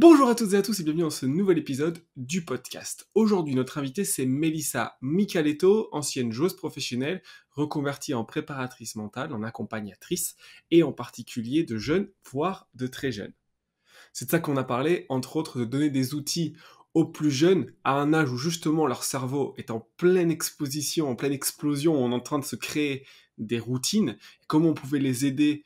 Bonjour à toutes et à tous et bienvenue dans ce nouvel épisode du podcast. Aujourd'hui, notre invitée c'est Melissa Micaletto, ancienne joueuse professionnelle, reconvertie en préparatrice mentale, en accompagnatrice et en particulier de jeunes, voire de très jeunes. C'est de ça qu'on a parlé, entre autres, de donner des outils aux plus jeunes à un âge où justement leur cerveau est en pleine exposition, en pleine explosion, on est en train de se créer des routines, comment on pouvait les aider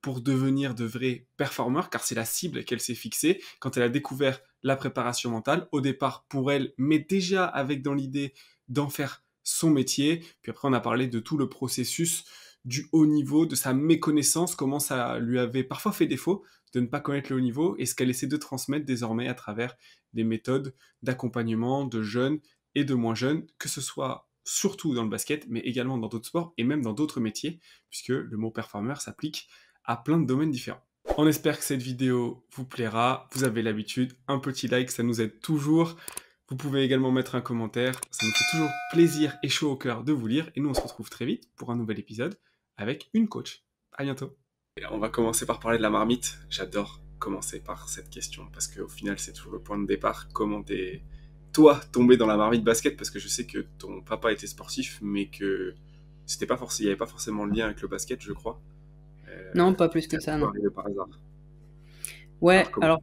pour devenir de vrais performeurs, car c'est la cible qu'elle s'est fixée quand elle a découvert la préparation mentale, au départ pour elle, mais déjà avec dans l'idée d'en faire son métier. Puis après, on a parlé de tout le processus du haut niveau, de sa méconnaissance, comment ça lui avait parfois fait défaut de ne pas connaître le haut niveau, et ce qu'elle essaie de transmettre désormais à travers des méthodes d'accompagnement de jeunes et de moins jeunes, que ce soit surtout dans le basket, mais également dans d'autres sports et même dans d'autres métiers, puisque le mot performeur s'applique à plein de domaines différents. On espère que cette vidéo vous plaira. Vous avez l'habitude, un petit like, ça nous aide toujours. Vous pouvez également mettre un commentaire, ça nous fait toujours plaisir et chaud au cœur de vous lire. Et nous, on se retrouve très vite pour un nouvel épisode avec une coach. À bientôt. Et on va commencer par parler de la marmite. J'adore commencer par cette question parce qu'au final, c'est toujours le point de départ. Comment t'es, toi, tombé dans la marmite basket? Parce que je sais que ton papa était sportif, mais que c'était pas il n'y avait pas forcément le lien avec le basket, je crois. Non, pas plus que C'est ça, non. arrivé par hasard. Ouais, Alors comment? alors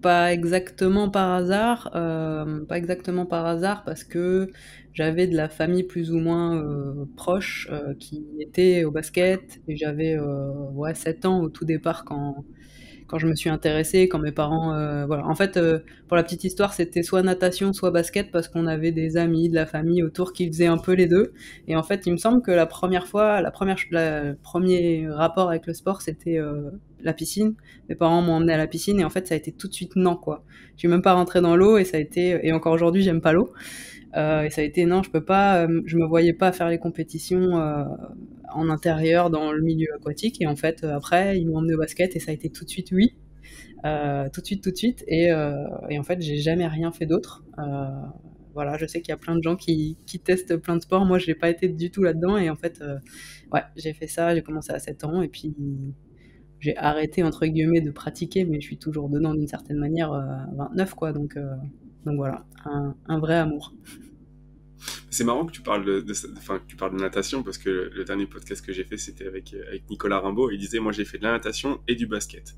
pas exactement par hasard, pas exactement par hasard parce que j'avais de la famille plus ou moins proche qui était au basket et j'avais ouais, 7 ans au tout départ quand je me suis intéressée, quand mes parents... voilà. En fait, pour la petite histoire, c'était soit natation, soit basket, parce qu'on avait des amis, de la famille autour qui faisaient un peu les deux. Et en fait, il me semble que la première fois, le premier rapport avec le sport, c'était la piscine. Mes parents m'ont emmené à la piscine et en fait, ça a été tout de suite non, quoi. Je suis même pas rentrée dans l'eau et ça a été... Et encore aujourd'hui, j'aime pas l'eau. Et ça a été non, je peux pas, je me voyais pas faire les compétitions en intérieur dans le milieu aquatique. Et en fait, après, ils m'ont emmené au basket et ça a été tout de suite oui, tout de suite. Et en fait, j'ai jamais rien fait d'autre. Voilà, je sais qu'il y a plein de gens qui testent plein de sports. Moi, j'ai pas été du tout là-dedans. Et en fait, ouais, j'ai fait ça. J'ai commencé à 7 ans et puis j'ai arrêté entre guillemets de pratiquer, mais je suis toujours dedans d'une certaine manière à 29 quoi. Donc voilà, un vrai amour. C'est marrant que tu parles enfin, que tu parles de natation parce que le dernier podcast que j'ai fait c'était avec Nicolas Rimbaud et il disait moi j'ai fait de la natation et du basket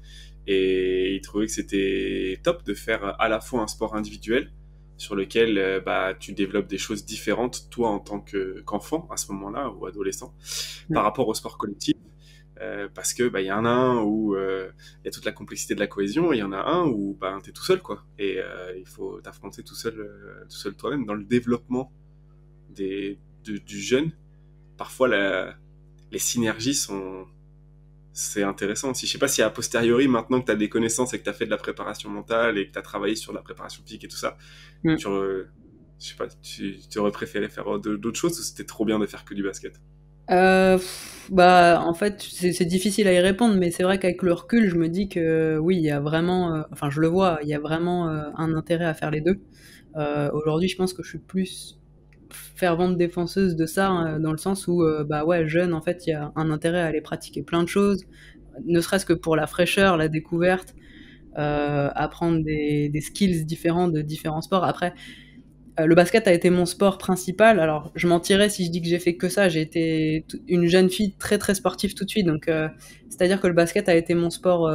et il trouvait que c'était top de faire à la fois un sport individuel sur lequel bah, tu développes des choses différentes toi en tant qu'enfant à ce moment-là ou adolescent par Ouais. rapport au sport collectif. Parce que bah, y en a un où y a toute la complexité de la cohésion et il y en a un où bah, t'es tout seul quoi et il faut t'affronter tout seul toi-même dans le développement du jeune. Parfois les synergies sont c'est intéressant aussi. Je sais pas si a posteriori, maintenant que tu as des connaissances et que tu as fait de la préparation mentale et que tu as travaillé sur la préparation physique et tout ça, Mm. tu, je sais pas, tu aurais préféré faire d'autres choses ou c'était trop bien de faire que du basket? Bah, en fait, c'est difficile à y répondre, mais c'est vrai qu'avec le recul, je me dis que oui, il y a vraiment, enfin, je le vois, il y a vraiment un intérêt à faire les deux. Aujourd'hui, je pense que je suis plus fervente défenseuse de ça, dans le sens où, bah ouais, jeune, en fait, il y a un intérêt à aller pratiquer plein de choses, ne serait-ce que pour la fraîcheur, la découverte, apprendre des skills différents de différents sports. Après, le basket a été mon sport principal. Alors, je mentirais si je dis que j'ai fait que ça. J'ai été une jeune fille très très sportive tout de suite. Donc, c'est-à-dire que le basket a été mon sport,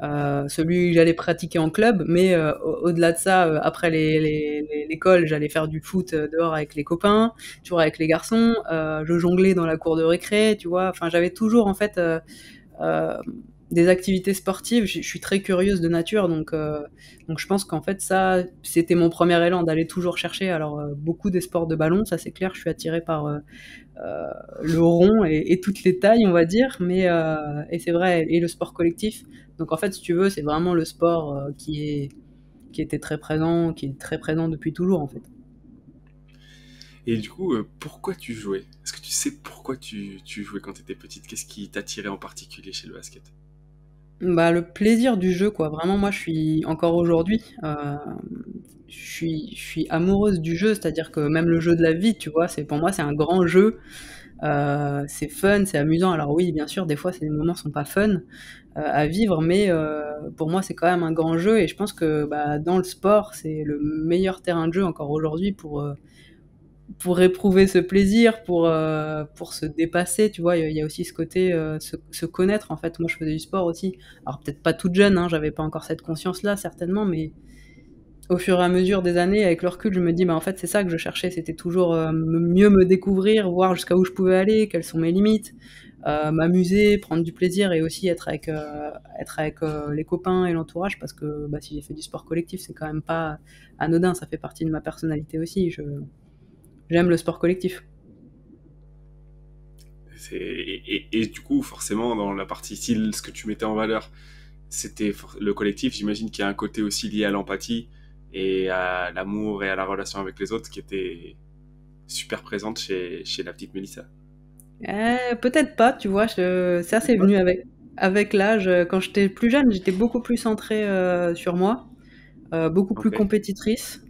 celui que j'allais pratiquer en club. Mais au-delà de ça, après l'école, j'allais faire du foot dehors avec les copains, toujours avec les garçons. Je jonglais dans la cour de récré, tu vois. Enfin, j'avais toujours en fait euh, des activités sportives. Je suis très curieuse de nature, donc je pense qu'en fait ça, c'était mon premier élan d'aller toujours chercher. Alors beaucoup des sports de ballon, ça c'est clair, je suis attirée par le rond et toutes les tailles, on va dire, mais et c'est vrai, et le sport collectif. Donc en fait, si tu veux, c'est vraiment le sport qui était très présent, qui est très présent depuis toujours en fait. Et du coup, pourquoi tu jouais? Est-ce que tu sais pourquoi tu jouais quand tu étais petite? Qu'est-ce qui t'attirait en particulier chez le basket? Bah, le plaisir du jeu, quoi. Vraiment, moi, je suis encore aujourd'hui, je suis amoureuse du jeu, c'est-à-dire que même le jeu de la vie, tu vois, c'est pour moi, c'est un grand jeu. C'est fun, c'est amusant. Alors oui, bien sûr, des fois, ces moments sont pas fun à vivre, mais pour moi, c'est quand même un grand jeu et je pense que bah, dans le sport, c'est le meilleur terrain de jeu encore aujourd'hui pour éprouver ce plaisir, pour se dépasser, tu vois. Il y a aussi ce côté se connaître en fait. Moi, je faisais du sport aussi. Alors peut-être pas toute jeune, hein, j'avais pas encore cette conscience-là certainement, mais au fur et à mesure des années, avec le recul, je me dis, bah, en fait, c'est ça que je cherchais. C'était toujours mieux me découvrir, voir jusqu'à où je pouvais aller, quelles sont mes limites, m'amuser, prendre du plaisir et aussi être avec les copains et l'entourage parce que bah, si j'ai fait du sport collectif, c'est quand même pas anodin. Ça fait partie de ma personnalité aussi. J'aime le sport collectif. Et du coup, forcément, dans la partie style, ce que tu mettais en valeur, c'était le collectif. J'imagine qu'il y a un côté aussi lié à l'empathie et à l'amour et à la relation avec les autres qui était super présente chez la petite Mélissa. Peut-être pas, tu vois. Ça, c'est venu avec l'âge. Quand j'étais plus jeune, j'étais beaucoup plus centrée sur moi. Beaucoup plus Ok. compétitrice.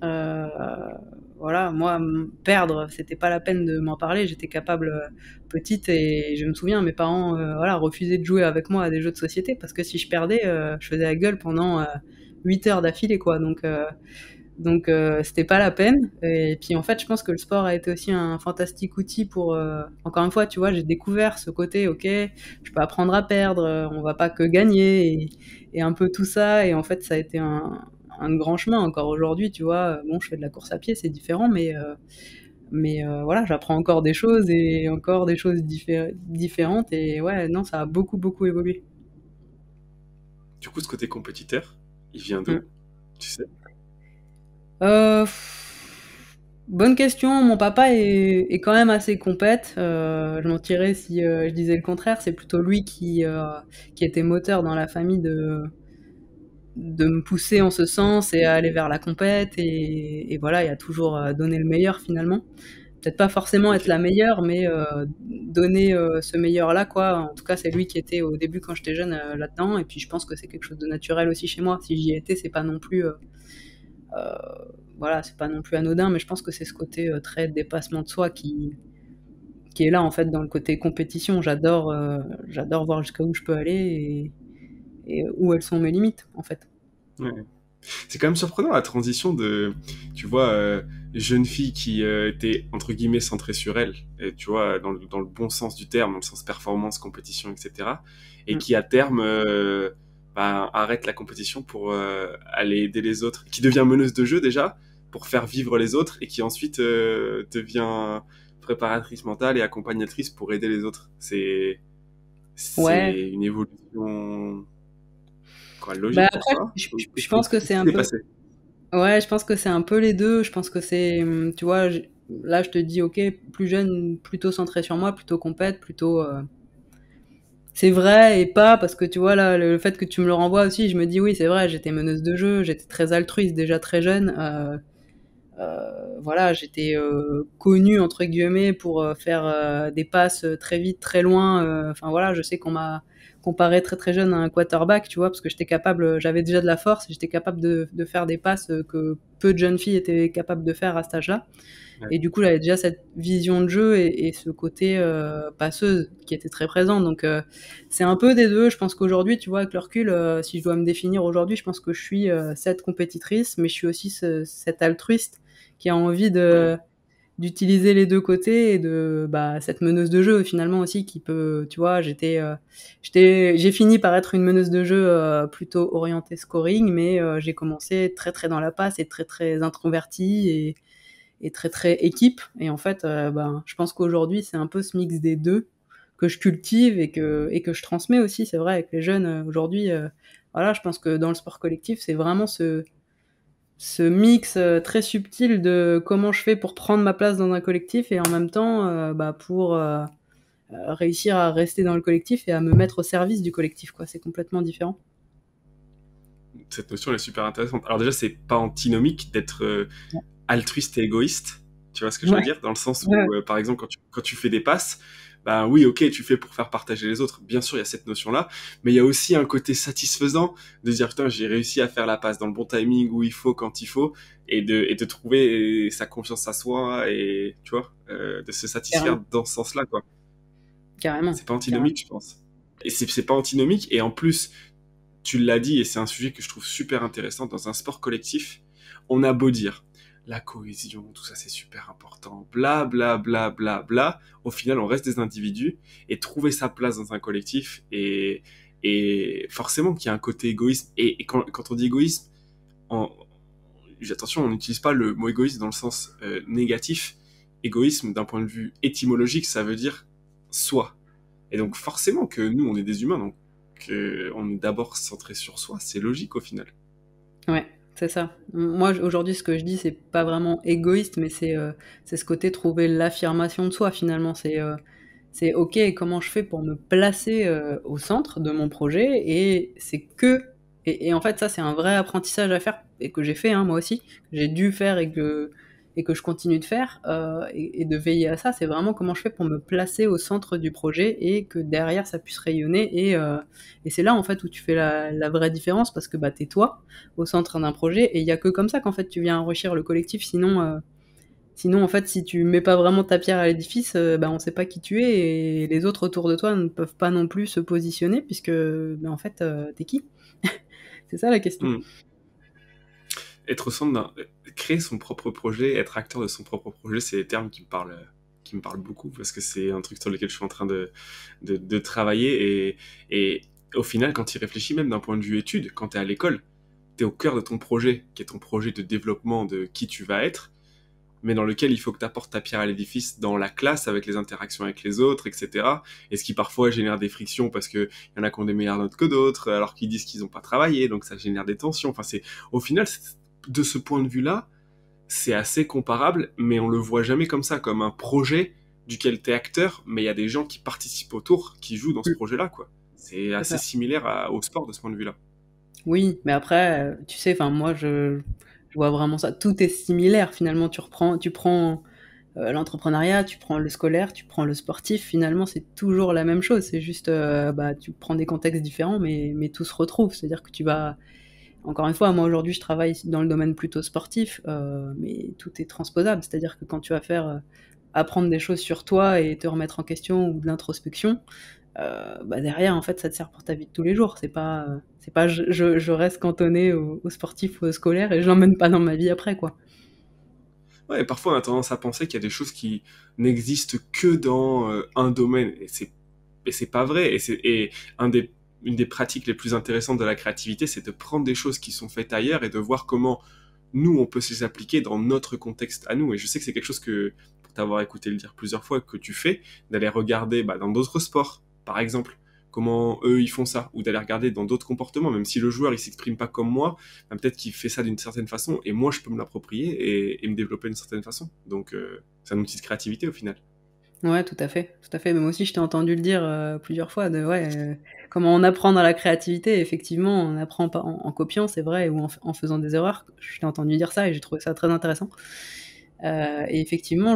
Voilà, moi, perdre, c'était pas la peine de m'en parler. J'étais capable petite et je me souviens, mes parents voilà, refusaient de jouer avec moi à des jeux de société parce que si je perdais, je faisais la gueule pendant 8 heures d'affilée, quoi. Donc c'était pas la peine. Et puis en fait, je pense que le sport a été aussi un fantastique outil pour. Encore une fois, tu vois, j'ai découvert ce côté, ok, je peux apprendre à perdre, on va pas que gagner et un peu tout ça. Et en fait, ça a été un grand chemin. Encore aujourd'hui, tu vois, bon, je fais de la course à pied, c'est différent, mais voilà, j'apprends encore des choses et encore des choses différentes. Et ouais, non, ça a beaucoup, beaucoup évolué. Du coup, ce côté compétiteur, il vient Mm. d'où? Tu sais? Euh, Bonne question. Mon papa est quand même assez compète. Je mentirais si je disais le contraire. C'est plutôt lui qui était moteur dans la famille de me pousser en ce sens et à aller vers la compète. Et voilà, il a toujours donné le meilleur finalement. Peut-être pas forcément être Ok. la meilleure, mais donner ce meilleur-là, quoi. En tout cas, c'est lui qui était au début quand j'étais jeune là-dedans. Et puis je pense que c'est quelque chose de naturel aussi chez moi. Si j'y étais, c'est pas non plus euh, voilà, c'est pas non plus anodin, mais je pense que c'est ce côté très dépassement de soi qui est là en fait dans le côté compétition. J'adore voir jusqu'à où je peux aller et où elles sont mes limites en fait. Ouais. C'est quand même surprenant la transition de, tu vois, jeune fille qui était entre guillemets centrée sur elle, et, tu vois, dans le bon sens du terme, dans le sens performance, compétition, etc. Et Mm. qui à terme bah, arrête la compétition pour aller aider les autres, qui devient meneuse de jeu déjà pour faire vivre les autres, et qui ensuite devient préparatrice mentale et accompagnatrice pour aider les autres. Ouais. C'est une évolution quoi, Bah logique pour après, toi? je pense que Qu'est-ce c'est qui un s'est peu. passé? Ouais, je pense que c'est un peu les deux. Je pense que c'est, tu vois, là je te dis, ok, plus jeune, plutôt centré sur moi, plutôt compète, plutôt. C'est vrai et pas parce que tu vois là le fait que tu me le renvoies aussi, je me dis oui c'est vrai, j'étais meneuse de jeu, j'étais très altruiste déjà très jeune. Voilà, j'étais connue entre guillemets pour faire des passes très vite, très loin. Enfin voilà, je sais qu'on m'a comparé très très jeune à un quarterback, tu vois, parce que j'étais capable, j'avais déjà de la force, j'étais capable de faire des passes que peu de jeunes filles étaient capables de faire à cet âge-là. Ouais. Et du coup, j'avais déjà cette vision de jeu et ce côté passeuse qui était très présent. Donc, c'est un peu des deux. Je pense qu'aujourd'hui, tu vois, avec le recul, si je dois me définir aujourd'hui, je pense que je suis cette compétitrice, mais je suis aussi cet altruiste qui a envie Ouais. d'utiliser les deux côtés et de bah, cette meneuse de jeu finalement aussi qui peut, tu vois, j'ai fini par être une meneuse de jeu plutôt orientée scoring, mais j'ai commencé très très dans la passe et très très introvertie et très très équipe. Et en fait, ben, je pense qu'aujourd'hui, c'est un peu ce mix des deux que je cultive et que je transmets aussi. C'est vrai, avec les jeunes aujourd'hui, voilà, je pense que dans le sport collectif, c'est vraiment ce mix très subtil de comment je fais pour prendre ma place dans un collectif et en même temps bah, pour réussir à rester dans le collectif et à me mettre au service du collectif. Quoi. C'est complètement différent. Cette notion elle est super intéressante. Alors déjà, c'est pas antinomique d'être altruiste et égoïste. Tu vois ce que je veux Ouais, dire? Dans le sens ouais, où, par exemple, quand tu fais des passes, ben oui, ok, tu fais pour faire partager les autres. Bien sûr, il y a cette notion-là, mais il y a aussi un côté satisfaisant de dire putain, j'ai réussi à faire la passe dans le bon timing où il faut, quand il faut, et de trouver sa confiance à soi et tu vois, de se carrément. satisfaire dans ce sens-là, quoi. Carrément, C'est pas carrément. antinomique, je pense. Et c'est pas antinomique, et en plus, tu l'as dit, et c'est un sujet que je trouve super intéressant dans un sport collectif, on a beau dire la cohésion, tout ça c'est super important, bla bla bla bla bla, au final on reste des individus, et trouver sa place dans un collectif, et forcément qu'il y a un côté égoïsme, et quand on dit égoïsme, en, attention, on n'utilise pas le mot égoïsme dans le sens négatif. Égoïsme, d'un point de vue étymologique, ça veut dire soi. Et donc forcément que nous, on est des humains, donc on est d'abord centré sur soi, c'est logique au final. Ouais, c'est ça. Moi, aujourd'hui, ce que je dis, c'est pas vraiment égoïste, mais c'est ce côté trouver l'affirmation de soi, finalement. C'est OK, comment je fais pour me placer au centre de mon projet et c'est que et en fait ça c'est un vrai apprentissage à faire et que j'ai fait hein, moi aussi, que j'ai dû faire et que je continue de faire et de veiller à ça, c'est vraiment comment je fais pour me placer au centre du projet et que derrière ça puisse rayonner et c'est là en fait où tu fais la vraie différence parce que bah t'es toi au centre d'un projet et il y a que comme ça qu'en fait tu viens enrichir le collectif sinon, en fait, si tu mets pas vraiment ta pierre à l'édifice, bah, on sait pas qui tu es et les autres autour de toi ne peuvent pas non plus se positionner puisque, bah, en fait, tu qui? C'est ça la question. Hmm. Être au centre d'un, créer son propre projet, être acteur de son propre projet, c'est des termes qui me parlent beaucoup parce que c'est un truc sur lequel je suis en train de travailler et au final, quand tu y réfléchis, même d'un point de vue études, quand tu es à l'école, tu es au cœur de ton projet, qui est ton projet de développement de qui tu vas être, mais dans lequel il faut que tu apportes ta pierre à l'édifice dans la classe, avec les interactions avec les autres, etc. Et ce qui parfois génère des frictions parce qu'il y en a qui ont des meilleures notes que d'autres, alors qu'ils disent qu'ils n'ont pas travaillé, donc ça génère des tensions. Enfin, au final, de ce point de vue-là, c'est assez comparable, mais on le voit jamais comme ça, comme un projet duquel tu es acteur, mais il y a des gens qui participent autour, qui jouent dans ce Mmh, projet-là, quoi. C'est c'est assez ça. similaire au sport de ce point de vue-là. Oui, mais après, tu sais, enfin moi je vois vraiment ça. Tout est similaire finalement. Tu prends l'entrepreneuriat, tu prends le scolaire, tu prends le sportif. Finalement, c'est toujours la même chose. C'est juste, bah, tu prends des contextes différents, mais tout se retrouve. C'est-à-dire que tu vas encore une fois, moi aujourd'hui je travaille dans le domaine plutôt sportif, mais tout est transposable. C'est-à-dire que quand tu vas faire apprendre des choses sur toi et te remettre en question ou de l'introspection, bah derrière en fait ça te sert pour ta vie de tous les jours. C'est pas je reste cantonnée au sportif ou au scolaire et je l'emmène pas dans ma vie après quoi. Ouais, et parfois on a tendance à penser qu'il y a des choses qui n'existent que dans un domaine, et c'est pas vrai. Et une des pratiques les plus intéressantes de la créativité, c'est de prendre des choses qui sont faites ailleurs et de voir comment nous, on peut se les appliquer dans notre contexte à nous. Et je sais que c'est quelque chose que, pour t'avoir écouté le dire plusieurs fois, que tu fais, d'aller regarder bah, dans d'autres sports, par exemple, comment eux, ils font ça, ou d'aller regarder dans d'autres comportements, même si le joueur, il s'exprime pas comme moi, bah, peut-être qu'il fait ça d'une certaine façon, et moi, je peux me l'approprier et me développer d'une certaine façon. Donc, c'est un outil de créativité au final. Ouais, tout à fait, tout à fait. Mais moi aussi, je t'ai entendu le dire plusieurs fois, de ouais, comment on apprend dans la créativité. Effectivement, on apprend pas en copiant, c'est vrai, ou en faisant des erreurs. Je t'ai entendu dire ça et j'ai trouvé ça très intéressant. Et effectivement,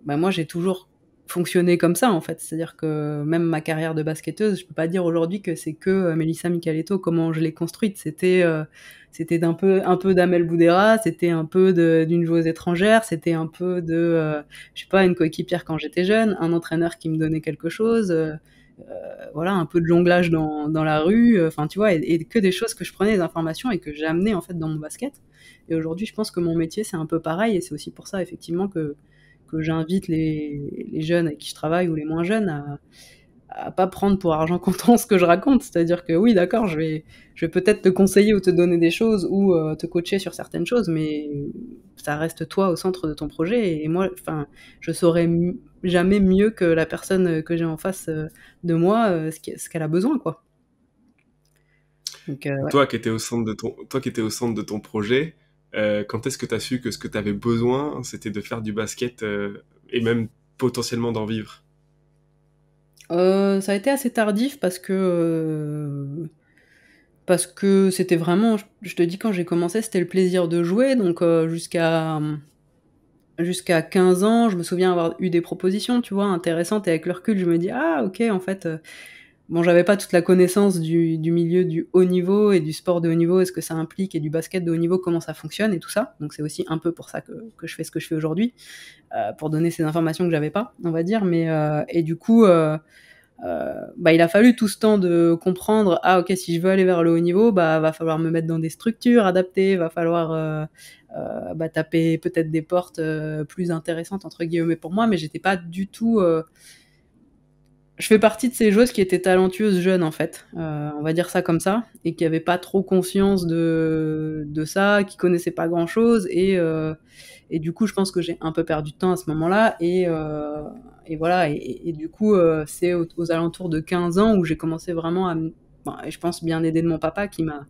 bah, moi, j'ai toujours fonctionné comme ça, en fait. C'est-à-dire que même ma carrière de basketteuse, je peux pas dire aujourd'hui que c'est que Melissa Michaletto, comment je l'ai construite. C'était un peu d'Amel Boudera, c'était un peu d'une joueuse étrangère, c'était un peu je sais pas, une coéquipière quand j'étais jeune, un entraîneur qui me donnait quelque chose, voilà, un peu de jonglage dans la rue, enfin, tu vois, et que des choses que je prenais des informations et que j'ai amenées, en fait, dans mon basket. Et aujourd'hui, je pense que mon métier, c'est un peu pareil, et c'est aussi pour ça, effectivement, que j'invite les jeunes avec qui je travaille ou les moins jeunes à pas prendre pour argent comptant ce que je raconte. C'est-à-dire que oui, d'accord, je vais peut-être te conseiller ou te donner des choses ou te coacher sur certaines choses, mais ça reste toi au centre de ton projet. Et moi, enfin, je saurais jamais mieux que la personne que j'ai en face de moi ce qu'elle a besoin, quoi. Donc, ouais. Toi qui étais au centre de ton projet, quand est-ce que tu as su que ce que tu avais besoin, c'était de faire du basket et même potentiellement d'en vivre? Ça a été assez tardif parce que c'était vraiment, je te dis, quand j'ai commencé, c'était le plaisir de jouer, donc jusqu'à 15 ans, je me souviens avoir eu des propositions, tu vois, intéressantes, et avec le recul, je me dis: «Ah OK, en fait, bon, j'avais pas toute la connaissance du milieu du haut niveau et du sport de haut niveau, et ce que ça implique, et du basket de haut niveau, comment ça fonctionne et tout ça. Donc c'est aussi un peu pour ça que je fais ce que je fais aujourd'hui, pour donner ces informations que j'avais pas, on va dire. Mais et du coup, bah, il a fallu tout ce temps de comprendre, ah ok, si je veux aller vers le haut niveau, bah va falloir me mettre dans des structures adaptées, va falloir bah, taper peut-être des portes plus intéressantes entre guillemets pour moi, mais j'étais pas du tout je fais partie de ces joueuses qui étaient talentueuses jeunes, en fait, on va dire ça comme ça, et qui avaient pas trop conscience de ça, qui connaissaient pas grand-chose, et du coup, je pense que j'ai un peu perdu de temps à ce moment-là, et voilà, et du coup, c'est aux alentours de 15 ans où j'ai commencé vraiment à bon, et je pense bien aidé de mon papa qui m'a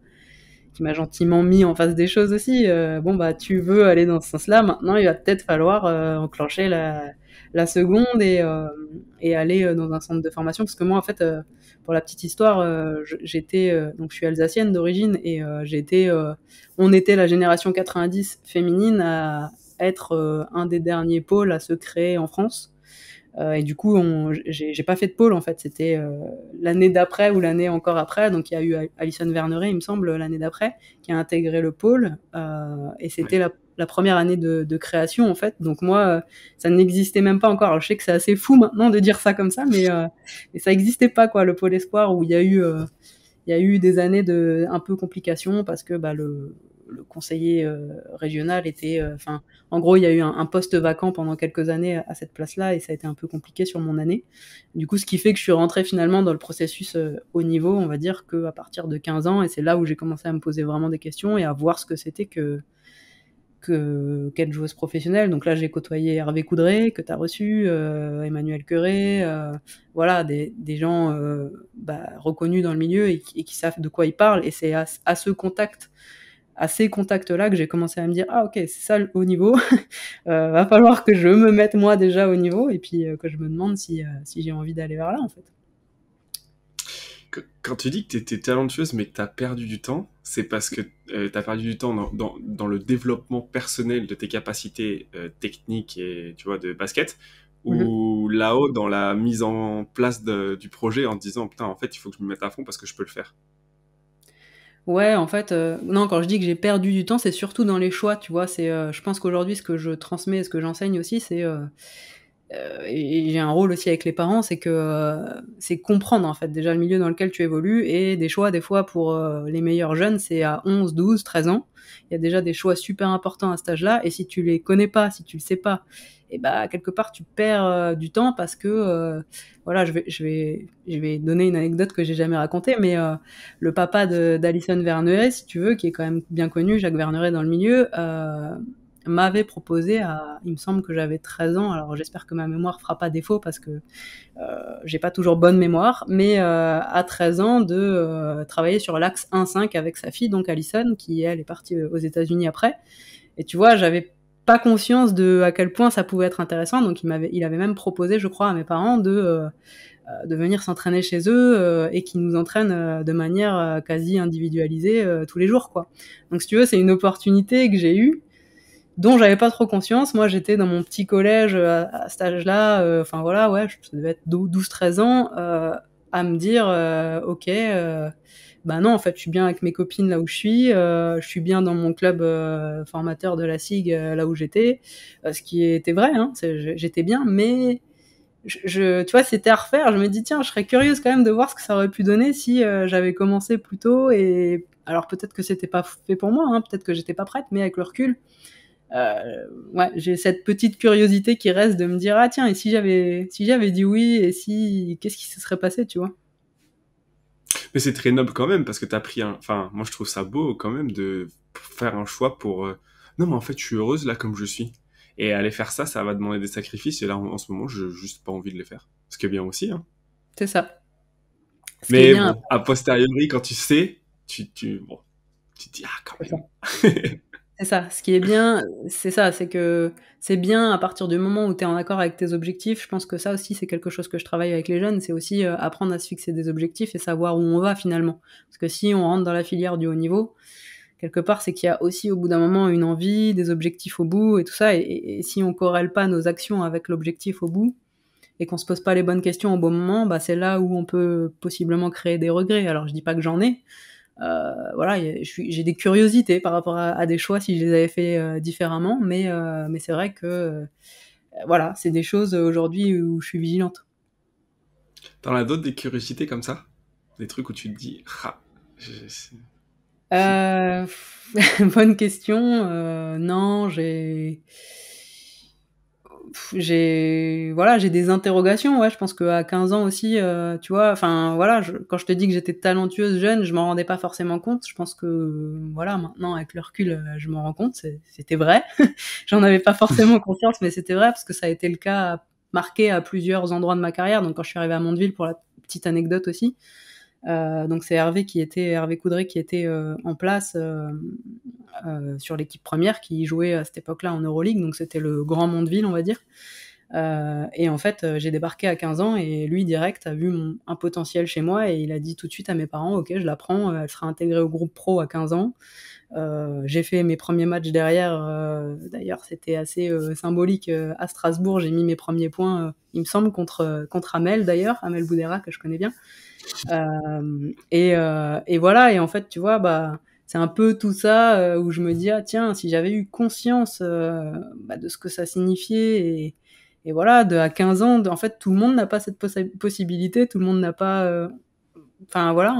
gentiment mis en face des choses aussi. Bon, bah, tu veux aller dans ce sens-là, maintenant il va peut-être falloir enclencher la seconde et aller dans un centre de formation. Parce que moi, en fait, pour la petite histoire, j'étais, donc je suis alsacienne d'origine, et on était la génération 90 féminine à être un des derniers pôles à se créer en France. Et du coup, j'ai pas fait de pôle en fait. C'était l'année d'après ou l'année encore après. Donc il y a eu Alison Verneret, il me semble, l'année d'après, qui a intégré le pôle. Et c'était la première année de création en fait. Donc moi, ça n'existait même pas encore. Alors je sais que c'est assez fou maintenant de dire ça comme ça, mais ça n'existait pas quoi, le pôle espoir, où il y a eu des années de un peu complications parce que bah, le conseiller régional était, enfin, en gros, il y a eu un poste vacant pendant quelques années à cette place-là, et ça a été un peu compliqué sur mon année. Du coup, ce qui fait que je suis rentrée finalement dans le processus haut niveau, on va dire, qu'à partir de 15 ans, et c'est là où j'ai commencé à me poser vraiment des questions et à voir ce que c'était qu'être joueuse professionnelle. Donc là, j'ai côtoyé Hervé Coudray, que tu as reçu, Emmanuel Queré, voilà, des gens bah, reconnus dans le milieu et qui savent de quoi ils parlent. Et c'est à ces contacts-là que j'ai commencé à me dire, ah ok, c'est ça le haut niveau, va falloir que je me mette moi déjà au niveau, et puis que je me demande si j'ai envie d'aller vers là en fait. Quand tu dis que tu étais talentueuse mais que tu as perdu du temps, c'est parce que tu as perdu du temps dans le développement personnel de tes capacités techniques et tu vois, de basket, Mhm. ou là-haut dans la mise en place du projet en te disant putain, en fait, il faut que je me mette à fond parce que je peux le faire. Ouais, en fait, non, quand je dis que j'ai perdu du temps, c'est surtout dans les choix, tu vois. Je pense qu'aujourd'hui, ce que je transmets et ce que j'enseigne aussi, et j'ai un rôle aussi avec les parents, c'est comprendre en fait déjà le milieu dans lequel tu évolues, et des choix des fois pour les meilleurs jeunes, c'est à 11, 12, 13 ans. Il y a déjà des choix super importants à cet âge-là, et si tu les connais pas, si tu le sais pas, et bah quelque part tu perds du temps parce que voilà, je vais donner une anecdote que j'ai jamais racontée, mais le papa d'Alison Verneret, si tu veux, qui est quand même bien connu, Jacques Verneret dans le milieu, m'avait proposé il me semble que j'avais 13 ans, alors j'espère que ma mémoire fera pas défaut parce que j'ai pas toujours bonne mémoire, mais à 13 ans de travailler sur l'axe 1-5 avec sa fille, donc Alison, qui elle est partie aux États-Unis après. Et tu vois, j'avais pas conscience de à quel point ça pouvait être intéressant, donc il avait même proposé, je crois, à mes parents de venir s'entraîner chez eux et qui nous entraînent de manière quasi individualisée tous les jours, quoi. Donc si tu veux, c'est une opportunité que j'ai eue dont j'avais pas trop conscience. Moi, j'étais dans mon petit collège à cet âge-là, enfin voilà, ouais, ça devait être 12-13 ans, à me dire, ok, bah non, en fait, je suis bien avec mes copines là où je suis bien dans mon club formateur de la SIG là où j'étais, ce qui était vrai, hein, j'étais bien, mais tu vois, c'était à refaire. Je me dis, tiens, je serais curieuse quand même de voir ce que ça aurait pu donner si j'avais commencé plus tôt. Et alors peut-être que c'était pas fait pour moi, hein, peut-être que j'étais pas prête, mais avec le recul, ouais, j'ai cette petite curiosité qui reste de me dire, ah tiens, et si j'avais dit oui, et si, qu'est-ce qui se serait passé, tu vois. Mais c'est très noble quand même parce que tu as pris un. Enfin, moi je trouve ça beau quand même de faire un choix pour. Non, mais en fait, je suis heureuse là comme je suis. Et aller faire ça, ça va demander des sacrifices. Et là, en ce moment, je juste pas envie de les faire. Ce qui est bien aussi, hein. C'est ça. Ce qui est Mais bien, bon, a posteriori, quand tu sais, bon, tu te dis, ah, quand c'est ça. même. C'est ça. Ce qui est bien, c'est ça, c'est que c'est bien à partir du moment où tu es en accord avec tes objectifs. Je pense que ça aussi, c'est quelque chose que je travaille avec les jeunes. C'est aussi apprendre à se fixer des objectifs et savoir où on va finalement. Parce que si on rentre dans la filière du haut niveau, quelque part, c'est qu'il y a aussi au bout d'un moment une envie, des objectifs au bout et tout ça. Et si on corrèle pas nos actions avec l'objectif au bout, et qu'on se pose pas les bonnes questions au bon moment, bah, c'est là où on peut possiblement créer des regrets. Alors je dis pas que j'en ai, voilà, j'ai des curiosités par rapport à des choix si je les avais fait différemment, mais c'est vrai que voilà, c'est des choses aujourd'hui où je suis vigilante. T'en as d'autres des curiosités comme ça? Des trucs où tu te dis, ah, si. Euh, Bonne question. Non, voilà, j'ai des interrogations. Ouais, je pense qu'à 15 ans aussi, tu vois, enfin voilà, quand je te dis que j'étais talentueuse jeune, je m'en rendais pas forcément compte. Je pense que voilà, maintenant avec le recul, je m'en rends compte. C'était vrai. J'en avais pas forcément conscience, mais c'était vrai parce que ça a été le cas marqué à plusieurs endroits de ma carrière. Donc quand je suis arrivée à Mondeville, pour la petite anecdote aussi, donc c'est Hervé Coudray qui était en place sur l'équipe première, qui jouait à cette époque-là en Euroleague, donc c'était le grand Mondeville, on va dire. Et en fait, j'ai débarqué à 15 ans et lui, direct, a vu un potentiel chez moi et il a dit tout de suite à mes parents, ok, je la prends, elle sera intégrée au groupe pro à 15 ans. J'ai fait mes premiers matchs derrière, d'ailleurs c'était assez symbolique, à Strasbourg, j'ai mis mes premiers points, il me semble, contre Amel d'ailleurs, Amel Boudera, que je connais bien. Et voilà, et en fait, tu vois, bah, c'est un peu tout ça où je me dis, ah tiens, si j'avais eu conscience bah, de ce que ça signifiait, et voilà, à 15 ans, en fait, tout le monde n'a pas cette possibilité, tout le monde n'a pas. Enfin voilà,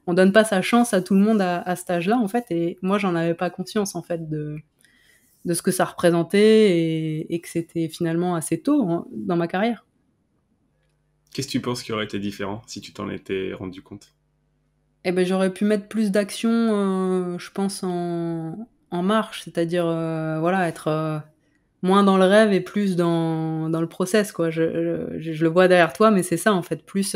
on donne pas sa chance à tout le monde à cet âge-là, en fait, et moi, j'en avais pas conscience, en fait, de ce que ça représentait et que c'était finalement assez tôt dans ma carrière. Qu'est-ce que tu penses qui aurait été différent si tu t'en étais rendu compte? Eh ben, j'aurais pu mettre plus d'action, je pense, en marche, c'est-à-dire voilà, être moins dans le rêve et plus dans le process, quoi. Je le vois derrière toi, mais c'est ça en fait, plus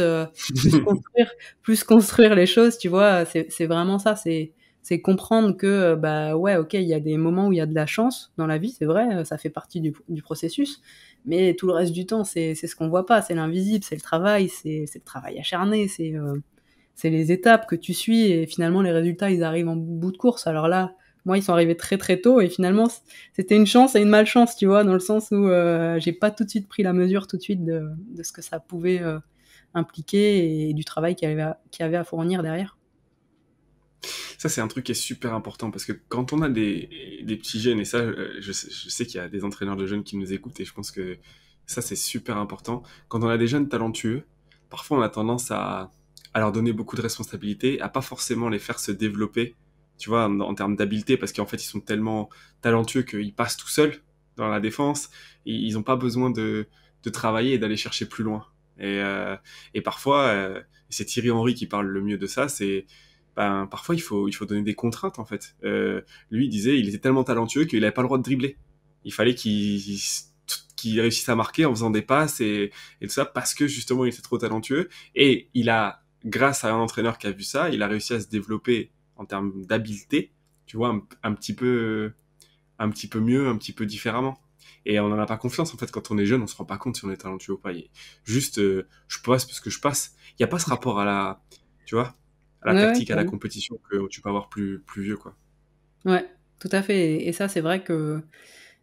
construire les choses, tu vois. C'est vraiment ça, c'est comprendre que bah ouais, ok, il y a des moments où il y a de la chance dans la vie, c'est vrai, ça fait partie du processus, mais tout le reste du temps, c'est ce qu'on voit pas, c'est l'invisible, c'est le travail, c'est le travail acharné, c'est les étapes que tu suis et finalement les résultats ils arrivent en bout de course. Alors là, moi ils sont arrivés très très tôt et finalement c'était une chance et une malchance, tu vois, dans le sens où j'ai pas tout de suite pris la mesure tout de suite de ce que ça pouvait impliquer et du travail qu'il y avait à fournir derrière. Ça, c'est un truc qui est super important parce que quand on a des petits jeunes, et ça, je sais qu'il y a des entraîneurs de jeunes qui nous écoutent et je pense que ça, c'est super important. Quand on a des jeunes talentueux, parfois on a tendance à leur donner beaucoup de responsabilités, à pas forcément les faire se développer, tu vois, en termes d'habileté, parce qu'en fait, ils sont tellement talentueux qu'ils passent tout seuls dans la défense, et ils n'ont pas besoin de travailler et d'aller chercher plus loin. Et parfois, c'est Thierry Henry qui parle le mieux de ça, c'est ben, parfois il faut donner des contraintes en fait. Lui il disait il était tellement talentueux qu'il n'avait pas le droit de dribbler. Il fallait qu'il réussisse à marquer en faisant des passes et tout ça parce que justement il était trop talentueux. Et il a, grâce à un entraîneur qui a vu ça, il a réussi à se développer en termes d'habileté, tu vois, un petit peu mieux, un petit peu différemment. Et on n'en a pas confiance en fait quand on est jeune, on se rend pas compte si on est talentueux ou pas. Juste, je passe parce que je passe. Il y a pas ce rapport à la, tu vois, à la Ouais, ouais, tactique, à la compétition que tu peux avoir plus vieux, quoi. ouais, tout à fait. Et ça, c'est vrai que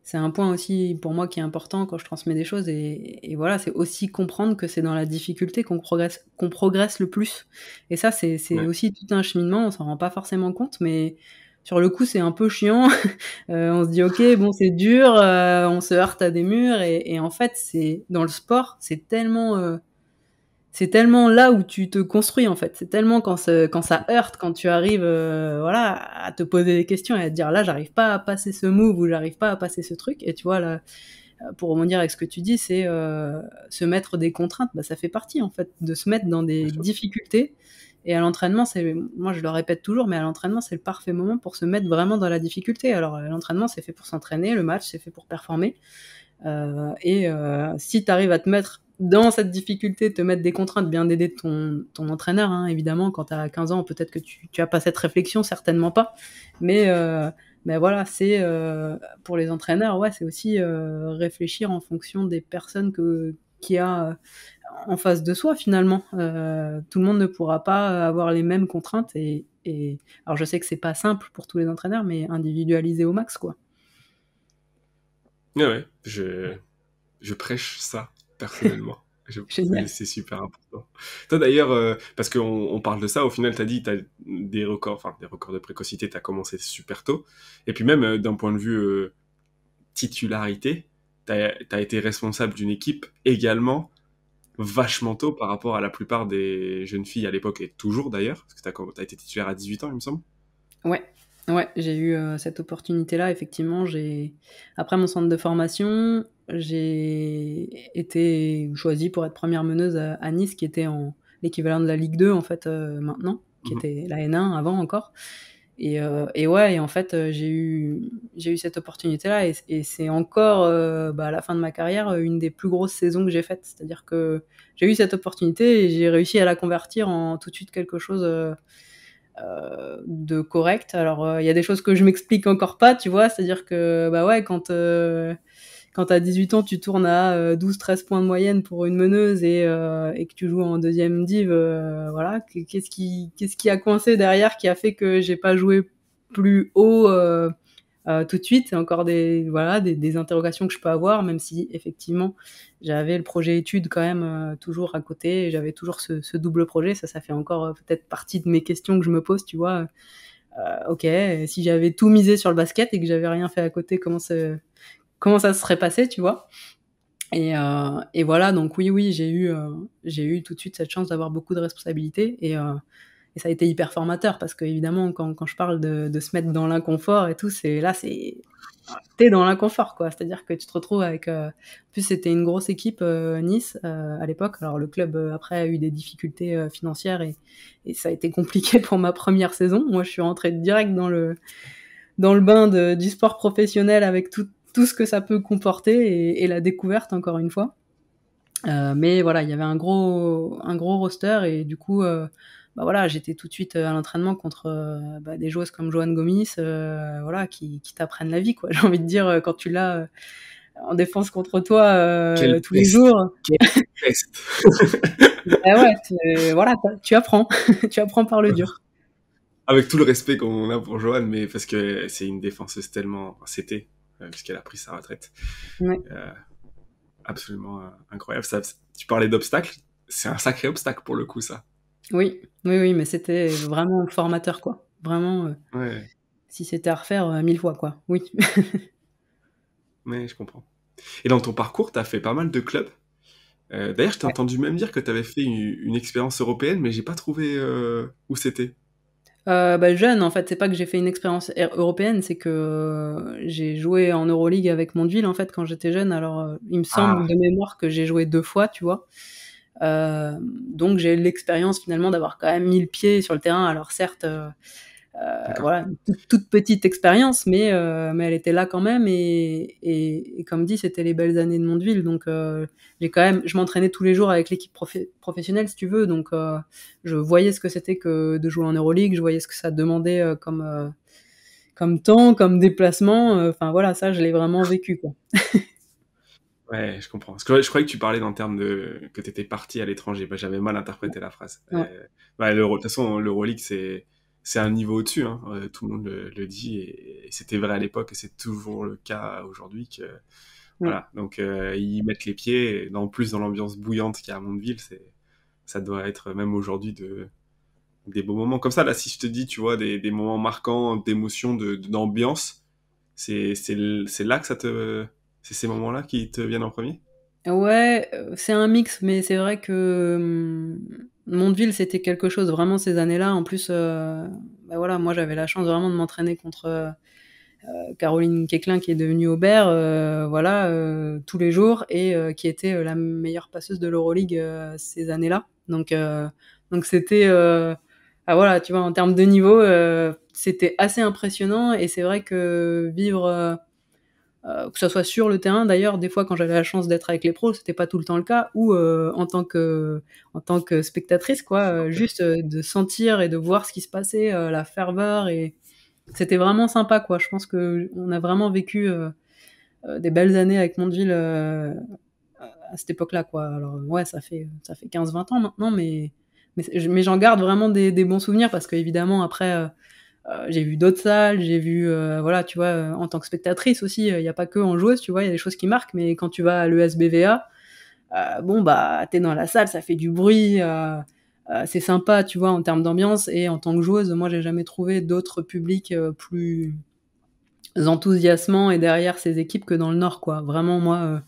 c'est un point aussi pour moi qui est important quand je transmets des choses. Et voilà, c'est aussi comprendre que c'est dans la difficulté qu'on progresse le plus. Et ça, c'est Ouais. aussi tout un cheminement. On s'en rend pas forcément compte, mais sur le coup, c'est un peu chiant. On se dit, ok, bon, c'est dur, on se heurte à des murs. Et en fait, c'est dans le sport, c'est tellement là où tu te construis en fait. C'est tellement quand ça heurte, quand tu arrives voilà, à te poser des questions et à te dire là, j'arrive pas à passer ce move ou j'arrive pas à passer ce truc. Et tu vois, là, pour rebondir avec ce que tu dis, c'est se mettre des contraintes. Bah, ça fait partie en fait de se mettre dans Bien des sûr. difficultés. Et à l'entraînement, moi je le répète toujours, mais à l'entraînement, c'est le parfait moment pour se mettre vraiment dans la difficulté. Alors l'entraînement, c'est fait pour s'entraîner, le match, c'est fait pour performer. Si tu arrives à te mettre dans cette difficulté, te mettre des contraintes, bien d'aider ton entraîneur, hein, évidemment, quand tu as 15 ans, peut-être que tu as pas cette réflexion, certainement pas. Mais voilà, c'est pour les entraîneurs, ouais, c'est aussi réfléchir en fonction des personnes qu'il y a en face de soi, finalement. Tout le monde ne pourra pas avoir les mêmes contraintes alors je sais que c'est pas simple pour tous les entraîneurs, mais individualiser au max, quoi. Ouais, ouais. Je prêche ça, personnellement. Génial. C'est super important. Toi d'ailleurs, parce qu'on parle de ça, au final, t'as dit, t'as des records de précocité, t'as commencé super tôt. Et puis même d'un point de vue titularité, t'as été responsable d'une équipe également vachement tôt par rapport à la plupart des jeunes filles à l'époque, et toujours d'ailleurs, parce que t'as été titulaire à 18 ans, il me semble. Ouais, ouais, j'ai eu cette opportunité-là. Effectivement, après mon centre de formation, j'ai été choisie pour être première meneuse à Nice, qui était en l'équivalent de la Ligue 2 en fait maintenant, qui Mhm. était la N1 avant encore. Et ouais, et en fait, j'ai eu cette opportunité-là, et c'est encore à la fin de ma carrière une des plus grosses saisons que j'ai faites. C'est-à-dire que j'ai eu cette opportunité et j'ai réussi à la convertir en tout de suite quelque chose de correct. Alors, il y a des choses que je m'explique encore pas, tu vois, c'est-à-dire que, bah ouais, quand t'as 18 ans, tu tournes à 12-13 points de moyenne pour une meneuse et que tu joues en deuxième div, voilà, qu'est-ce qui a coincé derrière qui a fait que j'ai pas joué plus haut tout de suite? C'est encore des interrogations que je peux avoir, même si effectivement j'avais le projet études quand même toujours à côté, et j'avais toujours ce double projet. Ça fait encore peut-être partie de mes questions que je me pose, tu vois. Ok, si j'avais tout misé sur le basket et que j'avais rien fait à côté, comment ça se serait passé, tu vois? Et voilà, donc oui, j'ai eu tout de suite cette chance d'avoir beaucoup de responsabilités, et ça a été hyper formateur parce que évidemment, quand je parle de se mettre dans l'inconfort et tout, t'es dans l'inconfort, quoi. C'est-à-dire que tu te retrouves avec. En plus, c'était une grosse équipe Nice à l'époque. Alors le club après a eu des difficultés financières, et ça a été compliqué pour ma première saison. Moi, je suis rentrée direct dans le bain du sport professionnel avec tout ce que ça peut comporter, et la découverte encore une fois. Mais voilà, il y avait un gros roster, et du coup, voilà, j'étais tout de suite à l'entraînement contre des joueuses comme Joanne Gomis, voilà, qui t'apprennent la vie, quoi. J'ai envie de dire, quand tu l'as en défense contre toi Quelle tous les peste! jours, Quelle peste! bah ouais, voilà, tu apprends, tu apprends par le dur. Avec tout le respect qu'on a pour Joanne, mais parce que c'est une défenseuse tellement, enfin, c'était, puisqu'elle a pris sa retraite, Ouais. euh, absolument incroyable. Tu parlais d'obstacles, c'est un sacré obstacle pour le coup, ça. Oui, oui, oui, mais c'était vraiment formateur, quoi. Vraiment, Ouais, si c'était à refaire, 1000 fois, quoi. Oui. mais je comprends. Et dans ton parcours, t'as fait pas mal de clubs. D'ailleurs, je t'ai entendu même dire que t'avais fait une expérience européenne, mais j'ai pas trouvé où c'était. Jeune, en fait, c'est pas que j'ai fait une expérience européenne, c'est que j'ai joué en Euroleague avec Mondeville, en fait, quand j'étais jeune. Alors, il me semble Ah, de mémoire que j'ai joué 2 fois, tu vois? Donc j'ai eu l'expérience finalement d'avoir quand même mis le pied sur le terrain. Alors certes, d'accord. voilà, une toute petite expérience, mais elle était là quand même, et comme dit, c'était les belles années de Mondeville, donc je m'entraînais tous les jours avec l'équipe professionnelle, si tu veux, donc je voyais ce que c'était que de jouer en Euroleague, je voyais ce que ça demandait comme temps, comme déplacement, enfin voilà, ça je l'ai vraiment vécu, quoi. Ouais, je comprends. Parce que ouais, je croyais que tu parlais en termes de que t'étais parti à l'étranger. Bah, j'avais mal interprété la phrase. Ouais. De toute façon, l'Euroleague, c'est un niveau au-dessus. Hein. Tout le monde le dit, et c'était vrai à l'époque, et c'est toujours le cas aujourd'hui. Que Ouais. voilà. Donc ils mettent les pieds. En plus, dans l'ambiance bouillante qu'il y a à Mondeville, ça doit être même aujourd'hui des beaux moments comme ça. Là, si je te dis, tu vois, des moments marquants, d'émotion, d'ambiance, c'est là que c'est ces moments-là qui te viennent en premier. Ouais, c'est un mix, mais c'est vrai que Mondeville, c'était quelque chose vraiment ces années-là. En plus, voilà, moi j'avais la chance vraiment de m'entraîner contre Caroline Quéclin, qui est devenue Aubert, voilà, tous les jours, et qui était la meilleure passeuse de l'Euroleague ces années-là. Donc c'était, voilà, tu vois, en termes de niveau, c'était assez impressionnant, et c'est vrai que vivre que ce soit sur le terrain d'ailleurs, des fois quand j'avais la chance d'être avec les pros, c'était pas tout le temps le cas, ou en tant que spectatrice, quoi, juste de sentir et de voir ce qui se passait, la ferveur, et c'était vraiment sympa, quoi. Je pense que on a vraiment vécu des belles années avec Mondeville à cette époque-là, quoi. Alors ouais, ça fait 15-20 ans maintenant, mais j'en garde vraiment des bons souvenirs, parce qu'évidemment après j'ai vu d'autres salles, j'ai vu, voilà, tu vois, en tant que spectatrice aussi, il n'y a pas que en joueuse, tu vois, il y a des choses qui marquent, mais quand tu vas à l'ESBVA, bon, bah, t'es dans la salle, ça fait du bruit, c'est sympa, tu vois, en termes d'ambiance. Et en tant que joueuse, moi, j'ai jamais trouvé d'autres publics plus enthousiasmants et derrière ces équipes que dans le Nord, quoi. Vraiment, moi,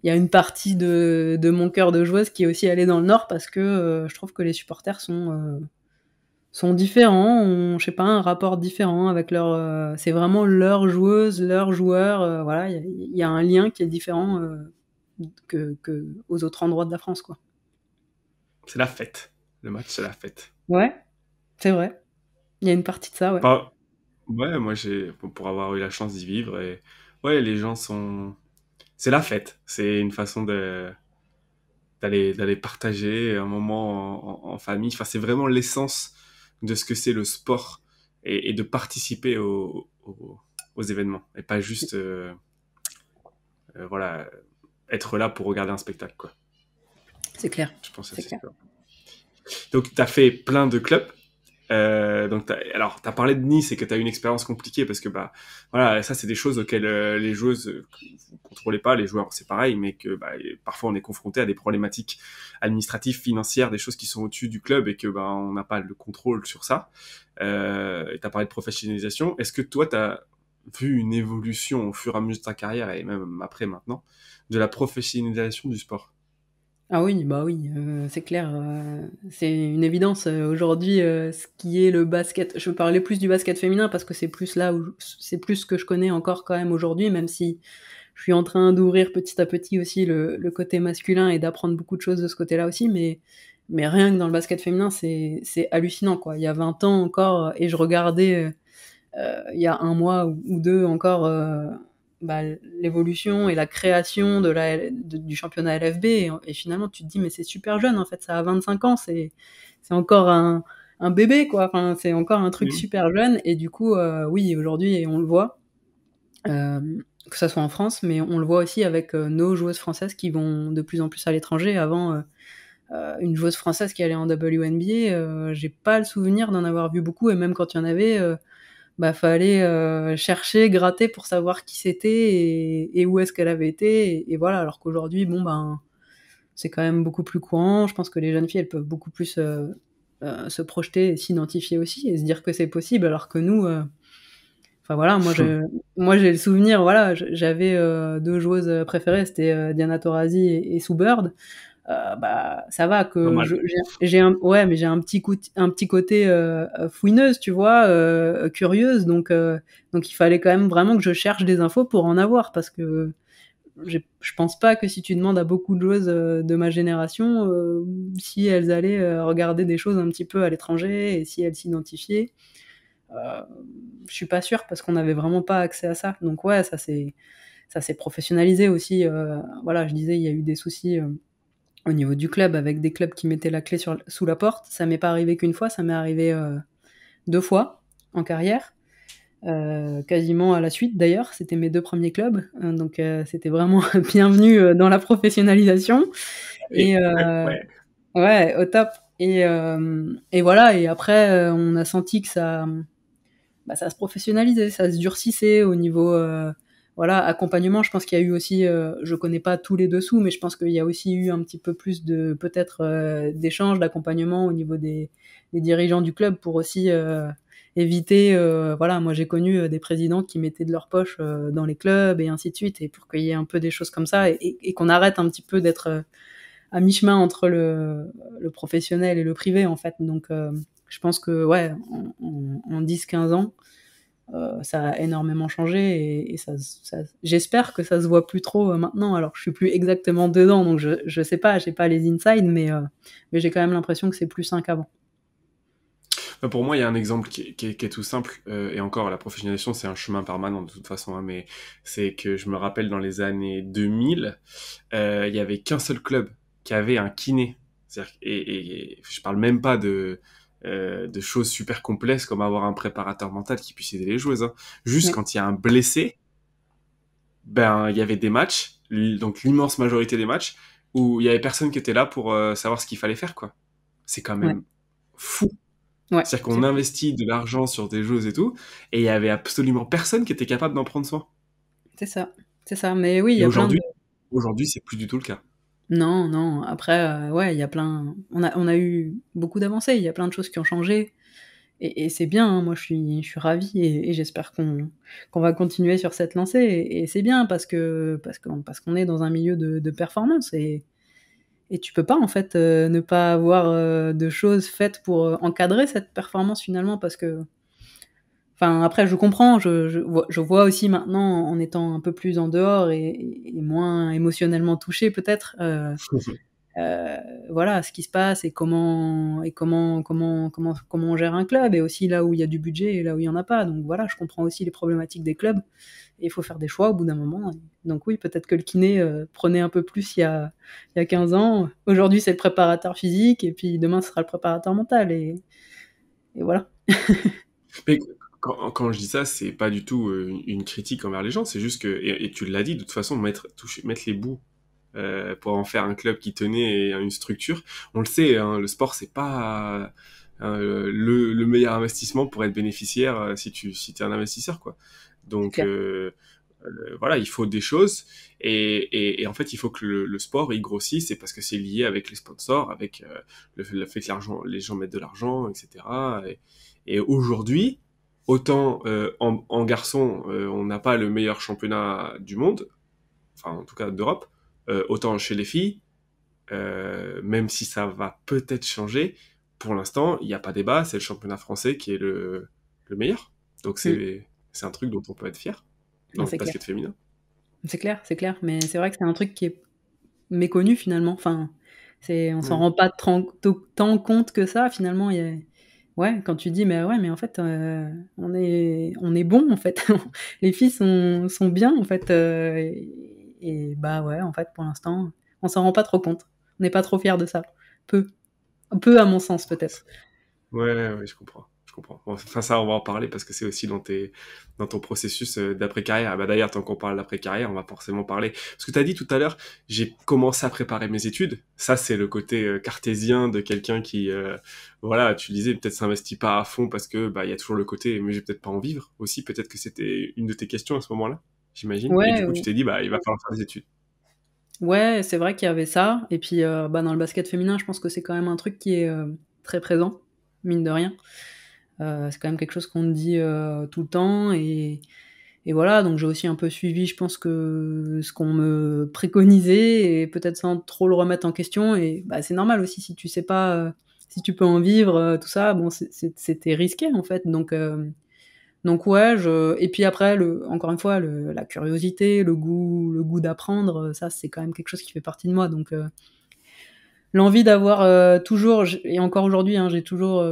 il y a une partie de mon cœur de joueuse qui est aussi allée dans le Nord parce que je trouve que les supporters sont différents, ont, je sais pas, un rapport différent avec leur. C'est vraiment leur joueuse, leur joueur. Voilà, il y a un lien qui est différent que aux autres endroits de la France, quoi. C'est la fête. Le match, c'est la fête. Ouais, c'est vrai. Il y a une partie de ça, ouais. Pas... Ouais, moi, pour avoir eu la chance d'y vivre, et ouais, les gens sont... C'est la fête. C'est une façon d'aller partager un moment en famille. Enfin, c'est vraiment l'essence de ce que c'est le sport et de participer aux événements et pas juste voilà, être là pour regarder un spectacle, quoi. C'est clair, Je pense que c'est c'est clair. ça. Donc, tu as fait plein de clubs. Donc, alors, tu as parlé de Nice et que tu as eu une expérience compliquée parce que, bah, voilà, ça, c'est des choses auxquelles les joueuses vous contrôlez pas, les joueurs, c'est pareil, mais que bah, parfois on est confronté à des problématiques administratives, financières, des choses qui sont au-dessus du club et que bah, on n'a pas le contrôle sur ça. Et tu as parlé de professionnalisation. Est-ce que toi, tu as vu une évolution au fur et à mesure de ta carrière et même après maintenant de la professionnalisation du sport? Ah oui, bah oui, c'est clair, c'est une évidence, aujourd'hui, ce qui est le basket, je parlais plus du basket féminin parce que c'est plus là où c'est plus ce que je connais encore quand même aujourd'hui, même si je suis en train d'ouvrir petit à petit aussi le côté masculin et d'apprendre beaucoup de choses de ce côté-là aussi, mais rien que dans le basket féminin, c'est hallucinant, quoi. Il y a 20 ans encore, et je regardais, il y a un mois ou 2 encore, bah, l'évolution et la création du championnat LFB, et finalement tu te dis mais c'est super jeune en fait, ça a 25 ans, c'est encore un bébé, quoi. Enfin, c'est encore un truc Mmh. super jeune, et du coup, oui, aujourd'hui, on le voit, que ça soit en France, mais on le voit aussi avec nos joueuses françaises qui vont de plus en plus à l'étranger. Avant, une joueuse française qui allait en WNBA, j'ai pas le souvenir d'en avoir vu beaucoup, et même quand il y en avait, bah, fallait chercher, gratter pour savoir qui c'était et où est-ce qu'elle avait été, et voilà. Alors qu'aujourd'hui, bon, ben, c'est quand même beaucoup plus courant. Je pense que les jeunes filles, elles peuvent beaucoup plus se projeter et s'identifier aussi et se dire que c'est possible, alors que nous, enfin voilà, moi j'ai le souvenir, voilà, j'avais 2 joueuses préférées, c'était Diana Taurasi et Sue Bird. Bah, ça va Pas que mal. j'ai un, ouais, mais j'ai un petit côté fouineuse, tu vois, curieuse, donc il fallait quand même vraiment que je cherche des infos pour en avoir, parce que je pense pas que si tu demandes à beaucoup de joueuses de ma génération si elles allaient regarder des choses un petit peu à l'étranger et si elles s'identifiaient. Euh, je suis pas sûre, parce qu'on n'avait vraiment pas accès à ça. Donc ouais, ça s'est professionnalisé aussi. Voilà, je disais, il y a eu des soucis au niveau du club, avec des clubs qui mettaient la clé sous la porte. Ça m'est pas arrivé qu'une fois, ça m'est arrivé 2 fois en carrière, quasiment à la suite d'ailleurs. C'était mes 2 premiers clubs, donc c'était vraiment bienvenue dans la professionnalisation. Et Et ouais. ouais, au top. Et voilà, et après on a senti que ça se professionnalisait, ça se durcissait au niveau voilà, accompagnement. Je pense qu'il y a eu aussi, je connais pas tous les dessous, mais je pense qu'il y a aussi eu un petit peu plus de peut-être d'échanges, d'accompagnement au niveau des dirigeants du club pour aussi éviter. Voilà, moi j'ai connu des présidents qui mettaient de leur poche dans les clubs et ainsi de suite, et pour qu'il y ait un peu des choses comme ça, et qu'on arrête un petit peu d'être à mi-chemin entre le professionnel et le privé, en fait. Donc je pense que ouais, en 10-15 ans, ça a énormément changé, et j'espère que ça se voit plus trop maintenant. Alors je suis plus exactement dedans, donc je sais pas, j'ai pas les insides, mais j'ai quand même l'impression que c'est plus sain qu'avant. Pour moi, il y a un exemple qui est tout simple, et encore, la professionnalisation, c'est un chemin permanent de toute façon, hein, mais c'est que je me rappelle dans les années 2000, il y avait qu'un seul club qui avait un kiné. Et je parle même pas de choses super complexes comme avoir un préparateur mental qui puisse aider les joueuses, hein. Juste Ouais, quand il y a un blessé, ben il y avait des matchs, donc l'immense majorité des matchs, où il y avait personne qui était là pour savoir ce qu'il fallait faire, quoi. C'est quand ouais, même fou. ouais, C'est-à-dire c'est qu'on investit de l'argent sur des choses et tout, et il y avait absolument personne qui était capable d'en prendre soin. c'est ça, c'est ça. Mais oui, il y Et a plein de. aujourd'hui, c'est plus du tout le cas. Non, non, après, ouais, il y a plein on a eu beaucoup d'avancées, il y a plein de choses qui ont changé et c'est bien, hein. Moi, je suis ravie et j'espère qu'on va continuer sur cette lancée et c'est bien parce qu'on est dans un milieu de performance et tu peux pas, en fait, ne pas avoir, de choses faites pour, encadrer cette performance finalement parce que enfin, après je comprends, je vois aussi maintenant en étant un peu plus en dehors et moins émotionnellement touchée peut-être, heu, voilà, ce qui se passe et comment on gère un club et aussi là où il y a du budget et là où il y en a pas. Donc voilà, je comprends aussi les problématiques des clubs et il faut faire des choix au bout d'un moment. Donc oui, peut-être que le kiné, prenait un peu plus il y a 15 ans. Aujourd'hui, c'est le préparateur physique et puis demain, ce sera le préparateur mental et voilà. Mais quand je dis ça, c'est pas du tout une critique envers les gens, c'est juste que, et tu l'as dit, de toute façon, mettre les bouts pour en faire un club qui tenait et une structure. On le sait, hein, le sport, c'est pas le meilleur investissement pour être bénéficiaire si t'es un investisseur, quoi. C'est Donc clair. voilà, il faut des choses et en fait, il faut que le sport il grossisse, c'est parce que c'est lié avec les sponsors, avec le fait que les gens mettent de l'argent, etc. Et aujourd'hui, autant en garçon, on n'a pas le meilleur championnat du monde, enfin en tout cas d'Europe, autant chez les filles, même si ça va peut-être changer, pour l'instant, il n'y a pas débat, c'est le championnat français qui est le meilleur. Donc Mmh. c'est un truc dont on peut être fier Non, dans le c'est clair. basket féminin. C'est clair, mais c'est vrai que c'est un truc qui est méconnu finalement. Enfin, on s'en Ouais. rend pas tant compte que ça finalement. Ouais, quand tu dis: «Mais ouais, mais en fait, on est bon en fait. Les filles sont bien en fait», et bah, ouais, en fait, pour l'instant, on s'en rend pas trop compte. On n'est pas trop fiers de ça. Peu, un peu à mon sens peut-être. Ouais, ouais, je comprends. Je comprends. Bon, enfin, ça, on va en parler parce que c'est aussi dans ton processus d'après-carrière. Bah, d'ailleurs, tant qu'on parle d'après-carrière, on va forcément parler. Parce que tu as dit tout à l'heure, j'ai commencé à préparer mes études. Ça, c'est le côté cartésien de quelqu'un qui, voilà, tu disais, peut-être s'investit pas à fond parce que, bah, il y a toujours le côté, mais j'ai peut-être pas en vivre aussi. Peut-être que c'était une de tes questions à ce moment-là, j'imagine. Et du Ouais, coup, tu t'es dit, bah, il va falloir faire des études. ouais, c'est vrai qu'il y avait ça et puis, bah, dans le basket féminin, je pense que c'est quand même un truc qui est, très présent, mine de rien. C'est quand même quelque chose qu'on te dit, tout le temps et voilà, donc j'ai aussi un peu suivi, je pense que ce qu'on me préconisait et peut-être sans trop le remettre en question et bah, c'est normal aussi si tu sais pas, si tu peux en vivre, tout ça, bon c'était risqué en fait donc ouais, je et puis après encore une fois la curiosité, le goût d'apprendre, ça c'est quand même quelque chose qui fait partie de moi donc l'envie d'avoir, toujours j et encore aujourd'hui, hein, j'ai toujours,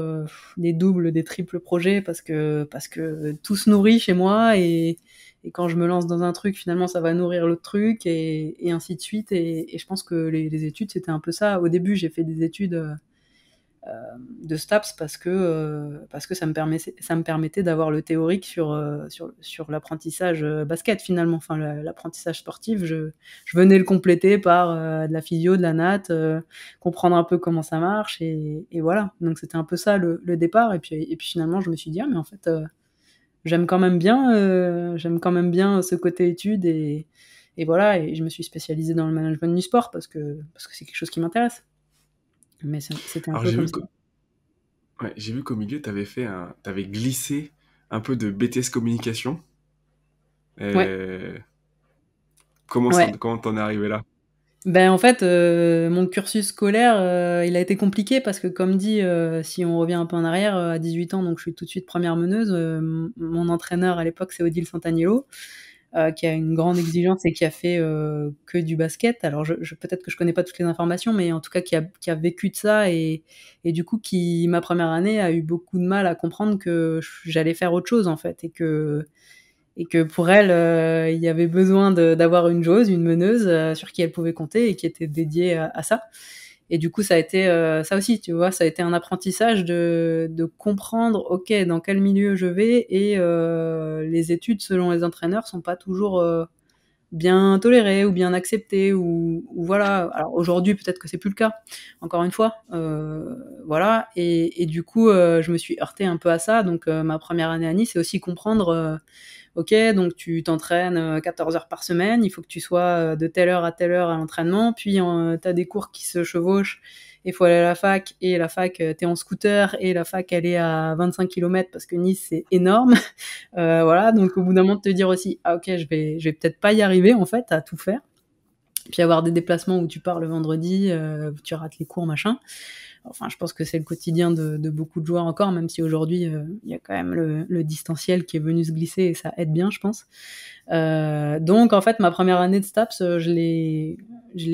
des doubles, des triples projets parce que tout se nourrit chez moi et quand je me lance dans un truc, finalement, ça va nourrir l'autre truc et ainsi de suite et je pense que les études, c'était un peu ça. Au début, j'ai fait des études, de STAPS parce que ça me permettait d'avoir le théorique sur l'apprentissage, basket finalement, enfin l'apprentissage sportif. Je venais le compléter par, de la physio, de la nath, comprendre un peu comment ça marche et voilà. Donc c'était un peu ça le départ et puis finalement je me suis dit: «Ah mais en fait, j'aime quand même bien ce côté études et voilà» et je me suis spécialisée dans le management du sport parce que c'est quelque chose qui m'intéresse. Mais c'était un Alors, peu comme ça. j'ai vu qu'au milieu, t'avais glissé un peu de BTS communication. Ouais. Euh, Ouais. comment t'en es arrivé là? Ben, en fait, mon cursus scolaire, il a été compliqué parce que comme dit, si on revient un peu en arrière, à 18 ans, donc je suis tout de suite première meneuse, mon entraîneur à l'époque, c'est Odile Santaniello, qui a une grande exigence et qui a fait, que du basket. Alors je peut-être que je connais pas toutes les informations, mais en tout cas qui a vécu de ça et du coup qui, ma première année, a eu beaucoup de mal à comprendre que j'allais faire autre chose, en fait et que pour elle, il y avait besoin d'avoir une joueuse, une meneuse, sur qui elle pouvait compter et qui était dédiée à ça. Et du coup, ça a été, ça aussi, tu vois? Ça a été un apprentissage de comprendre, OK, dans quel milieu je vais et les études selon les entraîneurs sont pas toujours, bien toléré ou bien accepté ou voilà. Alors aujourd'hui, peut-être que c'est plus le cas, encore une fois, voilà et du coup, je me suis heurtée un peu à ça donc ma première année à Nice, c'est aussi comprendre, OK, donc tu t'entraînes, 14 heures par semaine, il faut que tu sois, de telle heure à telle heure à l'entraînement, puis tu as des cours qui se chevauchent, il faut aller à la fac et la fac, tu es en scooter et la fac elle est à 25 kilomètres parce que Nice c'est énorme. Voilà, donc au bout d'un moment de te dire aussi: «Ah OK, je vais peut-être pas y arriver en fait à tout faire». Puis avoir des déplacements où tu pars le vendredi, où tu rates les cours machin. Enfin, je pense que c'est le quotidien de beaucoup de joueurs encore, même si aujourd'hui, il y a quand même le distanciel qui est venu se glisser et ça aide bien, je pense. Donc en fait, ma première année de STAPS, je l'ai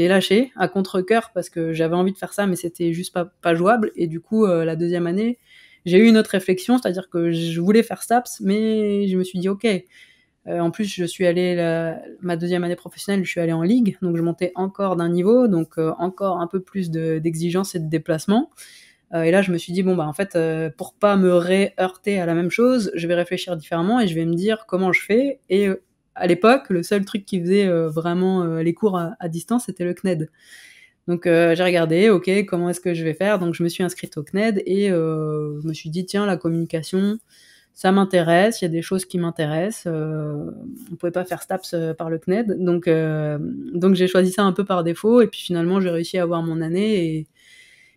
lâchée à contre-cœur parce que j'avais envie de faire ça, mais c'était juste pas jouable. Et du coup, la deuxième année, j'ai eu une autre réflexion, c'est-à-dire que je voulais faire STAPS, mais je me suis dit: «OK». En plus, je suis allée ma deuxième année professionnelle, je suis allée en ligue, donc je montais encore d'un niveau, donc encore un peu plus d'exigence et de déplacement. Et là, je me suis dit: «Bon, bah, en fait, pour pas me réheurter à la même chose, je vais réfléchir différemment et je vais me dire comment je fais». Et à l'époque, le seul truc qui faisait vraiment les cours à distance, c'était le CNED. Donc j'ai regardé, OK, comment est-ce que je vais faire? Donc je me suis inscrite au CNED et je me suis dit: «Tiens, la communication, ça m'intéresse, il y a des choses qui m'intéressent, on pouvait pas faire STAPS par le CNED, donc j'ai choisi ça un peu par défaut et puis finalement j'ai réussi à avoir mon année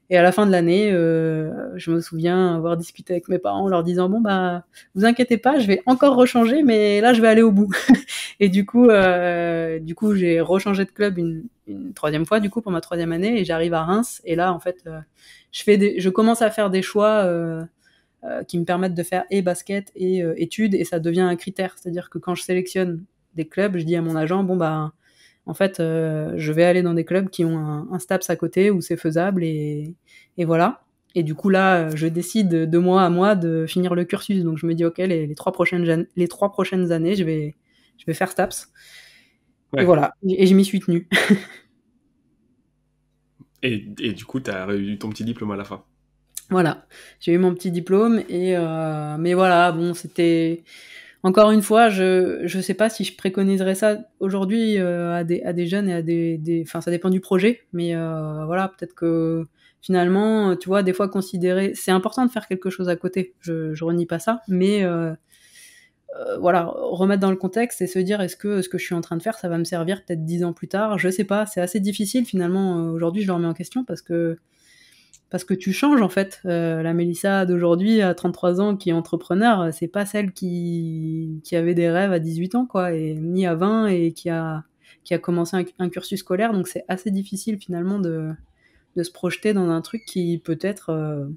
et à la fin de l'année, je me souviens avoir discuté avec mes parents en leur disant: «Bon bah, vous inquiétez pas, je vais encore rechanger, mais là je vais aller au bout». Et du coup j'ai rechangé de club une troisième fois du coup pour ma troisième année et j'arrive à Reims et là en fait, je commence à faire des choix, qui me permettent de faire et basket et études et ça devient un critère. C'est-à-dire que quand je sélectionne des clubs, je dis à mon agent: «Bon bah, en fait, je vais aller dans des clubs qui ont un STAPS à côté où c'est faisable et voilà». Et du coup là, je décide de mois à mois de finir le cursus. Donc je me dis: «OK, les 3 prochaines années, je vais faire STAPS» et Ouais. voilà et je m'y suis tenue. Et du coup, t'as eu ton petit diplôme à la fin. Voilà, j'ai eu mon petit diplôme et mais voilà, bon, c'était encore une fois, je sais pas si je préconiserais ça aujourd'hui, à des jeunes et à des enfin, ça dépend du projet, mais voilà, peut-être que finalement, tu vois, des fois considérer c'est important de faire quelque chose à côté, je renie pas ça, mais voilà, remettre dans le contexte et se dire: «Est-ce que ce que je suis en train de faire, ça va me servir peut-être 10 ans plus tard?» Je sais pas, c'est assez difficile finalement, aujourd'hui je le remets en question parce que tu changes en fait. La Mélissa d'aujourd'hui à 33 ans qui est entrepreneur, c'est pas celle qui avait des rêves à 18 ans quoi et ni à 20 et qui a commencé un cursus scolaire donc c'est assez difficile finalement de se projeter dans un truc qui peut-être,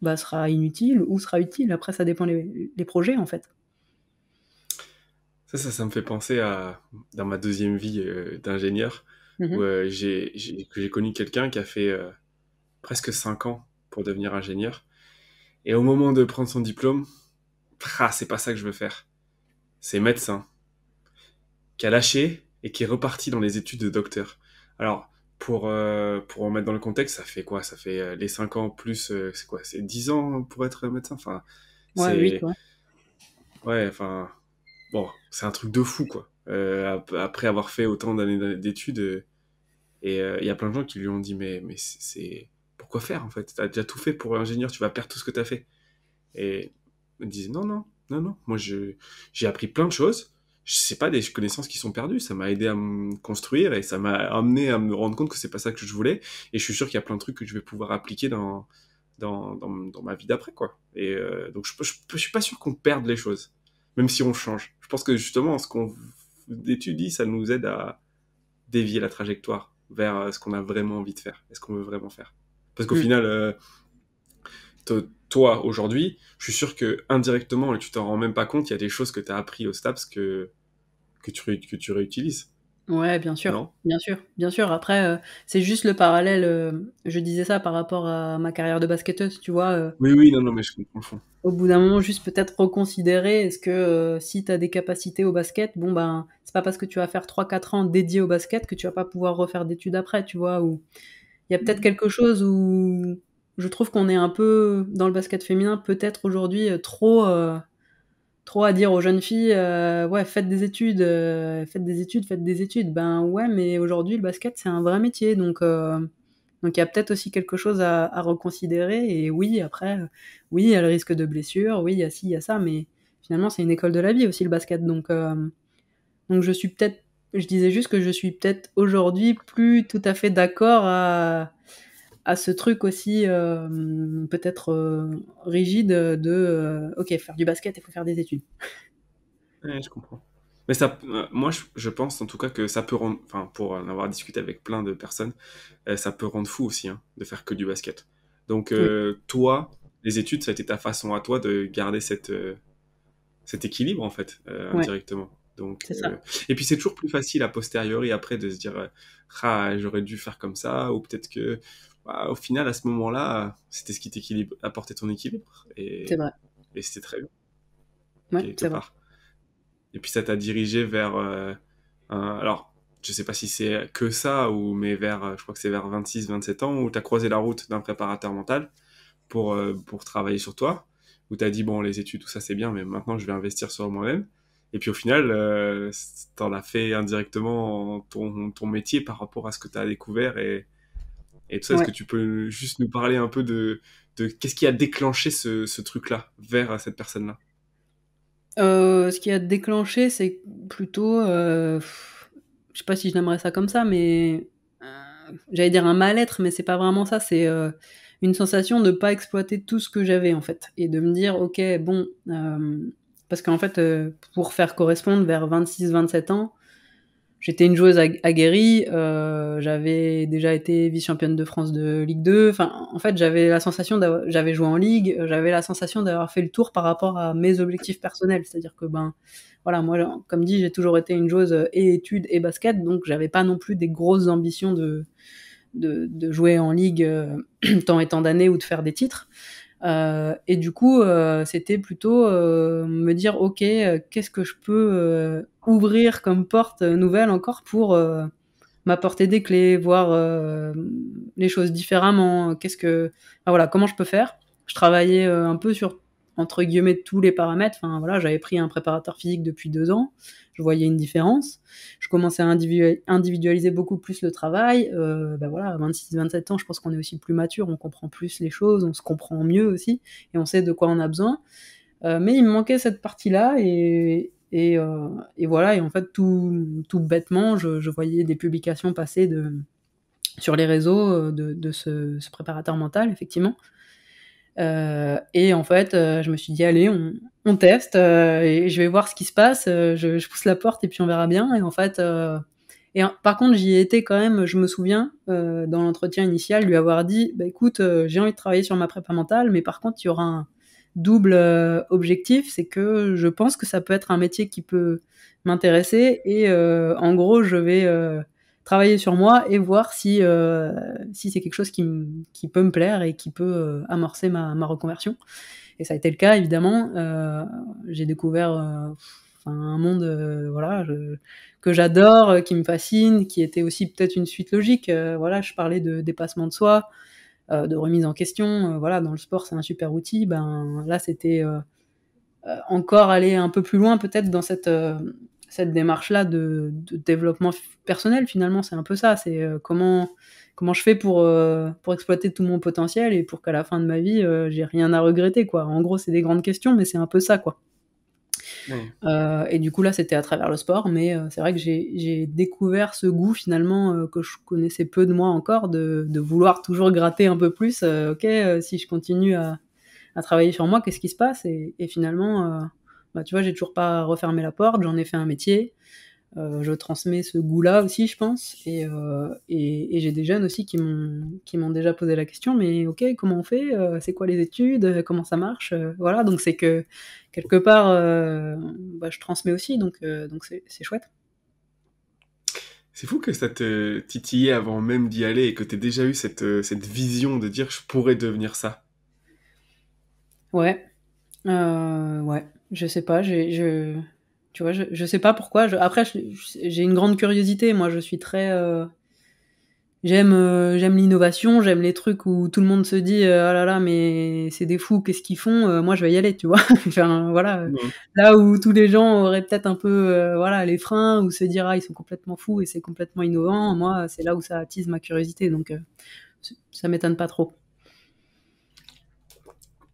bah, sera inutile ou sera utile. Après ça dépend les projets en fait. Ça me fait penser à dans ma deuxième vie d'ingénieur où Mmh. j'ai connu quelqu'un qui a fait presque 5 ans pour devenir ingénieur. Et au moment de prendre son diplôme, c'est pas ça que je veux faire. C'est médecin, qui a lâché et qui est reparti dans les études de docteur. Alors, pour en mettre dans le contexte, ça fait quoi? Ça fait les 5 ans plus, c'est quoi? C'est 10 ans pour être médecin? Enfin, Ouais, 8 c'est... ouais. Ouais, enfin... Bon, c'est un truc de fou, quoi. Après avoir fait autant d'années d'études, et il y a plein de gens qui lui ont dit, mais pourquoi faire, en fait? T'as déjà tout fait pour ingénieur, tu vas perdre tout ce que t'as fait. Et ils me disent non, non, non, non. Moi, j'ai appris plein de choses. C'est pas des connaissances qui sont perdues. Ça m'a aidé à me construire et ça m'a amené à me rendre compte que c'est pas ça que je voulais. Et je suis sûr qu'il y a plein de trucs que je vais pouvoir appliquer dans ma vie d'après, quoi. Et donc, je suis pas sûr qu'on perde les choses, même si on change. Je pense que justement, ce qu'on étudie, ça nous aide à dévier la trajectoire vers ce qu'on a vraiment envie de faire et ce qu'on veut vraiment faire. Parce qu'au Mmh. final, toi, aujourd'hui, je suis sûr que indirectement, et tu t'en rends même pas compte, il y a des choses que tu as appris au STAPS que tu réutilises, Ouais, bien sûr, non? bien sûr, bien sûr. Après, c'est juste le parallèle, je disais ça par rapport à ma carrière de basketteuse, tu vois? Oui, oui, non, non, mais je comprends le fond. Au bout d'un moment, juste peut-être reconsidérer, est-ce que, si tu as des capacités au basket, bon, ben, c'est pas parce que tu vas faire 3-4 ans dédiés au basket que tu vas pas pouvoir refaire d'études après, tu vois? Ou il y a peut-être quelque chose où je trouve qu'on est un peu dans le basket féminin, peut-être aujourd'hui, trop trop à dire aux jeunes filles, ouais, faites des études, faites des études, faites des études. Ben ouais, mais aujourd'hui le basket c'est un vrai métier, donc il y a peut-être aussi quelque chose à reconsidérer. Et oui, après, oui, il y a le risque de blessure, oui, il y a ci, il y a ça, mais finalement c'est une école de la vie aussi le basket, donc je disais juste que je suis peut-être aujourd'hui plus tout à fait d'accord à ce truc aussi peut-être rigide de ok, faire du basket, il faut faire des études. Ouais, je comprends. Mais ça, moi, je pense en tout cas que ça peut rendre, enfin, pour en avoir discuté avec plein de personnes, ça peut rendre fou aussi, hein, de faire que du basket. Donc, Oui, toi, les études, ça a été ta façon à toi de garder cet équilibre, en fait, ouais, indirectement. Donc, c'est ça. et puis c'est toujours plus facile a posteriori après de se dire, ah, j'aurais dû faire comme ça, ou peut-être que, bah, au final, à ce moment-là, c'était ce qui t'équilibre, apportait ton équilibre, C'est vrai. et c'était très bien, Ouais, quelque c'est vrai. part. Et puis ça t'a dirigé vers alors je sais pas si c'est que ça ou mais vers je crois que c'est vers 26-27 ans où t'as croisé la route d'un préparateur mental pour travailler sur toi, où t'as dit bon les études tout ça c'est bien mais maintenant je vais investir sur moi-même. Et puis au final t'en as fait indirectement ton métier par rapport à ce que t'as découvert et tout ça. Est-ce Ouais. que tu peux juste nous parler un peu de qu'est-ce qui a déclenché ce truc-là vers cette personne-là? Ce qui a déclenché, c'est plutôt, je sais pas si je nommerais ça comme ça, mais j'allais dire un mal-être, mais c'est pas vraiment ça. C'est une sensation de pas exploiter tout ce que j'avais en fait, et de me dire ok, bon, parce qu'en fait, pour faire correspondre, vers 26-27 ans, j'étais une joueuse aguerrie, j'avais déjà été vice-championne de France de Ligue 2. Enfin, en fait, j'avais joué en Ligue, j'avais la sensation d'avoir fait le tour par rapport à mes objectifs personnels. C'est-à-dire que, ben, voilà, moi, comme dit, j'ai toujours été une joueuse et études et basket, donc j'avais pas non plus des grosses ambitions de jouer en Ligue tant et tant d'années ou de faire des titres. Et du coup, c'était plutôt me dire ok, qu'est-ce que je peux ouvrir comme porte nouvelle encore pour m'apporter des clés, voir les choses différemment. Voilà, comment je peux faire. Je travaillais un peu sur entre guillemets tous les paramètres. Enfin voilà, j'avais pris un préparateur physique depuis 2 ans. Je voyais une différence. Je commençais à individualiser beaucoup plus le travail. Ben voilà, à 26-27 ans, je pense qu'on est aussi plus mature, on comprend plus les choses, on se comprend mieux aussi, et on sait de quoi on a besoin. Mais il me manquait cette partie-là, et voilà. Et en fait, tout bêtement, je voyais des publications passer sur les réseaux de ce préparateur mental, effectivement. Et en fait, je me suis dit, allez, on teste, et je vais voir ce qui se passe. Je pousse la porte et puis on verra bien. Et en fait, par contre, j'y ai été quand même, je me souviens, dans l'entretien initial, lui avoir dit, bah écoute, j'ai envie de travailler sur ma prépa mentale, mais par contre, il y aura un double objectif, c'est que je pense que ça peut être un métier qui peut m'intéresser, et en gros, je vais travailler sur moi et voir si c'est quelque chose qui peut me plaire et qui peut amorcer ma reconversion. Et ça a été le cas, évidemment. J'ai découvert un monde voilà, que j'adore, qui me fascine, qui était aussi peut-être une suite logique. Voilà, je parlais de dépassement de soi, de remise en question. Voilà, dans le sport, c'est un super outil. Ben, là, c'était encore aller un peu plus loin, peut-être, dans cette démarche-là de développement personnel. Finalement, c'est un peu ça. C'est comment je fais pour exploiter tout mon potentiel et pour qu'à la fin de ma vie, j'ai rien à regretter, quoi. En gros, c'est des grandes questions, mais c'est un peu ça, quoi. Ouais. Et du coup, là, c'était à travers le sport, mais c'est vrai que j'ai découvert ce goût, finalement, que je connaissais peu de moi encore, de vouloir toujours gratter un peu plus. Ok, si je continue à travailler sur moi, qu'est-ce qui se passe, et finalement, bah, tu vois, j'ai toujours pas refermé la porte, j'en ai fait un métier. Je transmets ce goût-là aussi, je pense, et j'ai des jeunes aussi qui m'ont déjà posé la question, mais ok, comment on fait, c'est quoi les études, comment ça marche, voilà. Donc c'est que quelque part, bah, je transmets aussi, donc c'est chouette. C'est fou que ça te titillait avant même d'y aller et que t'aies déjà eu cette vision de dire je pourrais devenir ça. Ouais, ouais, je sais pas, tu vois, je sais pas pourquoi. Après, j'ai une grande curiosité. Moi, je suis très j'aime l'innovation, j'aime les trucs où tout le monde se dit, «Oh là là, mais c'est des fous, qu'est-ce qu'ils font?» Moi, je vais y aller, tu vois? Enfin, voilà, Mmh. là où tous les gens auraient peut-être un peu, voilà, les freins ou se dire: «Ah, ils sont complètement fous et c'est complètement innovant», moi, c'est là où ça attise ma curiosité, donc ça m'étonne pas trop.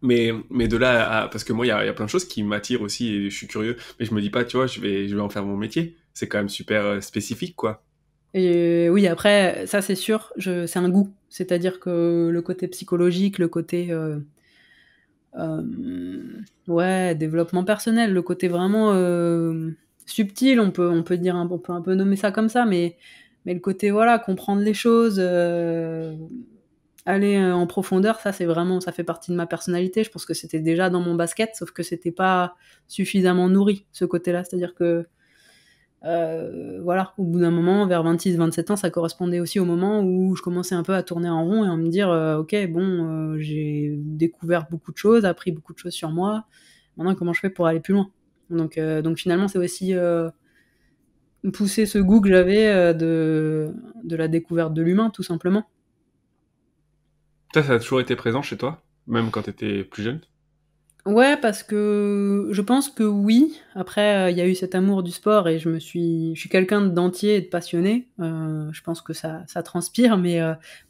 Mais de là à... Parce que moi, il y a plein de choses qui m'attirent aussi et je suis curieux. Mais je me dis pas, tu vois, je vais en faire mon métier. C'est quand même super spécifique, quoi. Et oui, après, ça, c'est sûr, c'est un goût. C'est-à-dire que le côté psychologique, le côté, ouais, développement personnel, le côté vraiment subtil, on peut dire, on peut un peu nommer ça comme ça, mais le côté, voilà, comprendre les choses, aller en profondeur, ça, c'est vraiment, ça fait partie de ma personnalité. Je pense que c'était déjà dans mon basket, sauf que c'était pas suffisamment nourri, ce côté-là. C'est-à-dire que voilà, au bout d'un moment, vers 26-27 ans, ça correspondait aussi au moment où je commençais un peu à tourner en rond et à me dire, OK, bon, j'ai découvert beaucoup de choses, appris beaucoup de choses sur moi. Maintenant, comment je fais pour aller plus loin? Donc finalement, c'est aussi pousser ce goût que j'avais de la découverte de l'humain, tout simplement. Ça a toujours été présent chez toi, même quand t'étais plus jeune? Ouais, parce que je pense que oui. Après, il y a eu cet amour du sport et je suis quelqu'un d'entier et de passionné. Je pense que ça transpire, mais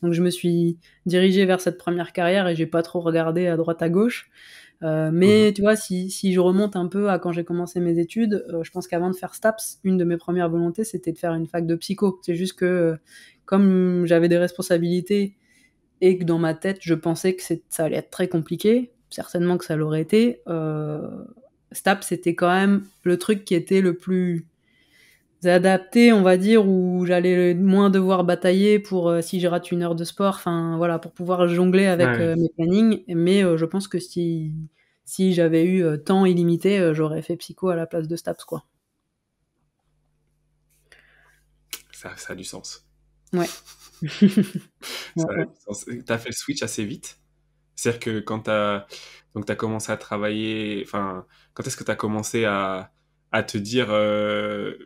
donc je me suis dirigée vers cette première carrière et j'ai pas trop regardé à droite à gauche. Mhm. Mais tu vois, si je remonte un peu à quand j'ai commencé mes études, je pense qu'avant de faire STAPS, une de mes premières volontés, c'était de faire une fac de psycho. C'est juste que, comme j'avais des responsabilités et que dans ma tête, je pensais que ça allait être très compliqué, certainement que ça l'aurait été, STAPS, c'était quand même le truc qui était le plus adapté, on va dire, où j'allais moins devoir batailler pour, si je rate une heure de sport, enfin, voilà, pour pouvoir jongler avec, Ouais, mes plannings. Mais je pense que si j'avais eu, temps illimité, j'aurais fait psycho à la place de STAPS, quoi. ça a du sens. Ouais. Ouais, Ça a ouais. du sens. T'as fait le switch assez vite? C'est-à-dire que quand t'as commencé à travailler, enfin, quand est-ce que t'as commencé à te dire,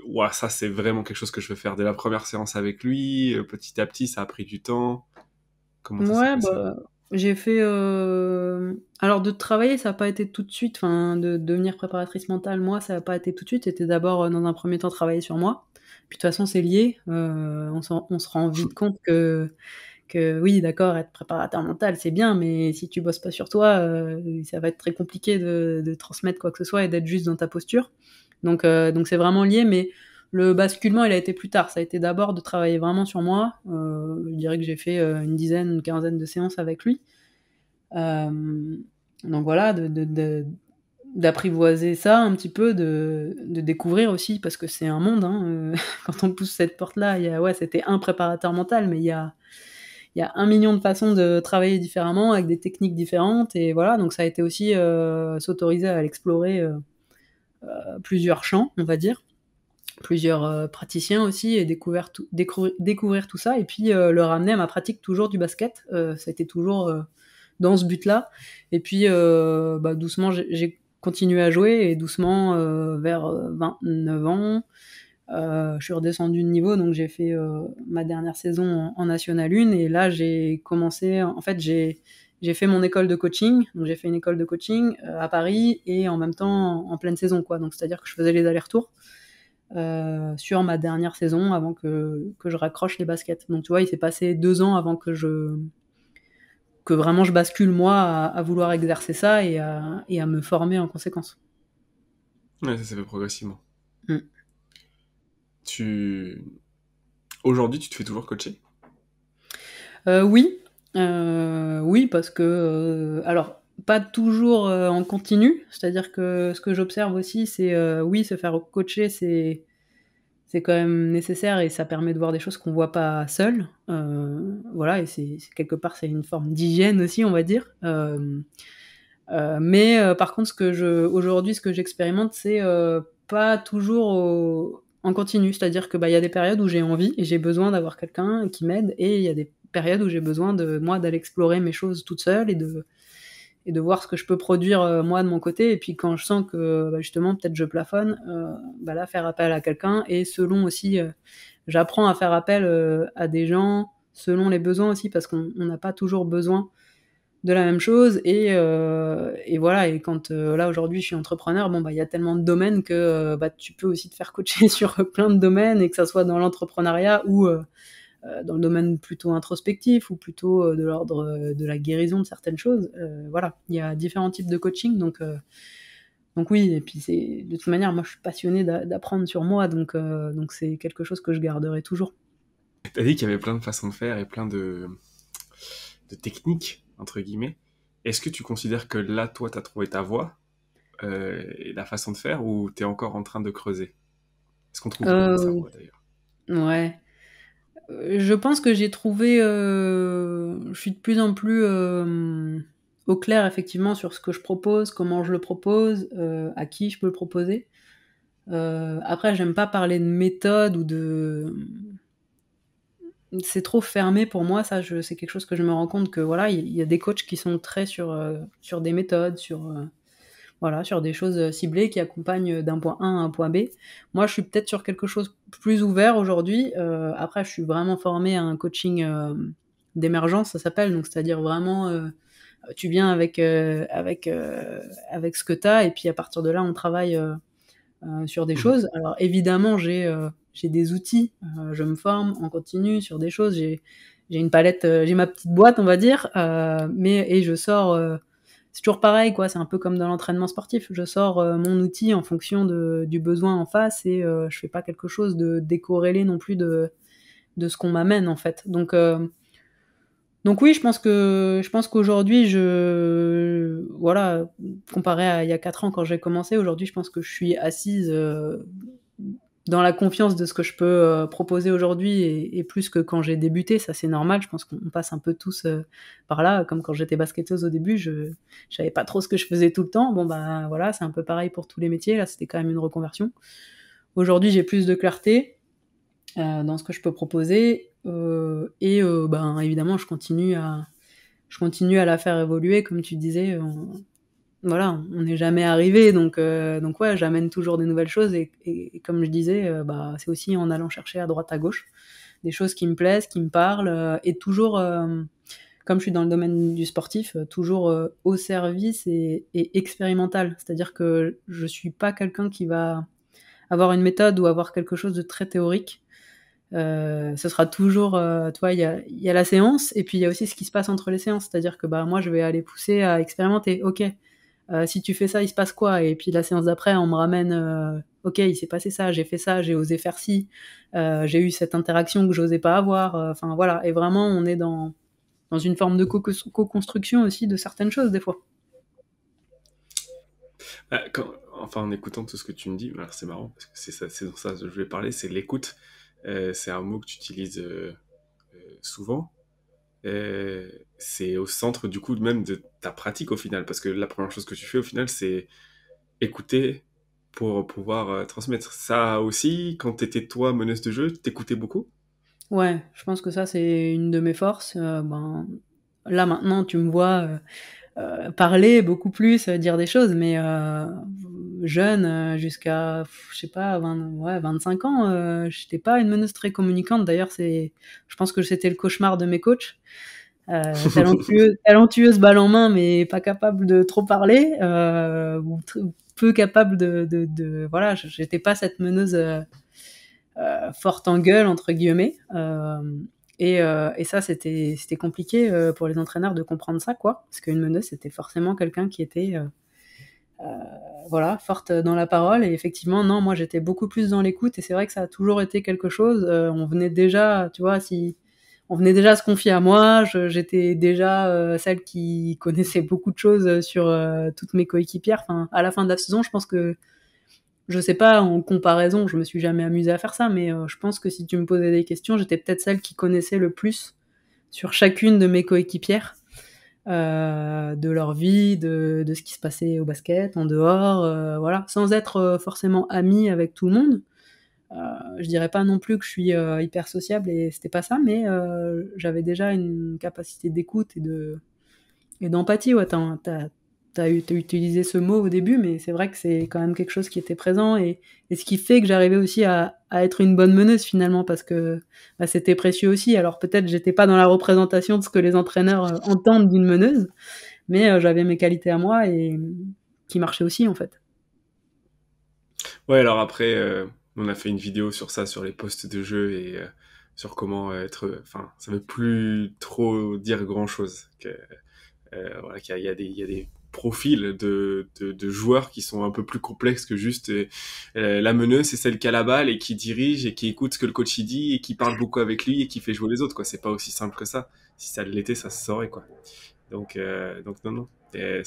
ouah, ça c'est vraiment quelque chose que je veux faire dès la première séance avec lui, petit à petit ça a pris du temps. Comment ça s'est Ouais, passé? bah, j'ai fait, alors de travailler, ça a pas été tout de suite, enfin de devenir préparatrice mentale, moi, ça a pas été tout de suite. C'était d'abord, dans un premier temps, travailler sur moi. Puis de toute façon, c'est lié, on se rend vite compte que oui, d'accord, être préparateur mental, c'est bien, mais si tu bosses pas sur toi, ça va être très compliqué de transmettre quoi que ce soit et d'être juste dans ta posture. Donc c'est vraiment lié, mais le basculement, il a été plus tard. Ça a été d'abord de travailler vraiment sur moi. Je dirais que j'ai fait, une dizaine, une quinzaine de séances avec lui. Hem, donc voilà, d'apprivoiser ça un petit peu, de découvrir aussi parce que c'est un monde, hein, quand on pousse cette porte-là, il y a ouais, c'était un préparateur mental, mais il y a 1 million de façons de travailler différemment avec des techniques différentes et voilà, donc ça a été aussi, s'autoriser à explorer, plusieurs champs, on va dire, plusieurs, praticiens aussi et découvrir tout ça et puis, le ramener à ma pratique toujours du basket. Ça a été toujours, dans ce but-là et puis, bah, doucement j'ai continué à jouer et doucement, vers, 29 ans, je suis redescendue de niveau donc j'ai fait, ma dernière saison en National 1 et là j'ai commencé en fait j'ai fait mon école de coaching, donc j'ai fait une école de coaching, à Paris et en même temps en pleine saison quoi, donc c'est-à-dire que je faisais les allers-retours, sur ma dernière saison avant que je raccroche les baskets. Donc tu vois, il s'est passé 2 ans avant que vraiment je bascule moi à vouloir exercer ça et à me former en conséquence. Ouais, ça s'est fait progressivement. Mmh. Tu... Aujourd'hui, tu te fais toujours coacher? Oui, oui parce que, alors pas toujours, en continu, c'est-à-dire que ce que j'observe aussi c'est, oui se faire coacher c'est quand même nécessaire et ça permet de voir des choses qu'on voit pas seul, voilà et c'est quelque part c'est une forme d'hygiène aussi on va dire, mais par contre aujourd'hui ce que j'expérimente c'est, pas toujours en continu. C'est-à-dire que, bah, il y a des périodes où j'ai envie et j'ai besoin d'avoir quelqu'un qui m'aide et il y a des périodes où j'ai besoin de moi d'aller explorer mes choses toute seule et de voir ce que je peux produire, moi de mon côté et puis quand je sens que, bah, justement peut-être je plafonne, bah, là faire appel à quelqu'un et selon aussi, j'apprends à faire appel, à des gens selon les besoins aussi, parce qu'on n'a pas toujours besoin de la même chose. Et voilà, et quand là aujourd'hui je suis entrepreneur, bon bah il y a tellement de domaines que bah tu peux aussi te faire coacher sur plein de domaines, et que ça soit dans l'entrepreneuriat ou dans le domaine plutôt introspectif, ou plutôt de l'ordre de la guérison de certaines choses. Voilà, il y a différents types de coaching, donc oui. Et puis c'est, de toute manière, moi je suis passionnée d'apprendre sur moi, donc c'est quelque chose que je garderai toujours. T'as dit qu'il y avait plein de façons de faire et plein de techniques, entre guillemets. Est-ce que tu considères que là, toi, t'as trouvé ta voie et la façon de faire, ou t'es encore en train de creuser? Est-ce qu'on trouve vraiment sa Euh, voie, d'ailleurs? ouais. Je pense que j'ai trouvé, je suis de plus en plus au clair effectivement sur ce que je propose, comment je le propose, à qui je peux le proposer. Après, j'aime pas parler de méthode ou de... C'est trop fermé pour moi, ça. C'est quelque chose que je me rends compte que voilà, il y a des coachs qui sont très sur des méthodes, voilà, sur des choses ciblées qui accompagnent d'un point A à un point B. Moi, je suis peut-être sur quelque chose plus ouvert aujourd'hui. Après, je suis vraiment formée à un coaching d'émergence, ça s'appelle. Donc, c'est-à-dire vraiment, tu viens avec ce que tu as, et puis à partir de là, on travaille sur des Mhm. choses. Alors, évidemment, j'ai des outils. Je me forme en continu sur des choses. J'ai une palette, j'ai ma petite boîte, on va dire. Et je sors... c'est toujours pareil, quoi. C'est un peu comme dans l'entraînement sportif. Je sors mon outil en fonction du besoin en face, et je fais pas quelque chose de décorrélé non plus de ce qu'on m'amène, en fait. Donc oui, je pense qu'aujourd'hui, voilà, comparé à il y a 4 ans quand j'ai commencé, aujourd'hui, je pense que je suis assise dans la confiance de ce que je peux proposer aujourd'hui, et plus que quand j'ai débuté. Ça, c'est normal. Je pense qu'on passe un peu tous par là. Comme quand j'étais basketteuse au début, je savais pas trop ce que je faisais tout le temps. Bon, bah voilà, c'est un peu pareil pour tous les métiers. Là, c'était quand même une reconversion. Aujourd'hui, j'ai plus de clarté dans ce que je peux proposer. Ben, évidemment, je continue à la faire évoluer. Comme tu disais, voilà, on n'est jamais arrivé, donc ouais, j'amène toujours des nouvelles choses, et comme je disais, bah, c'est aussi en allant chercher à droite à gauche des choses qui me plaisent, qui me parlent, et toujours, comme je suis dans le domaine du sportif, toujours au service et expérimental. C'est-à-dire que je suis pas quelqu'un qui va avoir une méthode ou avoir quelque chose de très théorique. Ce sera toujours, tu vois, il y a la séance, et puis il y a aussi ce qui se passe entre les séances. C'est-à-dire que bah, moi, je vais aller pousser à expérimenter. Ok, si tu fais ça, il se passe quoi? Et puis la séance d'après, on me ramène, ok, il s'est passé ça, j'ai fait ça, j'ai osé faire ci, j'ai eu cette interaction que j'osais pas avoir. Enfin voilà, et vraiment, on est dans une forme de co-construction aussi de certaines choses des fois. Enfin, en écoutant tout ce que tu me dis, alors c'est marrant, parce que c'est ça, c'est dans ça que je voulais parler, c'est l'écoute. C'est un mot que tu utilises souvent. C'est au centre du coup même de ta pratique au final, parce que la première chose que tu fais au final, c'est écouter pour pouvoir transmettre. Ça aussi, quand t'étais toi meneuse de jeu, t'écoutais beaucoup? Ouais, je pense que ça, c'est une de mes forces. Ben, là, maintenant, tu me vois parler beaucoup plus, dire des choses, mais jeune, jusqu'à, je sais pas, 25 ans, j'étais pas une meneuse très communicante. D'ailleurs, je pense que c'était le cauchemar de mes coachs. Talentueuse balle en main, mais pas capable de trop parler, ou peu capable voilà, j'étais pas cette meneuse forte en gueule, entre guillemets. Et ça, c'était compliqué pour les entraîneurs de comprendre ça, quoi. Parce qu'une meneuse, c'était forcément quelqu'un qui était voilà, forte dans la parole. Et effectivement, non, moi, j'étais beaucoup plus dans l'écoute. Et c'est vrai que ça a toujours été quelque chose. On venait déjà, tu vois, si on venait déjà se confier à moi, j'étais déjà celle qui connaissait beaucoup de choses sur toutes mes coéquipières. Enfin, à la fin de la saison, je pense que, je sais pas, en comparaison, je me suis jamais amusée à faire ça, mais je pense que si tu me posais des questions, j'étais peut-être celle qui connaissait le plus sur chacune de mes coéquipières, de leur vie, de ce qui se passait au basket, en dehors, voilà, sans être forcément amie avec tout le monde. Je dirais pas non plus que je suis hyper sociable, et c'était pas ça, mais j'avais déjà une capacité d'écoute et d'empathie. Ouais, t'as utilisé ce mot au début, mais c'est vrai que c'est quand même quelque chose qui était présent et ce qui fait que j'arrivais aussi à être une bonne meneuse finalement parce que bah, c'était précieux aussi. Alors peut-être j'étais pas dans la représentation de ce que les entraîneurs entendent d'une meneuse, mais j'avais mes qualités à moi et qui marchaient aussi en fait. Ouais, alors après, on a fait une vidéo sur ça, sur les postes de jeu et sur comment être. Enfin, ça veut plus trop dire grand-chose. Voilà, il y a des profils de joueurs qui sont un peu plus complexes que juste la meneuse, c'est celle qui a la balle et qui dirige et qui écoute ce que le coach y dit et qui parle beaucoup avec lui et qui fait jouer les autres, quoi. C'est pas aussi simple que ça. Si ça l'était, ça se saurait, quoi. Donc non, non. Et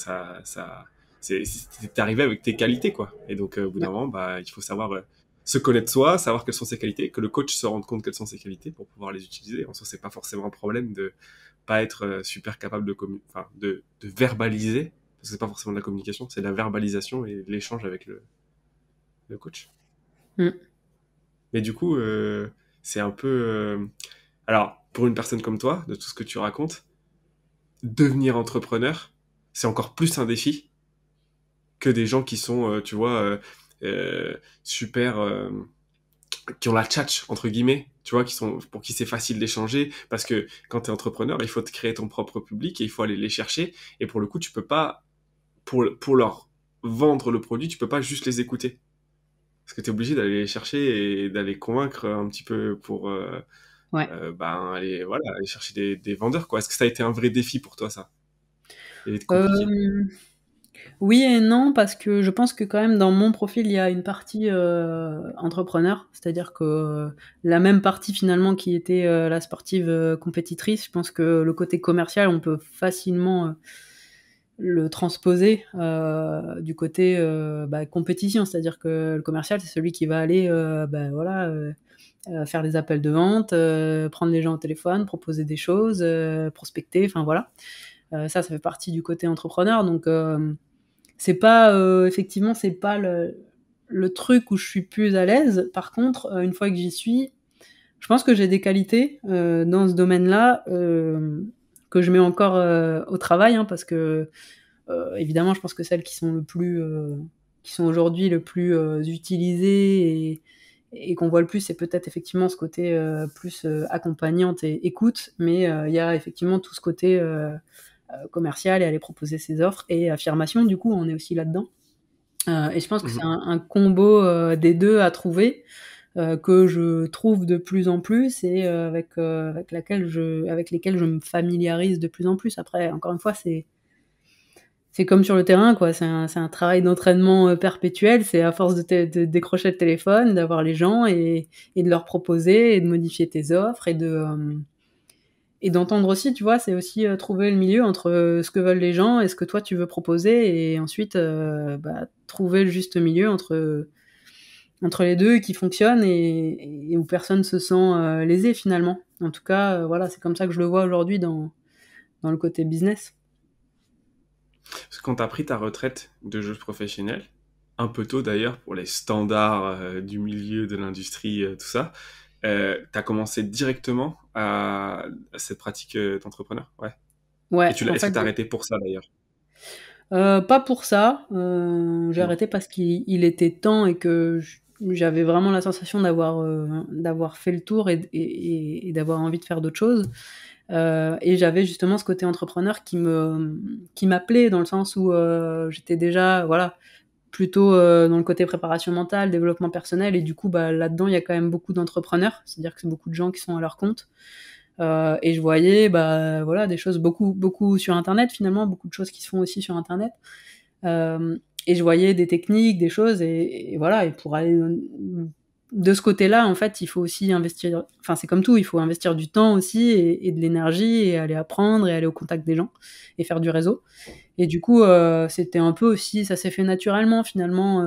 t'es arrivé avec tes qualités, quoi. Et donc, au bout d'un Ouais. moment, bah, il faut savoir se connaître soi, savoir quelles sont ses qualités, que le coach se rende compte quelles sont ses qualités pour pouvoir les utiliser. En soi, c'est pas forcément un problème de pas être super capable enfin, de verbaliser, parce que c'est pas forcément de la communication, c'est de la verbalisation et de l'échange avec le coach. Mm. Mais du coup, c'est un peu... Alors, pour une personne comme toi, de tout ce que tu racontes, devenir entrepreneur, c'est encore plus un défi que des gens qui sont, tu vois, super, qui ont la tchatch, entre guillemets, tu vois, pour qui c'est facile d'échanger, parce que quand tu es entrepreneur, il faut te créer ton propre public et il faut aller les chercher, et pour le coup, tu peux pas, pour leur vendre le produit, tu peux pas juste les écouter. Parce que tu es obligé d'aller les chercher et d'aller convaincre un petit peu pour, Ouais. ben, aller chercher des vendeurs, quoi. Est-ce que ça a été un vrai défi pour toi, ça? Et compliqué? Euh, Oui et non, parce que je pense que quand même dans mon profil, il y a une partie entrepreneur, c'est-à-dire que la même partie finalement qui était la sportive compétitrice, je pense que le côté commercial, on peut facilement le transposer du côté bah, compétition, c'est-à-dire que le commercial, c'est celui qui va aller bah, voilà, faire des appels de vente, prendre les gens au téléphone, proposer des choses, prospecter, enfin voilà. Ça fait partie du côté entrepreneur, donc c'est pas effectivement c'est pas le truc où je suis plus à l'aise. Par contre, une fois que j'y suis, je pense que j'ai des qualités dans ce domaine-là que je mets encore au travail, hein, parce que évidemment, je pense que celles qui sont qui sont aujourd'hui le plus utilisées et qu'on voit le plus, c'est peut-être effectivement ce côté plus accompagnante et écoute, mais il y a effectivement tout ce côté commercial et aller proposer ses offres et affirmation, du coup, on est aussi là-dedans. Et je pense que c'est Mhm. un combo des deux à trouver, que je trouve de plus en plus et avec lesquels je me familiarise de plus en plus. Après, encore une fois, c'est comme sur le terrain, quoi. C'est un travail d'entraînement perpétuel. C'est à force de décrocher le téléphone, d'avoir les gens et de leur proposer et de modifier tes offres et d'entendre aussi, tu vois, c'est aussi trouver le milieu entre ce que veulent les gens et ce que toi tu veux proposer et ensuite bah, trouver le juste milieu entre les deux qui fonctionne et où personne se sent lésé finalement. En tout cas, voilà, c'est comme ça que je le vois aujourd'hui dans le côté business. Parce que quand tu as pris ta retraite de joueuse professionnelle, un peu tôt d'ailleurs pour les standards du milieu de l'industrie, tout ça, tu as commencé directement à cette pratique d'entrepreneur, ouais. Ouais, en Est-ce que fait, tu as arrêté pour ça d'ailleurs? pas pour ça. J'ai Mm. arrêté parce qu'il était temps et que j'avais vraiment la sensation d'avoir fait le tour et d'avoir envie de faire d'autres choses. Et j'avais justement ce côté entrepreneur qui m'appelait dans le sens où j'étais déjà voilà plutôt dans le côté préparation mentale, développement personnel et du coup bah là-dedans il y a quand même beaucoup d'entrepreneurs, c'est-à-dire que c'est beaucoup de gens qui sont à leur compte. Et je voyais bah voilà des choses beaucoup sur internet finalement, beaucoup de choses qui se font aussi sur internet. Et je voyais des techniques, des choses et voilà et pour aller de ce côté-là, en fait, il faut aussi investir. Enfin, c'est comme tout, il faut investir du temps aussi et de l'énergie et aller apprendre et aller au contact des gens et faire du réseau. Et du coup, c'était un peu aussi, ça s'est fait naturellement finalement.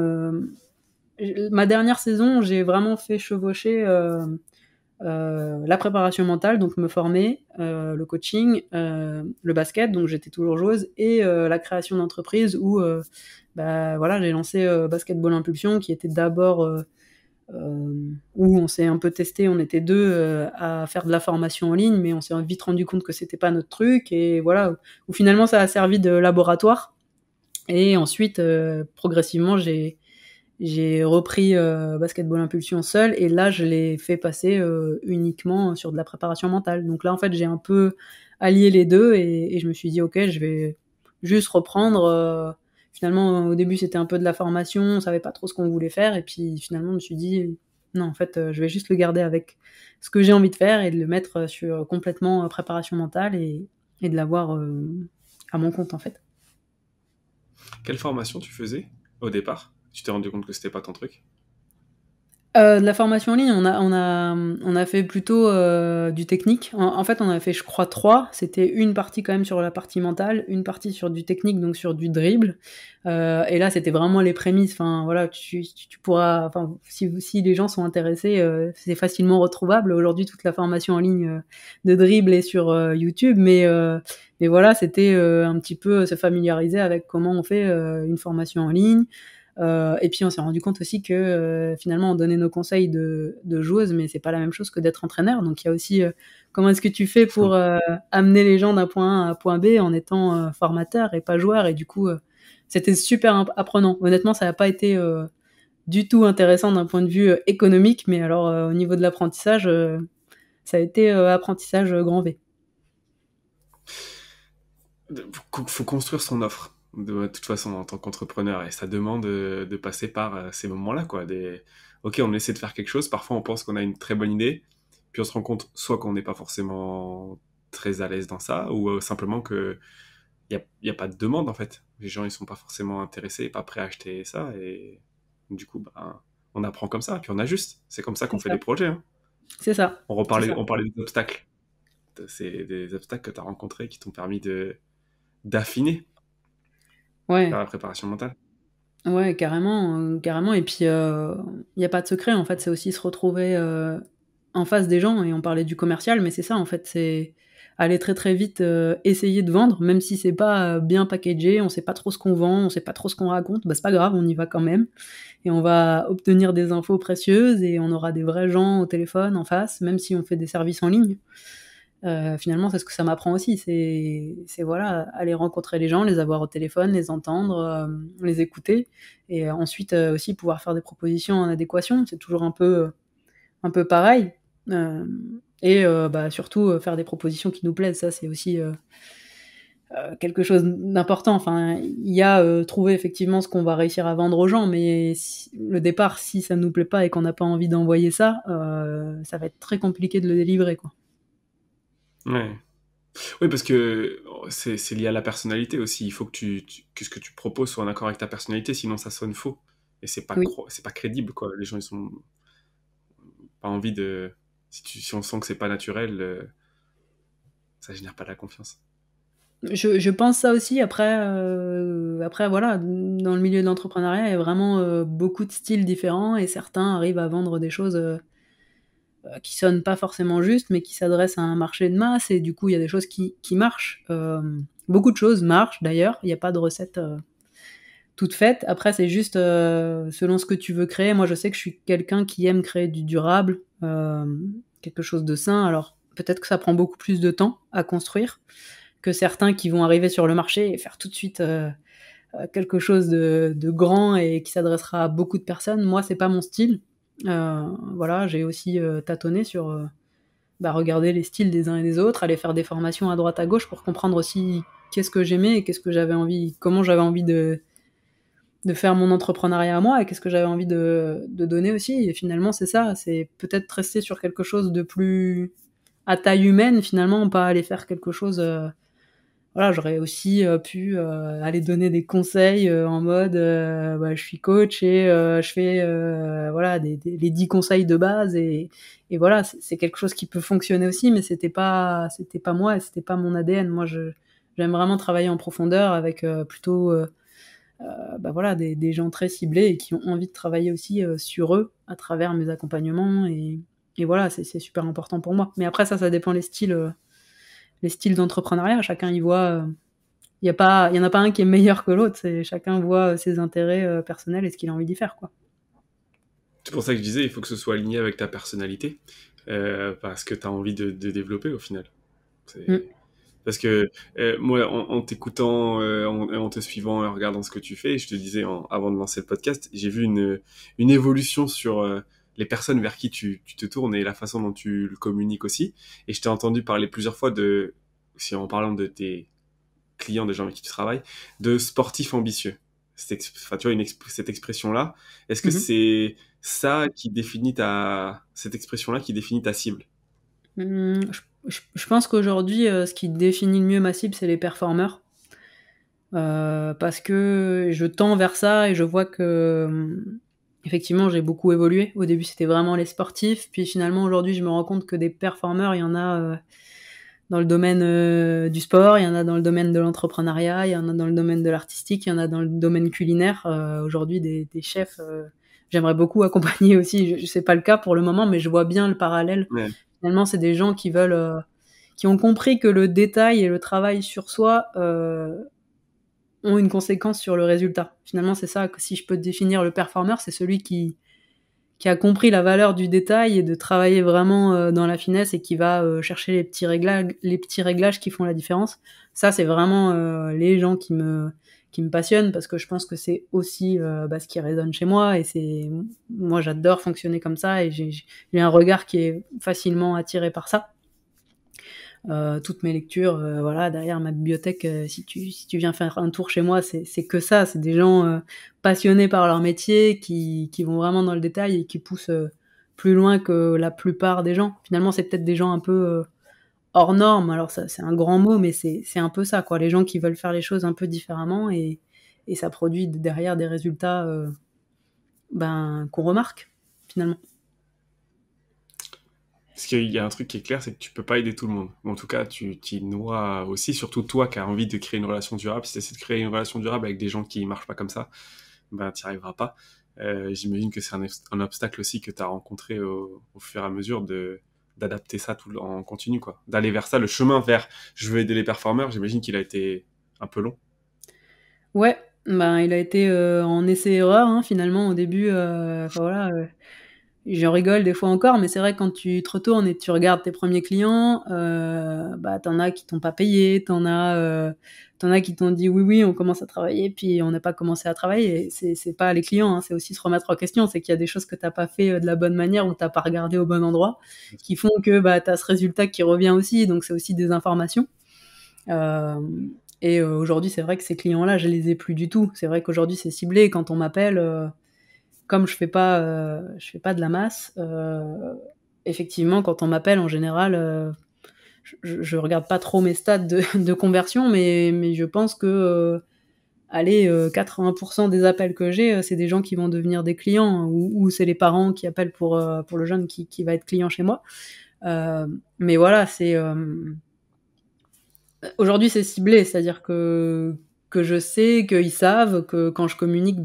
Ma dernière saison, j'ai vraiment fait chevaucher la préparation mentale, donc me former, le coaching, le basket, donc j'étais toujours joueuse, et la création d'entreprise où bah, voilà, j'ai lancé Basketball Impulsion, qui était d'abord où on s'est un peu testé, on était deux à faire de la formation en ligne, mais on s'est vite rendu compte que c'était pas notre truc, et voilà, où finalement ça a servi de laboratoire Et ensuite, progressivement, j'ai repris Basketball Impulsion seule, et là je l'ai fait passer uniquement sur de la préparation mentale. Donc là en fait j'ai un peu allié les deux, et je me suis dit ok, je vais juste reprendre. Finalement au début c'était un peu de la formation, on savait pas trop ce qu'on voulait faire, et puis finalement je me suis dit non, en fait je vais juste le garder avec ce que j'ai envie de faire et de le mettre sur complètement préparation mentale, et de l'avoir à mon compte en fait. Quelle formation tu faisais au départ? Tu t'es rendu compte que c'était pas ton truc? De la formation en ligne, on a fait plutôt du technique. En fait, on a fait, je crois, 3. C'était une partie quand même sur la partie mentale, une partie sur du technique, donc sur du dribble. Et là, c'était vraiment les prémices. Enfin, voilà, tu pourras, enfin, si les gens sont intéressés, c'est facilement retrouvable. Aujourd'hui, toute la formation en ligne de dribble est sur YouTube, mais voilà, c'était un petit peu se familiariser avec comment on fait une formation en ligne. Et puis on s'est rendu compte aussi que finalement on donnait nos conseils de joueuse, mais c'est pas la même chose que d'être entraîneur. Donc il y a aussi comment est-ce que tu fais pour amener les gens d'un point A à un point B en étant formateur et pas joueur. Et du coup c'était super apprenant. Honnêtement, ça n'a pas été du tout intéressant d'un point de vue économique, mais alors au niveau de l'apprentissage, ça a été apprentissage grand V. Faut construire son offre de toute façon en tant qu'entrepreneur, et ça demande de passer par ces moments-là, quoi. Ok, on essaie de faire quelque chose, parfois on pense qu'on a une très bonne idée, puis on se rend compte soit qu'on n'est pas forcément très à l'aise dans ça, ou simplement que y a pas de demande en fait. Les gens ils sont pas forcément intéressés, pas prêts à acheter ça, et du coup ben, on apprend comme ça, puis on ajuste. C'est comme ça qu'on C'est fait ça. des projets, hein. C'est ça. C'est ça. On parlait des obstacles. C'est des obstacles que tu as rencontrés qui t'ont permis d'affiner Ouais. vers la préparation mentale. Ouais, carrément, carrément. Et puis, il y a pas de secret, en fait, c'est aussi se retrouver, en face des gens. Et on parlait du commercial, mais c'est ça, en fait, c'est aller très, très vite, essayer de vendre, même si c'est pas, bien packagé, on sait pas trop ce qu'on vend, on sait pas trop ce qu'on raconte, bah, c'est pas grave, on y va quand même, et on va obtenir des infos précieuses, et on aura des vrais gens au téléphone en face, même si on fait des services en ligne. Finalement, c'est ce que ça m'apprend aussi, c'est voilà, aller rencontrer les gens, les avoir au téléphone, les entendre, les écouter, et ensuite aussi pouvoir faire des propositions en adéquation. C'est toujours un peu pareil, et bah, surtout faire des propositions qui nous plaisent. Ça, c'est aussi quelque chose d'important. Enfin, il y a trouver effectivement ce qu'on va réussir à vendre aux gens, mais le départ, si ça ne nous plaît pas et qu'on n'a pas envie d'envoyer ça, ça va être très compliqué de le délivrer, quoi. Ouais. Oui, parce que c'est lié à la personnalité aussi. Il faut que ce que tu proposes soit en accord avec ta personnalité, sinon ça sonne faux. Et Oui. c'est pas crédible, quoi. Les gens, ils sont pas envie de. Si on sent que c'est pas naturel, ça génère pas de la confiance. Je pense ça aussi. Après voilà, dans le milieu de l'entrepreneuriat, il y a vraiment beaucoup de styles différents, et certains arrivent à vendre des choses qui sonnent pas forcément justes, mais qui s'adressent à un marché de masse, et du coup, il y a des choses qui marchent. Beaucoup de choses marchent d'ailleurs, il n'y a pas de recette toute faite. Après, c'est juste selon ce que tu veux créer. Moi, je sais que je suis quelqu'un qui aime créer du durable, quelque chose de sain. Alors, peut-être que ça prend beaucoup plus de temps à construire que certains qui vont arriver sur le marché et faire tout de suite quelque chose de grand et qui s'adressera à beaucoup de personnes. Moi, c'est pas mon style. Voilà, j'ai aussi tâtonné sur regarder les styles des uns et des autres, aller faire des formations à droite à gauche pour comprendre aussi qu'est-ce que j'aimais et qu'est-ce que j'avais envie, comment j'avais envie de faire mon entrepreneuriat à moi, et qu'est-ce que j'avais envie de donner aussi. Et finalement, c'est ça, c'est peut-être rester sur quelque chose de plus à taille humaine, finalement, pas aller faire quelque chose. Voilà, j'aurais aussi pu aller donner des conseils en mode bah, je suis coach et je fais voilà les 10 conseils de base, et voilà, c'est quelque chose qui peut fonctionner aussi, mais c'était pas moi, et c'était pas mon ADN. Moi, j'aime vraiment travailler en profondeur avec plutôt bah, voilà des gens très ciblés et qui ont envie de travailler aussi sur eux à travers mes accompagnements, et voilà, c'est super important pour moi. Mais après ça dépend les styles d'entrepreneuriat, chacun y voit. Il y en a pas un qui est meilleur que l'autre. C'est chacun voit ses intérêts personnels et ce qu'il a envie d'y faire, quoi. C'est pour ça que je disais, il faut que ce soit aligné avec ta personnalité, parce que tu as envie de développer au final. Mm. Parce que moi, en t'écoutant, en te suivant et en regardant ce que tu fais, je te disais avant de lancer le podcast, j'ai vu une évolution sur les personnes vers qui tu te tournes et la façon dont tu le communiques aussi. Et je t'ai entendu parler plusieurs fois si en parlant de tes clients, des gens avec qui tu travailles, de sportifs ambitieux. Enfin, tu vois, cette expression-là, est-ce que Mhm. c'est ça qui définit cette expression-là qui définit ta cible? Je pense qu'aujourd'hui, ce qui définit le mieux ma cible, c'est les performeurs. Parce que je tends vers ça et je vois que, effectivement, j'ai beaucoup évolué. Au début, c'était vraiment les sportifs, puis finalement, aujourd'hui, je me rends compte que des performeurs, il y en a, dans le domaine, du sport, il y en a dans le domaine de l'entrepreneuriat, il y en a dans le domaine de l'artistique, il y en a dans le domaine culinaire. Aujourd'hui, des chefs, j'aimerais beaucoup accompagner aussi. C'est pas le cas pour le moment, mais je vois bien le parallèle. Ouais. Finalement, c'est des gens qui veulent, qui ont compris que le détail et le travail sur soi, ont une conséquence sur le résultat. Finalement, c'est ça que si je peux définir le performeur, c'est celui qui a compris la valeur du détail et de travailler vraiment dans la finesse et qui va chercher les petits réglages qui font la différence. Ça, c'est vraiment les gens qui me passionnent parce que je pense que c'est aussi ce qui résonne chez moi et c'est moi j'adore fonctionner comme ça et j'ai un regard qui est facilement attiré par ça. Toutes mes lectures, voilà, derrière ma bibliothèque, si tu viens faire un tour chez moi, c'est que ça, c'est des gens passionnés par leur métier, qui vont vraiment dans le détail et qui poussent plus loin que la plupart des gens. Finalement, c'est peut-être des gens un peu hors normes. Alors ça, c'est un grand mot, mais c'est un peu ça, quoi. Les gens qui veulent faire les choses un peu différemment et ça produit derrière des résultats qu'on remarque finalement. Parce qu'il y a un truc qui est clair, c'est que tu peux pas aider tout le monde. Ou en tout cas, tu t'y noies aussi, surtout toi qui as envie de créer une relation durable. Si tu essaies de créer une relation durable avec des gens qui marchent pas comme ça, ben t'y arriveras pas. J'imagine que c'est un obstacle aussi que tu as rencontré au fur et à mesure d'adapter ça en continu, quoi. D'aller vers ça, le chemin vers je veux aider les performeurs, j'imagine qu'il a été un peu long. Ouais, il a été en essai-erreur, hein, finalement au début. Enfin voilà, j'en rigole des fois encore, mais c'est vrai que quand tu te retournes et tu regardes tes premiers clients, t'en as qui t'ont pas payé, t'en as qui t'ont dit oui, oui, on commence à travailler, puis on n'a pas commencé à travailler. Et c'est pas les clients, hein, c'est aussi se remettre en question. C'est qu'il y a des choses que t'as pas fait de la bonne manière ou t'as pas regardé au bon endroit, qui font que t'as ce résultat qui revient aussi. Donc c'est aussi des informations. Euh, Aujourd'hui, c'est vrai que ces clients-là, je les ai plus du tout. C'est vrai qu'aujourd'hui, c'est ciblé. Quand on m'appelle, comme je fais pas de la masse, effectivement, quand on m'appelle, en général, je regarde pas trop mes stats de conversion, mais je pense que, allez, 80% des appels que j'ai, c'est des gens qui vont devenir des clients, ou c'est les parents qui appellent pour le jeune qui va être client chez moi. Mais voilà, aujourd'hui, c'est ciblé, c'est-à-dire que je sais, qu'ils savent que quand je communique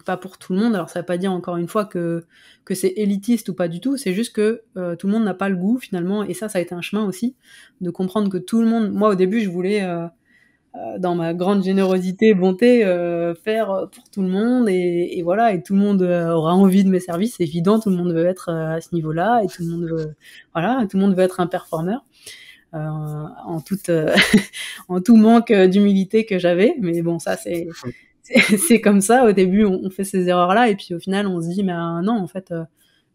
pas pour tout le monde. Alors ça veut pas dire encore une fois que c'est élitiste ou pas du tout, c'est juste que tout le monde n'a pas le goût finalement, et ça a été un chemin aussi, de comprendre que tout le monde... Moi au début je voulais, dans ma grande générosité, bonté, faire pour tout le monde, et voilà, et tout le monde aura envie de mes services, c'est évident, tout le monde veut être à ce niveau-là, et tout le monde veut, voilà, tout le monde veut être un performeur. En toute en tout manque d'humilité que j'avais, mais bon, ça c'est comme ça. Au début, on fait ces erreurs-là, et puis au final, on se dit, mais non, en fait,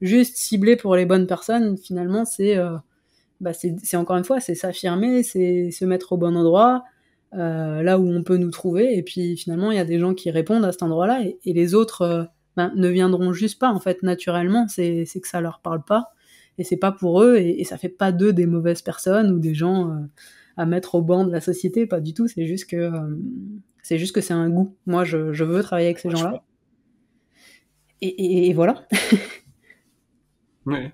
juste cibler pour les bonnes personnes, finalement, c'est encore une fois, c'est s'affirmer, c'est se mettre au bon endroit, là où on peut nous trouver, et puis finalement, il y a des gens qui répondent à cet endroit-là, et les autres ne viendront juste pas, en fait, naturellement. C'est que ça leur parle pas, et c'est pas pour eux, et ça fait pas d'eux des mauvaises personnes ou des gens à mettre au banc de la société, pas du tout. C'est juste que c'est un goût. Moi, je veux travailler avec ces Ouais, je gens-là, crois. et voilà. Ouais.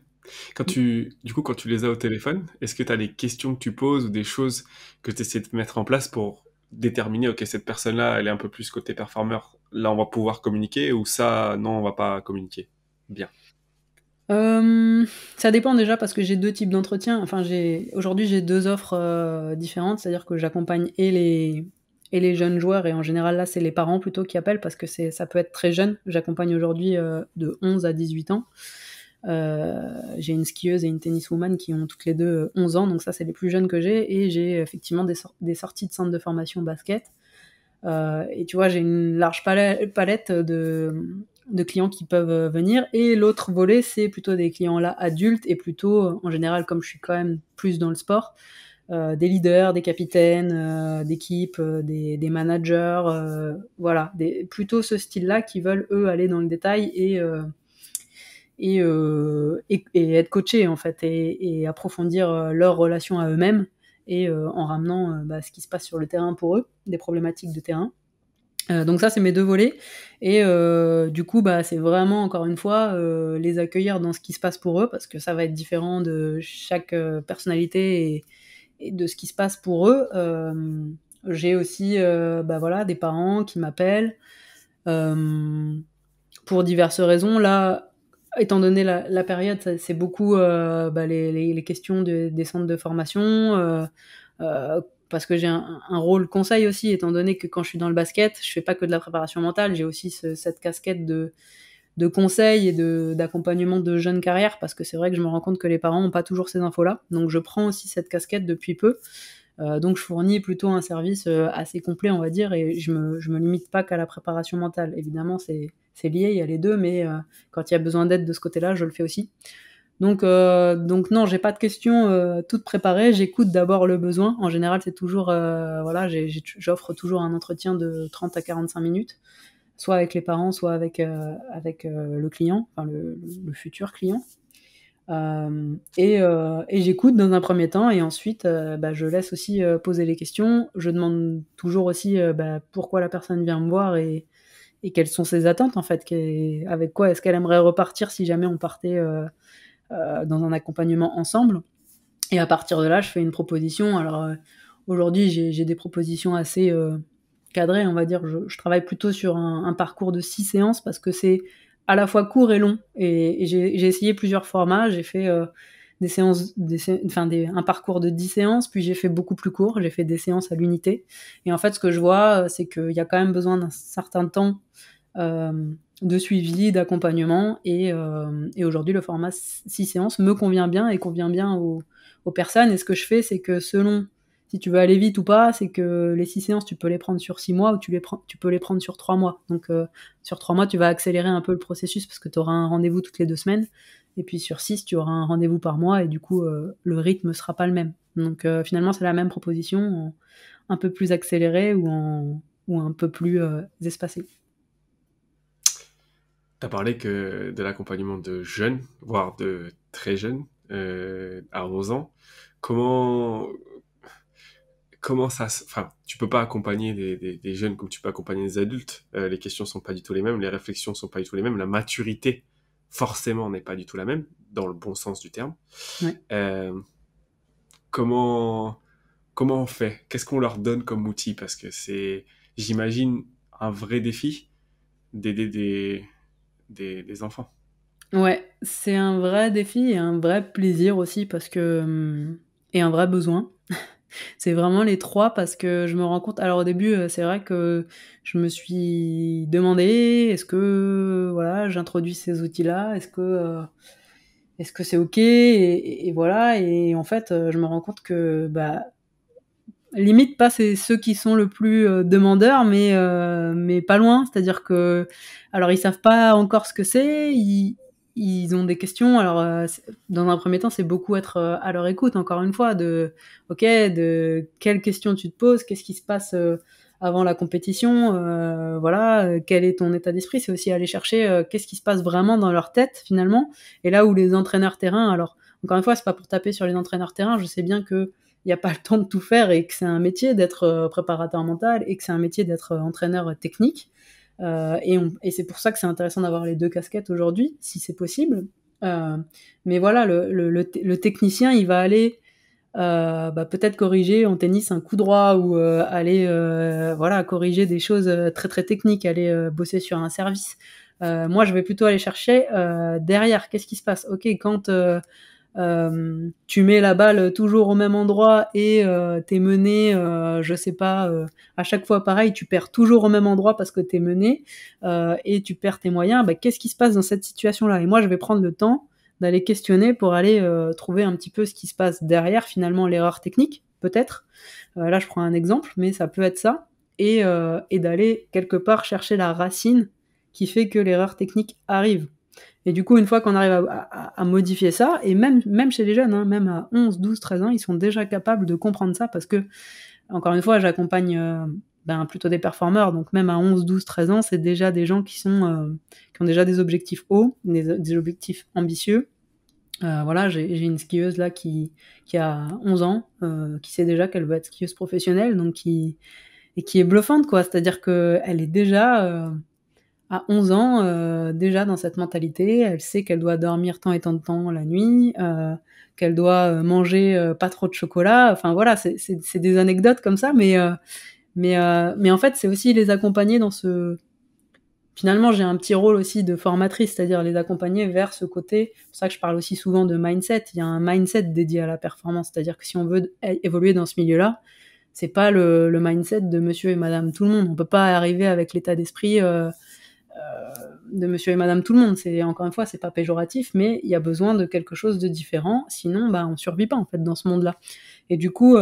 Quand tu les as au téléphone, est-ce que tu as des questions que tu poses ou des choses que tu essaies de mettre en place pour déterminer, ok, cette personne-là, elle est un peu plus côté performeur, là on va pouvoir communiquer, ou ça, non, on va pas communiquer. Bien. Euh, Ça dépend déjà, parce que j'ai deux types d'entretiens. Enfin, aujourd'hui j'ai deux offres différentes, c'est-à-dire que j'accompagne et les jeunes joueurs, et en général là c'est les parents plutôt qui appellent parce que ça peut être très jeune. J'accompagne aujourd'hui de 11 à 18 ans. J'ai une skieuse et une tenniswoman qui ont toutes les deux 11 ans, donc ça c'est les plus jeunes que j'ai, et j'ai effectivement des sorties de centre de formation basket. Et tu vois, j'ai une large palette de clients qui peuvent venir, et l'autre volet c'est plutôt des clients là adultes, et plutôt en général, comme je suis quand même plus dans le sport, des leaders, des capitaines d'équipe, des managers, voilà, plutôt ce style-là qui veulent eux aller dans le détail et être coachés en fait, et approfondir leur relation à eux-mêmes, et en ramenant ce qui se passe sur le terrain pour eux, des problématiques de terrain. Donc ça c'est mes deux volets, et du coup c'est vraiment encore une fois les accueillir dans ce qui se passe pour eux, parce que ça va être différent de chaque personnalité et de ce qui se passe pour eux. J'ai aussi voilà, des parents qui m'appellent pour diverses raisons. Là, étant donné la période, c'est beaucoup les questions des centres de formation, parce que j'ai un rôle conseil aussi, étant donné que quand je suis dans le basket, je fais pas que de la préparation mentale, j'ai aussi cette casquette de conseil et d'accompagnement de jeunes carrières, parce que c'est vrai que je me rends compte que les parents n'ont pas toujours ces infos-là. Donc je prends aussi cette casquette depuis peu. Donc je fournis plutôt un service assez complet, on va dire, et je me limite pas qu'à la préparation mentale. Évidemment, c'est lié, il y a les deux, mais quand il y a besoin d'aide de ce côté-là, je le fais aussi. Donc non, j'ai pas de questions toutes préparées. J'écoute d'abord le besoin. En général, c'est toujours voilà, j'offre toujours un entretien de 30 à 45 minutes, soit avec les parents, soit avec le client, enfin le futur client. Et j'écoute dans un premier temps, et ensuite je laisse aussi poser les questions. Je demande toujours aussi pourquoi la personne vient me voir, et quelles sont ses attentes en fait, avec quoi est-ce qu'elle aimerait repartir si jamais on partait dans un accompagnement ensemble. Et à partir de là, je fais une proposition. Alors aujourd'hui, j'ai des propositions assez cadrées, on va dire. Je travaille plutôt sur un parcours de 6 séances, parce que c'est à la fois court et long. Et j'ai essayé plusieurs formats. J'ai fait des séances, un parcours de 10 séances, puis j'ai fait beaucoup plus court. J'ai fait des séances à l'unité. Et en fait, ce que je vois, c'est qu'il y a quand même besoin d'un certain temps de suivi, d'accompagnement, et aujourd'hui le format 6 séances me convient bien et convient bien aux personnes. Et ce que je fais, c'est que selon si tu veux aller vite ou pas, c'est que les 6 séances, tu peux les prendre sur 6 mois, ou tu peux les prendre sur 3 mois. Donc sur 3 mois, tu vas accélérer un peu le processus, parce que tu auras un rendez-vous toutes les 2 semaines, et puis sur 6, tu auras un rendez-vous par mois, et du coup le rythme sera pas le même. Donc finalement, c'est la même proposition, un peu plus accélérée, ou un peu plus espacée. Tu as parlé que de l'accompagnement de jeunes, voire de très jeunes, à 11 ans. Comment ça se... Enfin, tu peux pas accompagner des jeunes comme tu peux accompagner des adultes. Les questions sont pas du tout les mêmes, les réflexions sont pas du tout les mêmes, la maturité, forcément, n'est pas du tout la même, dans le bon sens du terme. Ouais. Comment on fait? Qu'est-ce qu'on leur donne comme outil? Parce que c'est, j'imagine, un vrai défi d'aider des enfants. Ouais, c'est un vrai défi et un vrai plaisir aussi, parce que et un vrai besoin. C'est vraiment les 3, parce que je me rends compte, alors au début, c'est vrai que je me suis demandé: «Est-ce que, voilà, j'introduis ces outils-là? Est-ce que c'est OK?» Et voilà, et en fait, je me rends compte que, limite pas c'est ceux qui sont le plus demandeurs, mais pas loin. C'est-à-dire que, alors ils savent pas encore ce que c'est, ils ont des questions. Alors dans un premier temps, c'est beaucoup être à leur écoute, encore une fois, de quelles questions tu te poses, qu'est-ce qui se passe avant la compétition, voilà, quel est ton état d'esprit. C'est aussi aller chercher qu'est-ce qui se passe vraiment dans leur tête finalement. Et là où les entraîneurs terrain, alors encore une fois, c'est pas pour taper sur les entraîneurs terrain, je sais bien que il n'y a pas le temps de tout faire, et que c'est un métier d'être préparateur mental, et que c'est un métier d'être entraîneur technique. Et c'est pour ça que c'est intéressant d'avoir les 2 casquettes aujourd'hui, si c'est possible. Mais voilà, le technicien, il va aller peut-être corriger en tennis un coup droit, ou aller voilà, corriger des choses très très techniques, aller bosser sur un service. Moi, je vais plutôt aller chercher derrière, qu'est-ce qui se passe. Ok, quand tu mets la balle toujours au même endroit, et t'es mené, je sais pas, à chaque fois pareil, tu perds toujours au même endroit parce que t'es mené, et tu perds tes moyens, qu'est-ce qui se passe dans cette situation-là? Et moi, je vais prendre le temps d'aller questionner pour aller trouver un petit peu ce qui se passe derrière, finalement, l'erreur technique, peut-être. Là, je prends un exemple, mais ça peut être ça. Et d'aller quelque part chercher la racine qui fait que l'erreur technique arrive. Et du coup, une fois qu'on arrive à modifier ça, et même chez les jeunes, hein, même à 11, 12, 13 ans, ils sont déjà capables de comprendre ça parce que, encore une fois, j'accompagne plutôt des performeurs, donc même à 11, 12, 13 ans, c'est déjà des gens qui ont déjà des objectifs hauts, des objectifs ambitieux. Voilà, j'ai une skieuse là qui a 11 ans, qui sait déjà qu'elle veut être skieuse professionnelle, donc qui est bluffante, quoi. C'est-à-dire qu'elle est déjà à 11 ans, déjà dans cette mentalité. Elle sait qu'elle doit dormir tant et tant de temps la nuit, qu'elle doit manger pas trop de chocolat. Enfin voilà, c'est des anecdotes comme ça, mais en fait, c'est aussi les accompagner dans ce... Finalement, j'ai un petit rôle aussi de formatrice, c'est-à-dire les accompagner vers ce côté. C'est pour ça que je parle aussi souvent de mindset. Il y a un mindset dédié à la performance, c'est-à-dire que si on veut évoluer dans ce milieu-là, c'est pas le mindset de monsieur et madame tout le monde. On peut pas arriver avec l'état d'esprit de monsieur et madame tout le monde. C'est, encore une fois, c'est pas péjoratif, mais il y a besoin de quelque chose de différent, sinon on survit pas en fait dans ce monde-là. Et du coup,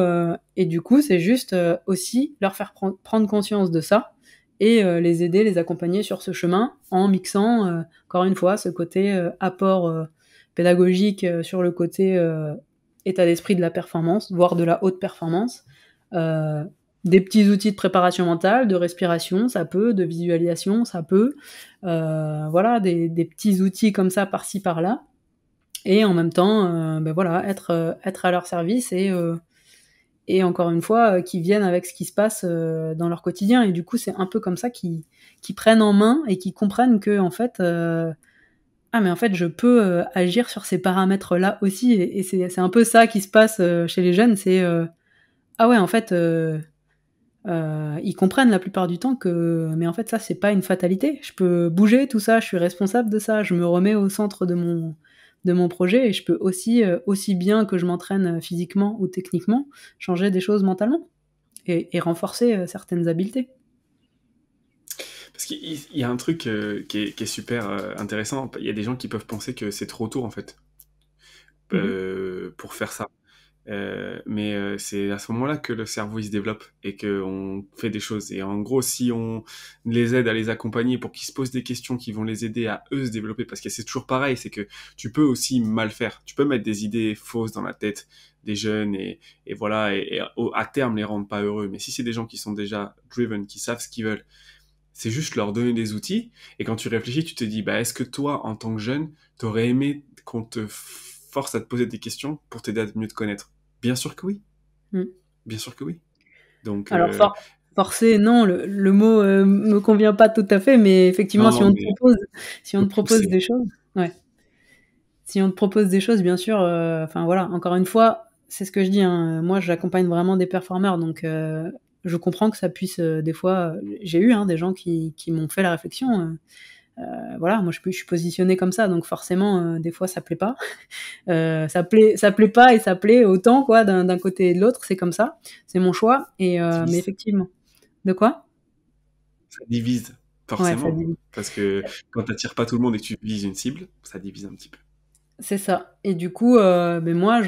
c'est juste aussi leur faire prendre conscience de ça et les aider, les accompagner sur ce chemin en mixant, encore une fois, ce côté apport pédagogique sur le côté état d'esprit de la performance, voire de la haute performance, des petits outils de préparation mentale, de respiration, ça peut, de visualisation, ça peut, voilà, des petits outils comme ça par-ci par-là, et en même temps, être à leur service et encore une fois, qui viennent avec ce qui se passe dans leur quotidien. Et du coup, c'est un peu comme ça qu'ils prennent en main et qu'ils comprennent que en fait, mais en fait, je peux agir sur ces paramètres-là aussi. Et c'est un peu ça qui se passe chez les jeunes. C'est ah ouais, en fait, ils comprennent la plupart du temps que, mais en fait, ça, c'est pas une fatalité. Je peux bouger tout ça, je suis responsable de ça, je me remets au centre de mon projet et je peux aussi, aussi bien que je m'entraîne physiquement ou techniquement, changer des choses mentalement et renforcer certaines habiletés. Parce qu'il y a un truc qui est super intéressant. Il y a des gens qui peuvent penser que c'est trop tôt, en fait, pour faire ça. Mais c'est à ce moment-là que le cerveau il se développe et qu'on fait des choses. Et en gros, si on les aide à les accompagner pour qu'ils se posent des questions qui vont les aider à eux se développer, parce que c'est toujours pareil, c'est que tu peux aussi mal faire. Tu peux mettre des idées fausses dans la tête des jeunes et voilà, et à terme les rendre pas heureux. Mais si c'est des gens qui sont déjà driven, qui savent ce qu'ils veulent, c'est juste leur donner des outils. Et quand tu réfléchis, tu te dis, bah, est-ce que toi, en tant que jeune, t'aurais aimé qu'on te force à te poser des questions pour t'aider à mieux te connaître? Bien sûr que oui. Bien sûr que oui. Donc, alors forcer, non, le mot me convient pas tout à fait, mais effectivement, si on te propose des choses, ouais. Si on te propose des choses, bien sûr, enfin voilà, encore une fois, c'est ce que je dis, hein, moi j'accompagne vraiment des performeurs, donc je comprends que ça puisse des fois, j'ai eu des gens qui m'ont fait la réflexion. Voilà, moi je suis positionnée comme ça, donc forcément des fois ça plaît pas. Ça plaît pas et ça plaît autant quoi d'un côté et de l'autre, c'est comme ça, c'est mon choix. Et mais effectivement, de quoi? Ça divise, Ouais, ça forcément. divise. Parce que quand t'attires pas tout le monde et que tu vises une cible, ça divise un petit peu. C'est ça. Et du coup, moi,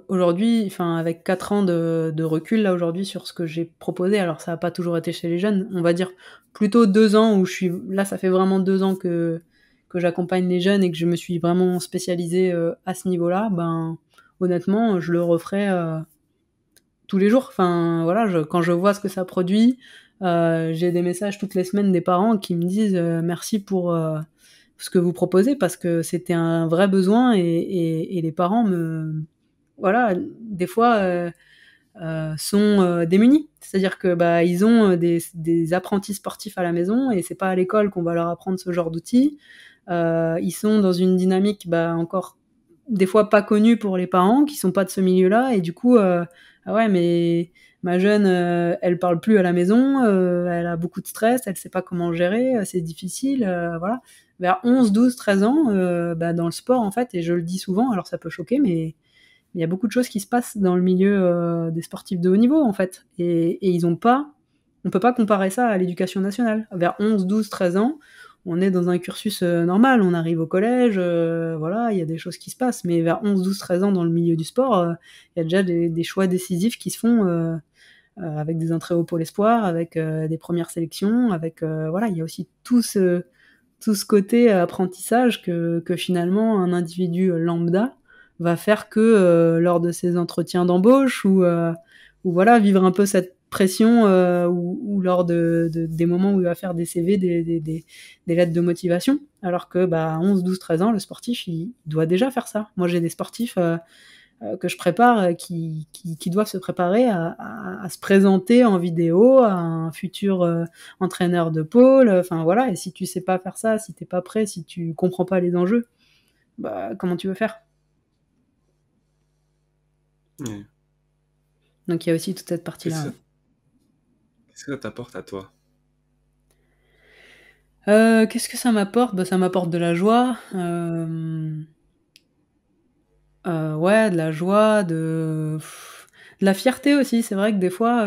aujourd'hui, enfin, avec 4 ans de recul là aujourd'hui sur ce que j'ai proposé, alors ça n'a pas toujours été chez les jeunes, on va dire plutôt 2 ans où je suis là, ça fait vraiment 2 ans que j'accompagne les jeunes et que je me suis vraiment spécialisée à ce niveau-là. Ben, honnêtement, je le referai tous les jours. Enfin, voilà, quand je vois ce que ça produit, j'ai des messages toutes les semaines des parents qui me disent merci pour ce que vous proposez parce que c'était un vrai besoin et les parents voilà, des fois sont démunis. C'est-à-dire que ils ont des apprentis sportifs à la maison et c'est pas à l'école qu'on va leur apprendre ce genre d'outils. Ils sont dans une dynamique encore des fois pas connue pour les parents qui sont pas de ce milieu-là et du coup ah ouais mais ma jeune elle parle plus à la maison, elle a beaucoup de stress, elle sait pas comment gérer, c'est difficile, voilà. Vers 11, 12, 13 ans dans le sport en fait, et je le dis souvent, alors ça peut choquer mais il y a beaucoup de choses qui se passent dans le milieu des sportifs de haut niveau en fait, et on peut pas comparer ça à l'éducation nationale. Vers 11, 12, 13 ans, on est dans un cursus normal, on arrive au collège, voilà, il y a des choses qui se passent, mais vers 11, 12, 13 ans dans le milieu du sport, il y a déjà des choix décisifs qui se font avec des entrées au pôle espoir, avec des premières sélections, avec voilà, il y a aussi tout ce côté apprentissage que finalement un individu lambda va faire que lors de ses entretiens d'embauche ou voilà, vivre un peu cette pression ou lors des moments où il va faire des CV, des lettres de motivation, alors que à 11, 12, 13 ans, le sportif, il doit déjà faire ça. Moi, j'ai des sportifs que je prépare qui doivent se préparer à se présenter en vidéo à un futur entraîneur de pôle. Enfin voilà, et si tu sais pas faire ça, si t'es pas prêt, si tu comprends pas les enjeux, comment tu veux faire? Ouais. Donc il y a aussi toute cette Qu'est-ce partie-là. que, qu'est-ce que ça t'apporte à toi? Qu'est-ce que ça m'apporte? Ça m'apporte de la joie. Ouais, de la joie, de la fierté aussi. C'est vrai que des fois,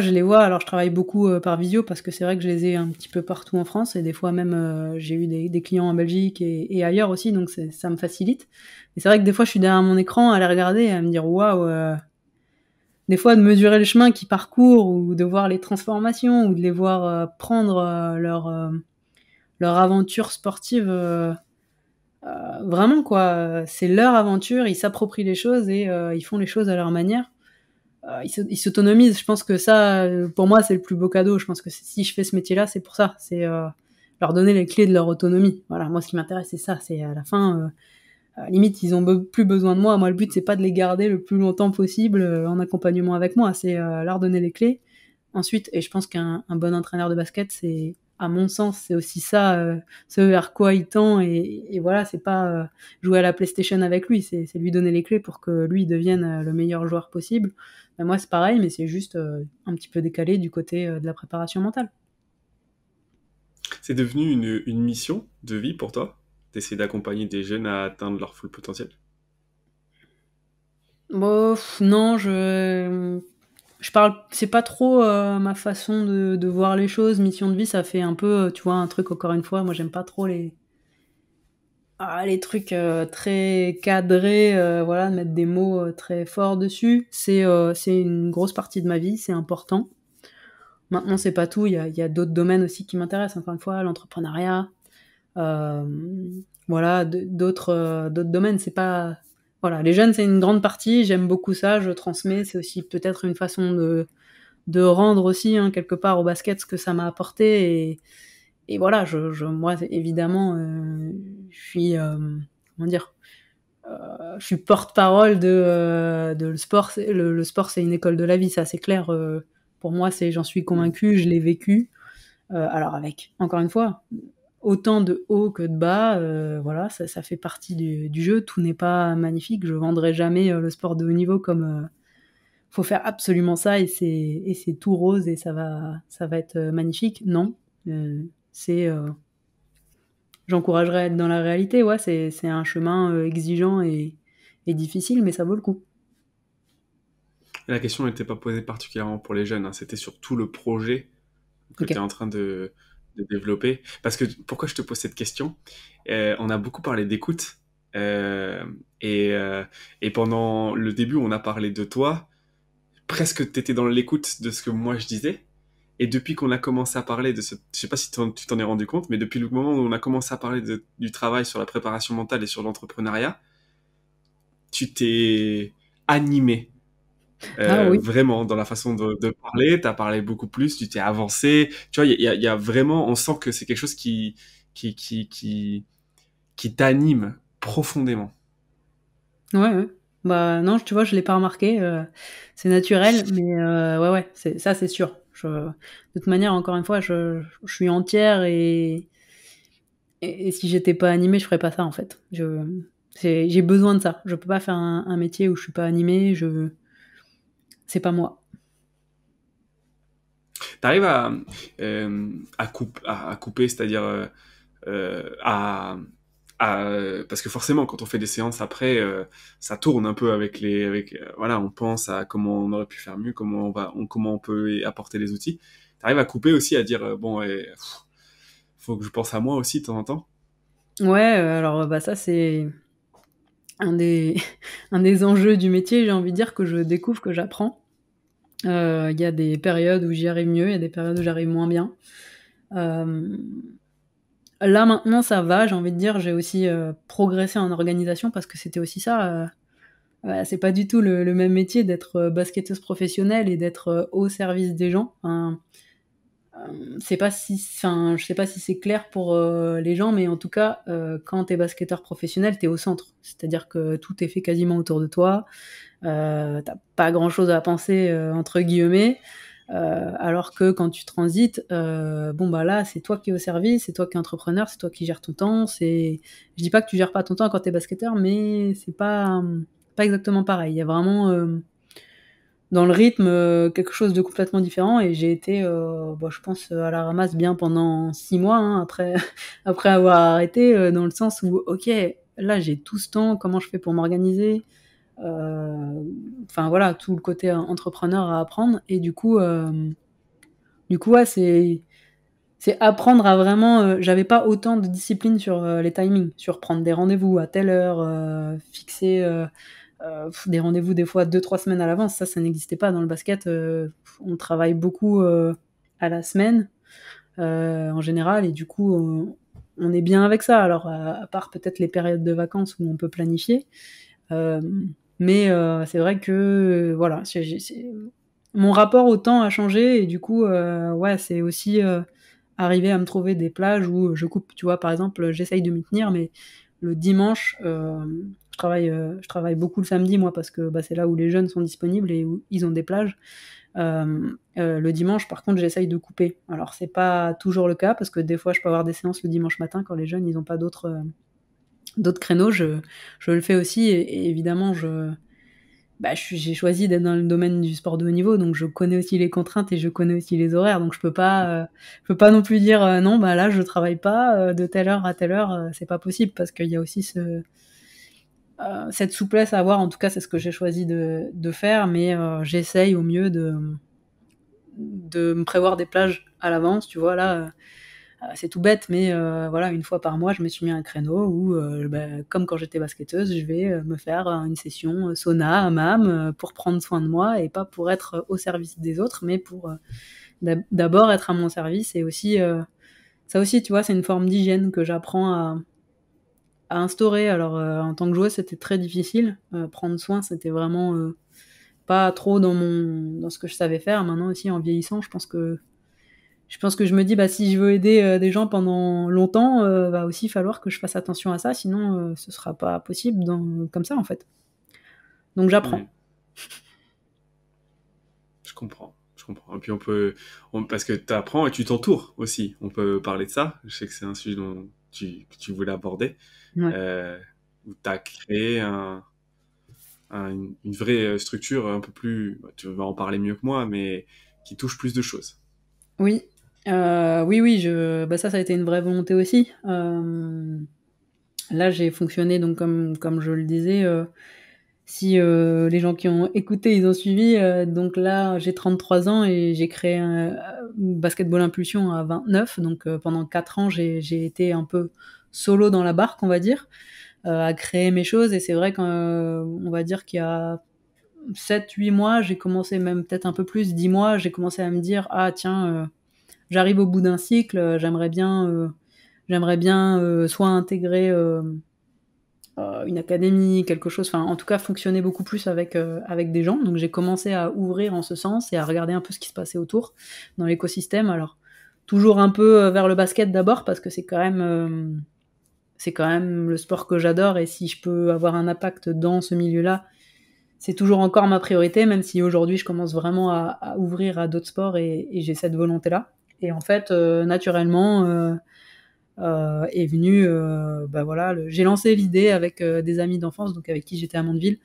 je les vois. Alors, je travaille beaucoup par visio parce que c'est vrai que je les ai un petit peu partout en France et des fois même j'ai eu des clients en Belgique et ailleurs aussi, donc ça me facilite. Mais c'est vrai que des fois, je suis derrière mon écran à les regarder et à me dire waouh. Des fois, de mesurer le chemin qu'ils parcourent ou de voir les transformations ou de les voir prendre leur aventure sportive. Vraiment quoi, c'est leur aventure, ils s'approprient les choses et ils font les choses à leur manière. Ils s'autonomisent. Je pense que ça, pour moi, c'est le plus beau cadeau. Je pense que si je fais ce métier-là, c'est pour ça. C'est leur donner les clés de leur autonomie. Voilà, moi, ce qui m'intéresse, c'est ça. C'est à la fin, limite, ils ont plus besoin de moi. Moi, le but, c'est pas de les garder le plus longtemps possible en accompagnement avec moi. C'est leur donner les clés. Ensuite, et je pense qu'un bon entraîneur de basket, c'est, à mon sens, c'est aussi ça, ce vers quoi il tend. Et voilà, c'est pas jouer à la PlayStation avec lui, c'est lui donner les clés pour que lui devienne le meilleur joueur possible. Moi, c'est pareil, mais c'est juste un petit peu décalé du côté de la préparation mentale. C'est devenu une mission de vie pour toi, d'essayer d'accompagner des jeunes à atteindre leur full potentiel? Bof, non, je parle, c'est pas trop ma façon de voir les choses. Mission de vie, ça fait un peu, tu vois, un truc encore une fois. Moi, j'aime pas trop les trucs très cadrés, voilà, de mettre des mots très forts dessus. C'est une grosse partie de ma vie, c'est important. Maintenant, c'est pas tout. Il y a d'autres domaines aussi qui m'intéressent. Encore une fois, l'entrepreneuriat, euh, voilà, d'autres domaines. C'est pas, voilà, les jeunes, c'est une grande partie. J'aime beaucoup ça. Je transmets. C'est aussi peut-être une façon de rendre aussi hein, quelque part au basket ce que ça m'a apporté et voilà, moi évidemment, je suis comment dire, je suis porte-parole de le sport. Le sport, c'est une école de la vie, ça c'est clair. Pour moi, j'en suis Mm. convaincue, je l'ai vécu. Alors avec, encore une fois, autant de hauts que de bas, voilà, ça fait partie du jeu. Tout n'est pas magnifique. Je vendrai jamais le sport de haut niveau comme faut faire absolument ça et c'est tout rose et ça va être magnifique. Non, c'est j'encouragerais à être dans la réalité. Ouais, c'est un chemin exigeant et difficile, mais ça vaut le coup. La question n'était pas posée particulièrement pour les jeunes, hein, c'était sur tout le projet que Ok. tu es en train de développer. Parce que pourquoi je te pose cette question? On a beaucoup parlé d'écoute. euh, et, euh, et pendant le début, on a parlé de toi. Presque tu étais dans l'écoute de ce que moi je disais. Et depuis qu'on a commencé à parler de ce... Je sais pas si tu t'en es rendu compte, mais depuis le moment où on a commencé à parler du travail sur la préparation mentale et sur l'entrepreneuriat, tu t'es animé. Ah oui. Vraiment, dans la façon de parler, tu as parlé beaucoup plus, tu t'es avancé. Tu vois, il y a vraiment, on sent que c'est quelque chose qui, qui, qui, qui t'anime profondément. Ouais, ouais. Non, tu vois, je l'ai pas remarqué. C'est naturel, mais ouais, ouais, ça, c'est sûr. De toute manière, encore une fois, je suis entière et si j'étais pas animée, je ferais pas ça en fait. J'ai besoin de ça. Je peux pas faire un métier où je suis pas animée. C'est pas moi. T'arrives à couper, c'est-à-dire parce que forcément, quand on fait des séances après, ça tourne un peu voilà, on pense à comment on aurait pu faire mieux, comment on peut apporter les outils. T'arrives à couper aussi, à dire, bon, faut que je pense à moi aussi de temps en temps. Ouais, alors bah ça c'est un des un des enjeux du métier, j'ai envie de dire, que je découvre, que j'apprends. Il y a des périodes où j'y arrive mieux, il y a des périodes où j'arrive moins bien. Hem, Là maintenant ça va, j'ai envie de dire, j'ai aussi, progressé en organisation parce que c'était aussi ça, c'est pas du tout le même métier d'être, basketteuse professionnelle et d'être, au service des gens. Enfin, c'est pas si enfin, je sais pas si c'est clair pour, les gens, mais en tout cas, quand tu es basketteur professionnel, tu es au centre. C'est-à-dire que tout est fait quasiment autour de toi, tu pas grand-chose à penser, entre guillemets, alors que quand tu transites, bon, bah, là, c'est toi qui es au service, c'est toi qui es entrepreneur, c'est toi qui gères ton temps, je dis pas que tu gères pas ton temps quand tu es basketteur, mais c'est pas, pas exactement pareil. Il y a vraiment, dans le rythme, quelque chose de complètement différent et j'ai été, bah, je pense, à la ramasse bien pendant 6 mois, hein, après après avoir arrêté, dans le sens où OK, là, j'ai tout ce temps, comment je fais pour m'organiser? Enfin voilà, tout le côté entrepreneur à apprendre et du coup, ouais, c'est apprendre à vraiment, j'avais pas autant de discipline sur, les timings, sur prendre des rendez-vous à telle heure, fixer, des rendez-vous des fois 2-3 semaines à l'avance, ça n'existait pas dans le basket, on travaille beaucoup, à la semaine, en général et du coup, on est bien avec ça. Alors, à part peut-être les périodes de vacances où on peut planifier, mais c'est vrai que, voilà, c'est mon rapport au temps a changé et du coup, ouais, c'est aussi, arriver à me trouver des plages où je coupe. Tu vois? Par exemple, j'essaye de m'y tenir, mais le dimanche, je travaille beaucoup le samedi moi parce que, bah, c'est là où les jeunes sont disponibles et où ils ont des plages. Le dimanche, par contre, j'essaye de couper. Alors c'est pas toujours le cas parce que des fois, je peux avoir des séances le dimanche matin quand les jeunes, ils ont pas d'autres créneaux. Je le fais aussi et évidemment, bah, j'ai choisi d'être dans le domaine du sport de haut niveau, donc je connais aussi les contraintes et je connais aussi les horaires, donc je peux pas non plus dire, «Non, bah, là, je travaille pas, de telle heure à telle heure», c'est pas possible parce qu'il y a aussi cette souplesse à avoir. En tout cas, c'est ce que j'ai choisi de faire, mais j'essaye au mieux de me prévoir des plages à l'avance, tu vois? Là, c'est tout bête, mais voilà, une fois par mois, je me suis mis un créneau où, bah, comme quand j'étais basketteuse, je vais, me faire, une session, sauna, hammam, pour prendre soin de moi et pas pour être, au service des autres, mais pour, d'abord être à mon service et aussi, ça aussi, tu vois, c'est une forme d'hygiène que j'apprends à instaurer. Alors, en tant que joueuse, c'était très difficile, prendre soin, c'était vraiment, pas trop dans ce que je savais faire. Maintenant aussi, en vieillissant, je pense que je me dis, bah, si je veux aider, des gens pendant longtemps, va aussi falloir que je fasse attention à ça, sinon, ce sera pas possible comme ça, en fait. Donc Hmm, j'apprends. je comprends. Je comprends. Et puis parce que tu apprends et tu t'entoures aussi. On peut parler de ça. Je sais que c'est un sujet que tu voulais aborder. Ouais. Euh, Où tu as créé une vraie structure un peu plus, bah, tu vas en parler mieux que moi, mais qui touche plus de choses. Oui, oui, oui, bah, ça a été une vraie volonté aussi. Là, j'ai fonctionné donc comme je le disais, si, les gens qui ont écouté, ils ont suivi, donc là, j'ai 33 ans et j'ai créé un Basketball Impulsion à 29, donc pendant 4 ans, j'ai été un peu solo dans la barque, on va dire, à créer mes choses et c'est vrai qu'on va dire qu'il y a 7-8 mois, j'ai commencé, même peut-être un peu plus, 10 mois, j'ai commencé à me dire: «Ah tiens, j'arrive au bout d'un cycle, j'aimerais bien, soit intégrer, une académie, quelque chose, enfin, en tout cas, fonctionner beaucoup plus avec des gens». Donc j'ai commencé à ouvrir en ce sens et à regarder un peu ce qui se passait autour, dans l'écosystème. Alors, toujours un peu, vers le basket d'abord parce que c'est quand même le sport que j'adore et si je peux avoir un impact dans ce milieu-là, c'est toujours encore ma priorité, même si aujourd'hui je commence vraiment à ouvrir à d'autres sports et j'ai cette volonté-là. Et en fait, naturellement, est venu, bah voilà, j'ai lancé l'idée avec des amis d'enfance, donc avec qui j'étais à Mandeville,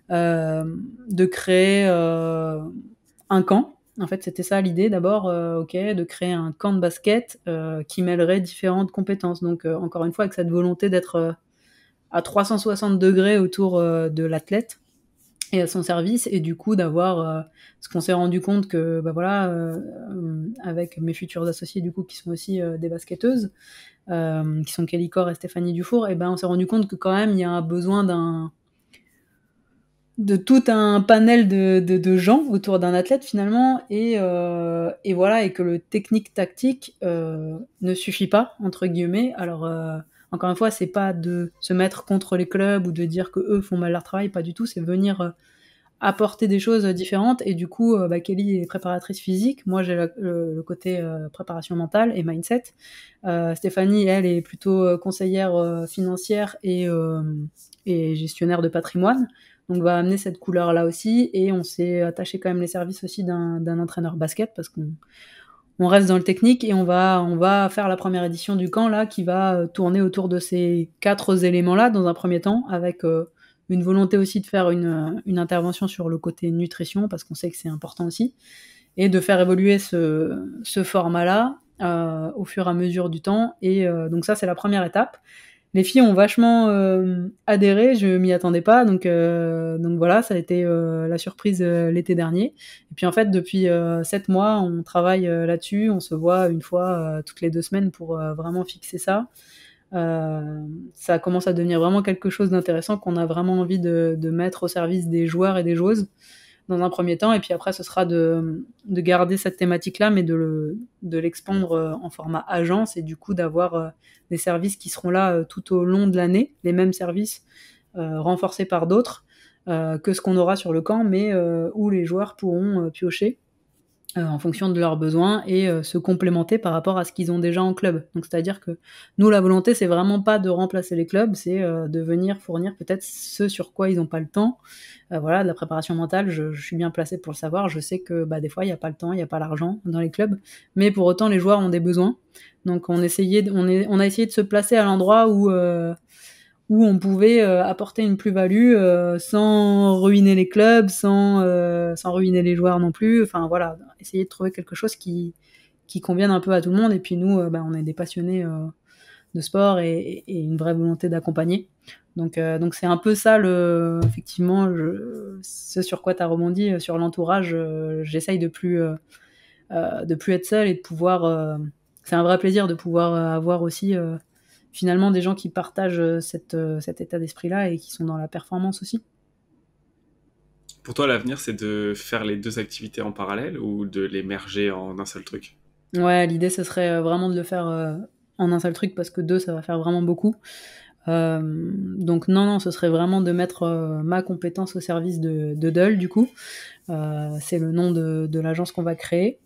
de créer un camp. En fait, c'était ça l'idée d'abord, OK, de créer un camp de basket qui mêlerait différentes compétences. Donc, encore une fois, avec cette volonté d'être à 360 degrés autour de l'athlète et à son service, et du coup d'avoir ce qu'on s'est rendu compte que avec mes futurs associés du coup qui sont aussi des basketteuses, qui sont Kelly Corr et Stéphanie Dufour, et ben on s'est rendu compte que quand même il y a un besoin de tout un panel de gens autour d'un athlète finalement, et voilà, et que le technique tactique ne suffit pas entre guillemets. Alors encore une fois, c'est pas de se mettre contre les clubs ou de dire que eux font mal leur travail, pas du tout, c'est venir apporter des choses différentes. Et du coup Kelly est préparatrice physique, moi j'ai le côté préparation mentale et mindset. Stéphanie, elle, est plutôt conseillère financière et gestionnaire de patrimoine, donc va amener cette couleur là aussi. Et on s'est attaché quand même les services aussi d'un entraîneur basket, parce qu'on reste dans le technique, et on va faire la première édition du camp là qui va tourner autour de ces 4 éléments là dans un premier temps, avec une volonté aussi de faire une intervention sur le côté nutrition, parce qu'on sait que c'est important aussi, et de faire évoluer ce format-là au fur et à mesure du temps. Et donc ça, c'est la première étape. Les filles ont vachement adhéré, je m'y attendais pas, donc voilà, ça a été la surprise l'été dernier. Et puis en fait, depuis 7 mois, on travaille là-dessus, on se voit une fois toutes les 2 semaines pour vraiment fixer ça. Ça commence à devenir vraiment quelque chose d'intéressant, qu'on a vraiment envie de mettre au service des joueurs et des joueuses dans un premier temps, et puis après ce sera de garder cette thématique-là, mais de l'expandre en format agence, et du coup d'avoir des services qui seront là tout au long de l'année, les mêmes services renforcés par d'autres que ce qu'on aura sur le camp, mais où les joueurs pourront piocher en fonction de leurs besoins, et se complémenter par rapport à ce qu'ils ont déjà en club. Donc c'est-à-dire que nous, la volonté, c'est vraiment pas de remplacer les clubs, c'est de venir fournir peut-être ce sur quoi ils n'ont pas le temps. Voilà, de la préparation mentale, je suis bien placée pour le savoir, je sais que des fois il n'y a pas le temps, il n'y a pas l'argent dans les clubs, mais pour autant les joueurs ont des besoins. Donc on a essayé de se placer à l'endroit où on pouvait apporter une plus-value sans ruiner les clubs, sans ruiner les joueurs non plus. Enfin voilà, essayer de trouver quelque chose qui convienne un peu à tout le monde. Et puis nous, on est des passionnés de sport, et une vraie volonté d'accompagner. Donc c'est un peu ça, effectivement, ce sur quoi tu as rebondi, sur l'entourage. J'essaye de plus être seule, et de pouvoir... c'est un vrai plaisir de pouvoir avoir aussi... finalement des gens qui partagent cet état d'esprit-là, et qui sont dans la performance aussi. Pour toi, l'avenir, c'est de faire les 2 activités en parallèle ou de les merger en un seul truc? Ouais, l'idée, ce serait vraiment de le faire en un seul truc, parce que 2, ça va faire vraiment beaucoup. Donc non, ce serait vraiment de mettre ma compétence au service de Dull, du coup. C'est le nom de l'agence qu'on va créer,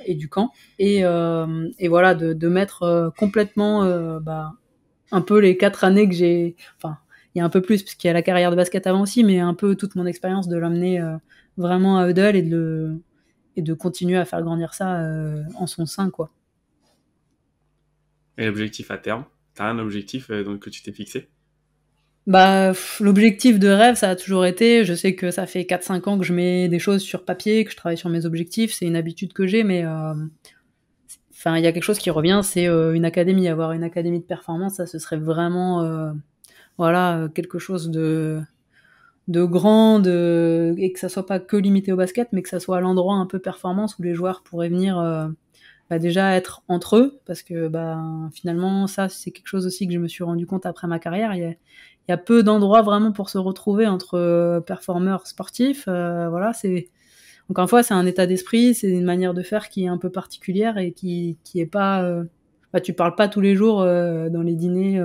et du camp. Et voilà, de mettre complètement un peu les 4 années que j'ai... Enfin, il y a un peu plus, parce qu'il y a la carrière de basket avant aussi, mais un peu toute mon expérience, de l'amener vraiment à Dull, et de continuer à faire grandir ça en son sein, quoi. Et l'objectif à terme? T'as un objectif donc, que tu t'es fixé? L'objectif de rêve, ça a toujours été, je sais que ça fait 4-5 ans que je mets des choses sur papier, que je travaille sur mes objectifs, c'est une habitude que j'ai, mais il y a quelque chose qui revient, c'est une académie. Avoir une académie de performance, ça, ce serait vraiment quelque chose de grand, et que ça soit pas que limité au basket, mais que ça soit l'endroit un peu performance où les joueurs pourraient venir déjà être entre eux, parce que finalement, ça, c'est quelque chose aussi que je me suis rendu compte après ma carrière. Il y a peu d'endroits vraiment pour se retrouver entre performeurs sportifs. Voilà, encore une fois, c'est un état d'esprit, c'est une manière de faire qui est un peu particulière, et qui est pas... tu parles pas tous les jours dans les dîners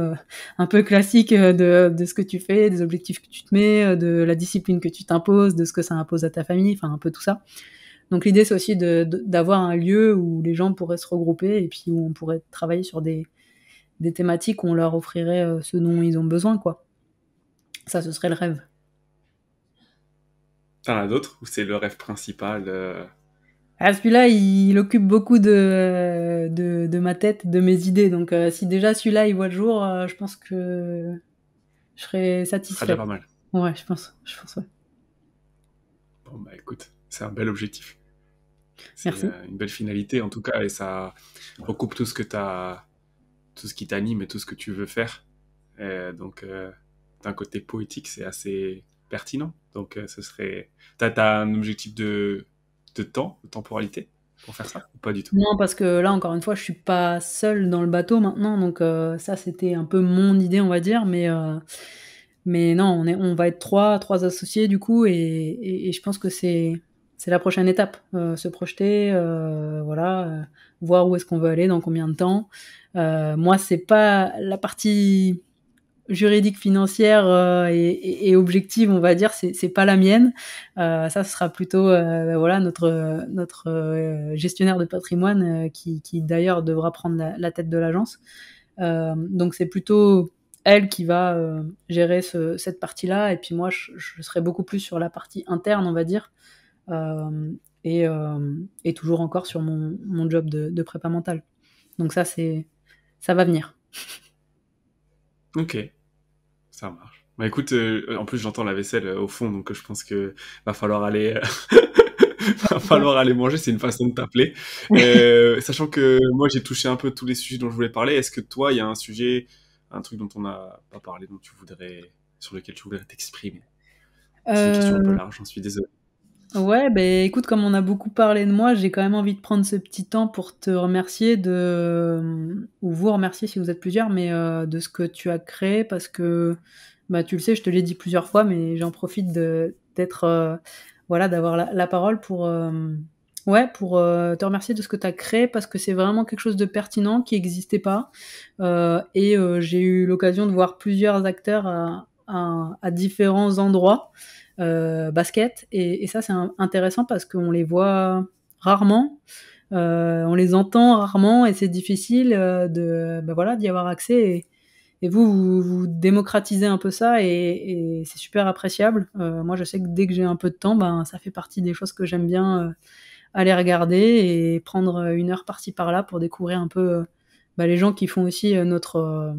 un peu classiques de ce que tu fais, des objectifs que tu te mets, de la discipline que tu t'imposes, de ce que ça impose à ta famille, enfin un peu tout ça. Donc l'idée, c'est aussi d'avoir un lieu où les gens pourraient se regrouper, et puis où on pourrait travailler sur des thématiques où on leur offrirait ce dont ils ont besoin, quoi. Ça, ce serait le rêve. T'en as d'autres ou c'est le rêve principal Celui-là, il occupe beaucoup de ma tête, de mes idées. Donc si déjà celui-là, il voit le jour, je pense que je serais Ce sera déjà pas satisfaite. mal. Ouais, je pense, ouais. Bon, écoute, c'est un bel objectif. C'est Merci. une belle finalité en tout cas, et ça recoupe tout ce qui t'anime et tout ce que tu veux faire. Donc d'un côté poétique, c'est assez pertinent. Donc, t'as un objectif de temps, de temporalité pour faire ça ou pas du tout? Non, parce que là, encore une fois, je suis pas seule dans le bateau maintenant, donc ça, c'était un peu mon idée, on va dire, mais non, on va être trois associés du coup, et je pense que c'est la prochaine étape, se projeter, voilà, voir où est-ce qu'on veut aller, dans combien de temps. Moi, c'est pas la partie juridique, financière et objective, on va dire, c'est pas la mienne. Ça, ce sera plutôt voilà notre gestionnaire de patrimoine qui d'ailleurs devra prendre la tête de l'agence. Donc c'est plutôt elle qui va gérer cette partie-là, et puis moi je serai beaucoup plus sur la partie interne, on va dire, euh, et toujours encore sur mon job de prépa mentale. Donc ça va venir. Ok, ça marche. Bah écoute, en plus j'entends la vaisselle au fond, donc je pense que va falloir aller, va falloir aller manger. C'est une façon de t'appeler. Sachant que moi j'ai touché un peu tous les sujets dont je voulais parler. Est-ce que toi, il y a un sujet, un truc dont on n'a pas parlé, sur lequel tu voudrais t'exprimer? C'est une question un peu Euh, large, j'en suis désolé. Ouais, ben écoute, comme on a beaucoup parlé de moi, j'ai quand même envie de prendre ce petit temps pour te remercier ou vous remercier si vous êtes plusieurs, mais de ce que tu as créé, parce que bah tu le sais, je te l'ai dit plusieurs fois, mais j'en profite d'être voilà, d'avoir la parole pour ouais, pour te remercier de ce que tu as créé, parce que c'est vraiment quelque chose de pertinent qui n'existait pas. Et j'ai eu l'occasion de voir plusieurs acteurs à différents endroits basket, et ça c'est intéressant parce qu'on les voit rarement, on les entend rarement, et c'est difficile voilà, d'y avoir accès, et vous démocratisez un peu ça, et c'est super appréciable. Moi je sais que dès que j'ai un peu de temps, ben ça fait partie des choses que j'aime bien aller regarder, et prendre une heure par-ci par-là pour découvrir un peu les gens qui font aussi notre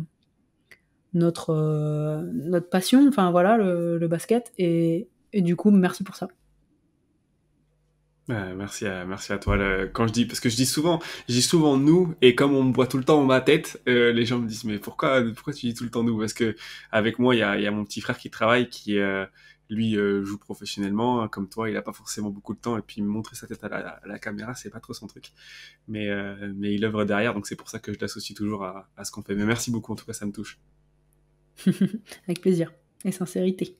passion, enfin voilà, le basket, et du coup merci pour ça. Merci à toi. Quand parce que je dis souvent nous, et comme on me voit tout le temps dans ma tête, les gens me disent mais pourquoi tu dis tout le temps nous? Parce que avec moi, il y a mon petit frère qui travaille, qui lui joue professionnellement, hein, comme toi, il a pas forcément beaucoup de temps, et puis montrer sa tête à la caméra, c'est pas trop son truc. Mais il œuvre derrière, donc c'est pour ça que je l'associe toujours à ce qu'on fait. Mais merci beaucoup, en tout cas, ça me touche. Avec plaisir et sincérité.